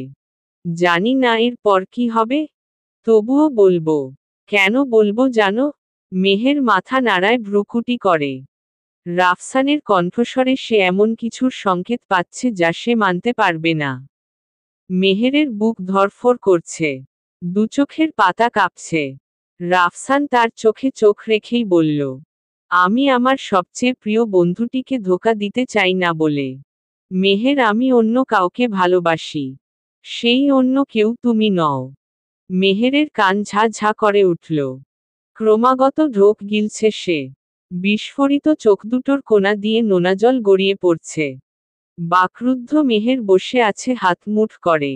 [SPEAKER 1] জানি না এর পর কি হবে, তবুও বলবো। কেন বলবো জানো? মেহের মাথা নাড়ায়, ভ্রুকুটি করে। রাফসানের কণ্ঠস্বরে সে এমন কিছুর সংকেত পাচ্ছে যা সে মানতে পারবে না। মেহেরের বুক ধড়ফড় করছে। দুচোখের পাতা কাঁপছে। রাফসান তার চোখে চোখ রেখেই বলল, আমি আমার সবচেয়ে প্রিয় বন্ধুটিকে ধোঁকা দিতে চাই না বলে। মেহের, আমি অন্য কাউকে ভালোবাসি। সেই অন্য কেউ তুমি নও। মেহেরের কান ঝা ঝা করে উঠল। ক্রমাগত ঢোক গিলছে সে। বিস্ফোরিত চোখ দুটোর কোণা দিয়ে নোনাজল গড়িয়ে পড়ছে। বাকরুদ্ধ মেহের বসে আছে হাত মুঠ করে।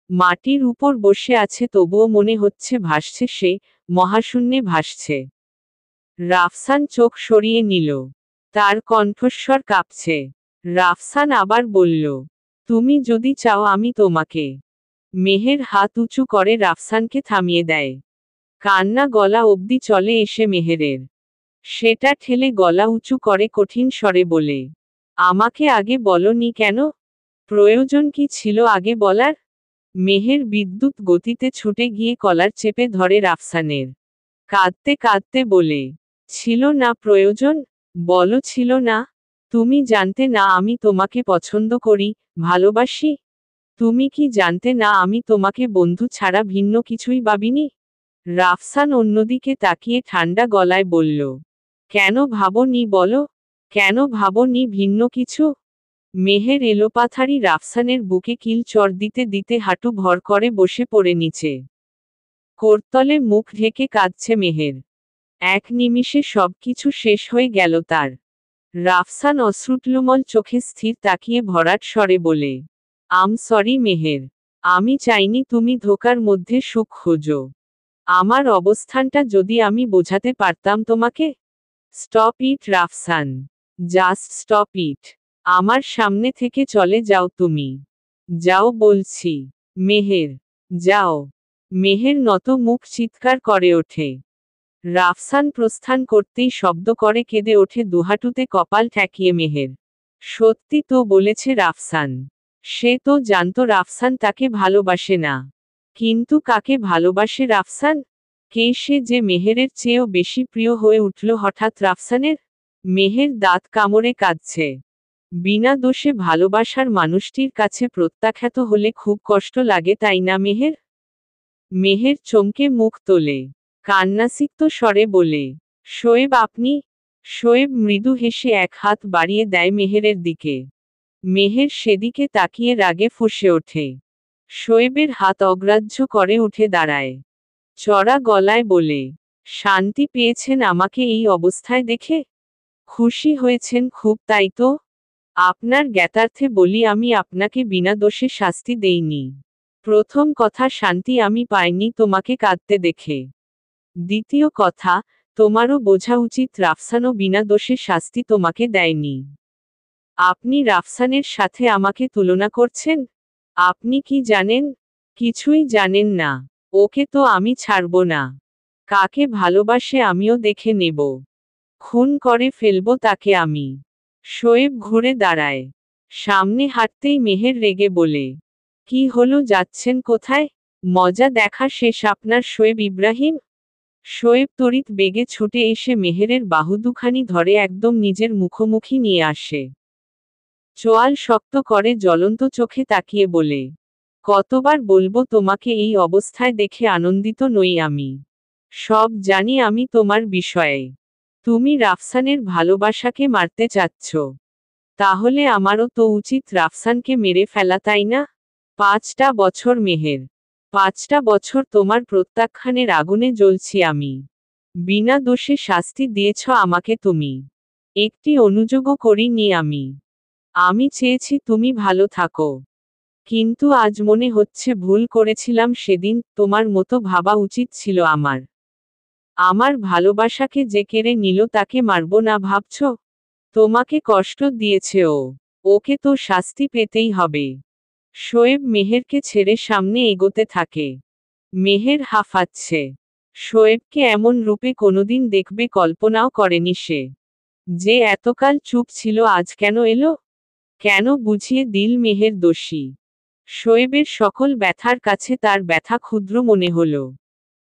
[SPEAKER 1] মাটির উপর বসে আছে, তবুও মনে হচ্ছে ভাসছে সে, মহাশূন্যে ভাসছে। রাফসান চোখ সরিয়ে নিল। তার কণ্ঠস্বর কাঁপছে। রাফসান আবার বলল, তুমি যদি চাও আমি তোমাকে। মেহের হাত উঁচু করে রাফসানকে থামিয়ে দেয়। কান্না গলা অবধি চলে এসে মেহেরের। সেটা ঠেলে গলা উঁচু করে কঠিন স্বরে বলে, আমাকে আগে বলনি কেন? প্রয়োজন কি ছিল আগে বলার? মেহের বিদ্যুৎ গতিতে ছুটে গিয়ে কলার চেপে ধরে রাফসানের। কাঁদতে কাঁদতে বলে, ছিল না প্রয়োজন? বলো ছিল না? তুমি জানতে না আমি তোমাকে পছন্দ করি, ভালোবাসি? তুমি কি জানতে না আমি তোমাকে বন্ধু ছাড়া ভিন্ন কিছুই ভাবিনি? রাফসান অন্যদিকে তাকিয়ে ঠান্ডা গলায় বলল, কেন ভাবনি বলো? কেন ভাবনি ভিন্ন কিছু? মেহের এলোপাথারি রাফসানের বুকে কিল চড় দিতে দিতে হাঁটু ভর করে বসে পড়ে নিচে। করতলে মুখ ঢেকে কাঁদছে মেহের। এক নিমিষে সবকিছু শেষ হয়ে গেল তার। রাফসান অশ্রুটলুমল চোখে স্থির তাকিয়ে ভরাট স্বরে বলে, আম সরি মেহের। আমি চাইনি তুমি ধোকার মধ্যে সুখ খোঁজো। আমার অবস্থানটা যদি আমি বোঝাতে পারতাম তোমাকে, stop it Rafsan, just stop it. আমার সামনে থেকে চলে যাও তুমি। যাও বলছি। মেহের, যাও। মেহের নত মুখ চিৎকার করে ওঠে। রাফসান প্রস্থান করতেই শব্দ করে কেঁদে ওঠে দুহাঁটুতে কপাল ঠেকিয়ে মেহের। সত্যি তো বলেছে রাফসান। সে তো জানতো রাফসান তাকে ভালোবাসে না। কিন্তু কাকে ভালোবাসে রাফসান? কে সে যে মেহেরের চেয়েও বেশি প্রিয় হয়ে উঠল হঠাৎ রাফসানের? মেহের দাঁত কামড়ে কাঁদছে। বিনা দোষে ভালোবাসার মানুষটির কাছে প্রত্যাখ্যাত হলে খুব কষ্ট লাগে তাই না মেহের? মেহের চমকে মুখ তোলে। কান্নাসিক্ত স্বরে বলে, শোয়েব আপনি? শোয়েব মৃদু হেসে এক হাত বাড়িয়ে দেয় মেহেরের দিকে। মেহের সেদিকে তাকিয়ে রাগে ফুঁসে ওঠে। শোয়েবের হাত অগ্রাহ্য করে উঠে দাঁড়ায়। চড়া গলায় বলে, শান্তি পেয়েছেন আমাকে এই অবস্থায় দেখে? খুশি হয়েছেন খুব তাই তো? আপনার জ্ঞাতার্থে বলি আমি আপনাকে বিনা দোষে শাস্তি দেইনি। প্রথম কথা শান্তি আমি পাইনি তোমাকে কাঁদতে দেখে। দ্বিতীয় কথা, তোমারও বোঝা উচিত রাফসানও বিনা দোষে শাস্তি তোমাকে দেয়নি। আপনি রাফসানের সাথে আমাকে তুলনা করছেন? আপনি কি জানেন? কিছুই জানেন না। ওকে তো আমি ছাড়ব না। কাকে ভালোবাসে আমিও দেখে নেব। খুন করে ফেলব তাকে আমি। শোয়েব ঘুরে দাঁড়ায়। সামনে হাঁটতেই মেহের রেগে বলে, কি হলো যাচ্ছেন কোথায়? মজা দেখা শেষ আপনার শোয়েব ইব্রাহিম? শোয়েব তড়িৎ বেগে ছুটে এসে মেহেরের বাহু দুখানি ধরে একদম নিজের মুখোমুখি নিয়ে আসে। চোয়াল শক্ত করে জ্বলন্ত চোখে তাকিয়ে বলে, কতবার বলবো তোমাকে এই অবস্থায় দেখে আনন্দিত নই আমি। সব জানি আমি তোমার বিষয়ে। তুমি রাফসানের ভালোবাসাকে মারতে চাচ্ছ। তাহলে আমারও তো উচিত রাফসানকে মেরে ফেলা তাই না? 5টা বছর মেহের। 5টা বছর তোমার প্রত্যাখ্যানের আগুনে জ্বলছি আমি। বিনা দোষে শাস্তি দিয়েছ আমাকে তুমি। একটি অনুযোগও করিনি আমি। আমি চেয়েছি তুমি ভালো থাকো। কিন্তু আজ মনে হচ্ছে ভুল করেছিলাম সেদিন, তোমার মতো ভাবা উচিত ছিল আমার। আমার ভালোবাসাকে যে কেড়ে নিল তাকে মারব না ভাবছ? তোমাকে কষ্ট দিয়েছে ও। ওকে তো শাস্তি পেতেই হবে। শোয়েব মেহেরকে ছেড়ে সামনে এগোতে থাকে। মেহের হাঁফাচ্ছে। শোয়েবকে এমন রূপে কোনোদিন দেখবে কল্পনাও করেনি সে। যে এতকাল চুপ ছিল আজ কেন এলো? কেন বুঝিয়ে দিল মেহের দোষী? শোয়েবের সকল ব্যথার কাছে তার ব্যথা ক্ষুদ্র মনে হলো।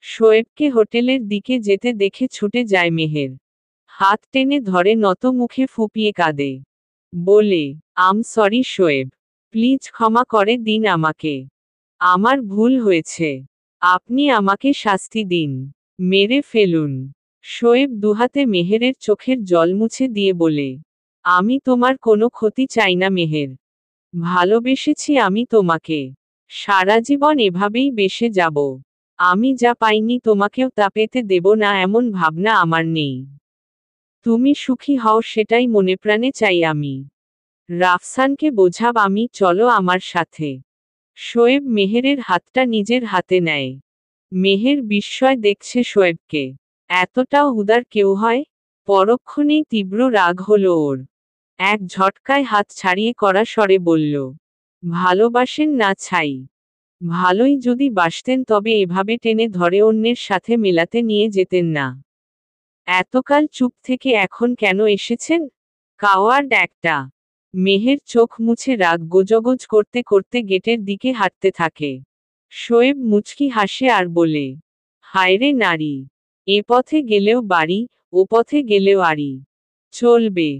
[SPEAKER 1] শোয়েবকে হোটেলের দিকে যেতে দেখে ছুটে যায় মেহের। হাত টেনে ধরে নত মুখে ফুপিয়ে কাঁদে। বলে, আম সরি শোয়েব। প্লিজ ক্ষমা করে দিন আমাকে। আমার ভুল হয়েছে। আপনি আমাকে শাস্তি দিন। মেরে ফেলুন। শোয়েব দুহাতে মেহেরের চোখের জল মুছে দিয়ে বলে, আমি তোমার কোনো ক্ষতি চাই না মেহের। ভালোবেসেছি আমি তোমাকে। সারা জীবন এভাবেই বেসে যাব। আমি যা পাইনি তোমাকেও তা পেতে দেব না এমন ভাবনা আমার নেই। তুমি সুখী হও সেটাই মনে প্রাণে চাই আমি। রাফসানকে বোঝাব আমি, চলো আমার সাথে। শোয়েব মেহেরের হাতটা নিজের হাতে নেয়। মেহের বিস্ময় দেখছে শোয়েবকে। এতটাও উদার কেউ হয়? পরক্ষণেই তীব্র রাগ হলো ওর। এক ঝটকায় হাত ছাড়িয়ে কড়া স্বরে বলল, ভালোবাসেন না ছাই? ভালোই যদি বাসতেন তবে এভাবে টেনে ধরে অন্যের সাথে মেলাতে নিয়ে যেতেন না। এতকাল চুপ থেকে এখন কেন এসেছেন? কাওয়ার্ড একটা। মেহের চোখ মুছে রাগ গোজগোজ করতে করতে গেটের দিকে হাঁটতে থাকে। শোয়েব মুচকি হাসে আর বলে, হায়রে নারী। এ পথে গেলেও বাড়ি, ও পথে গেলেও আড়ি। চলবে।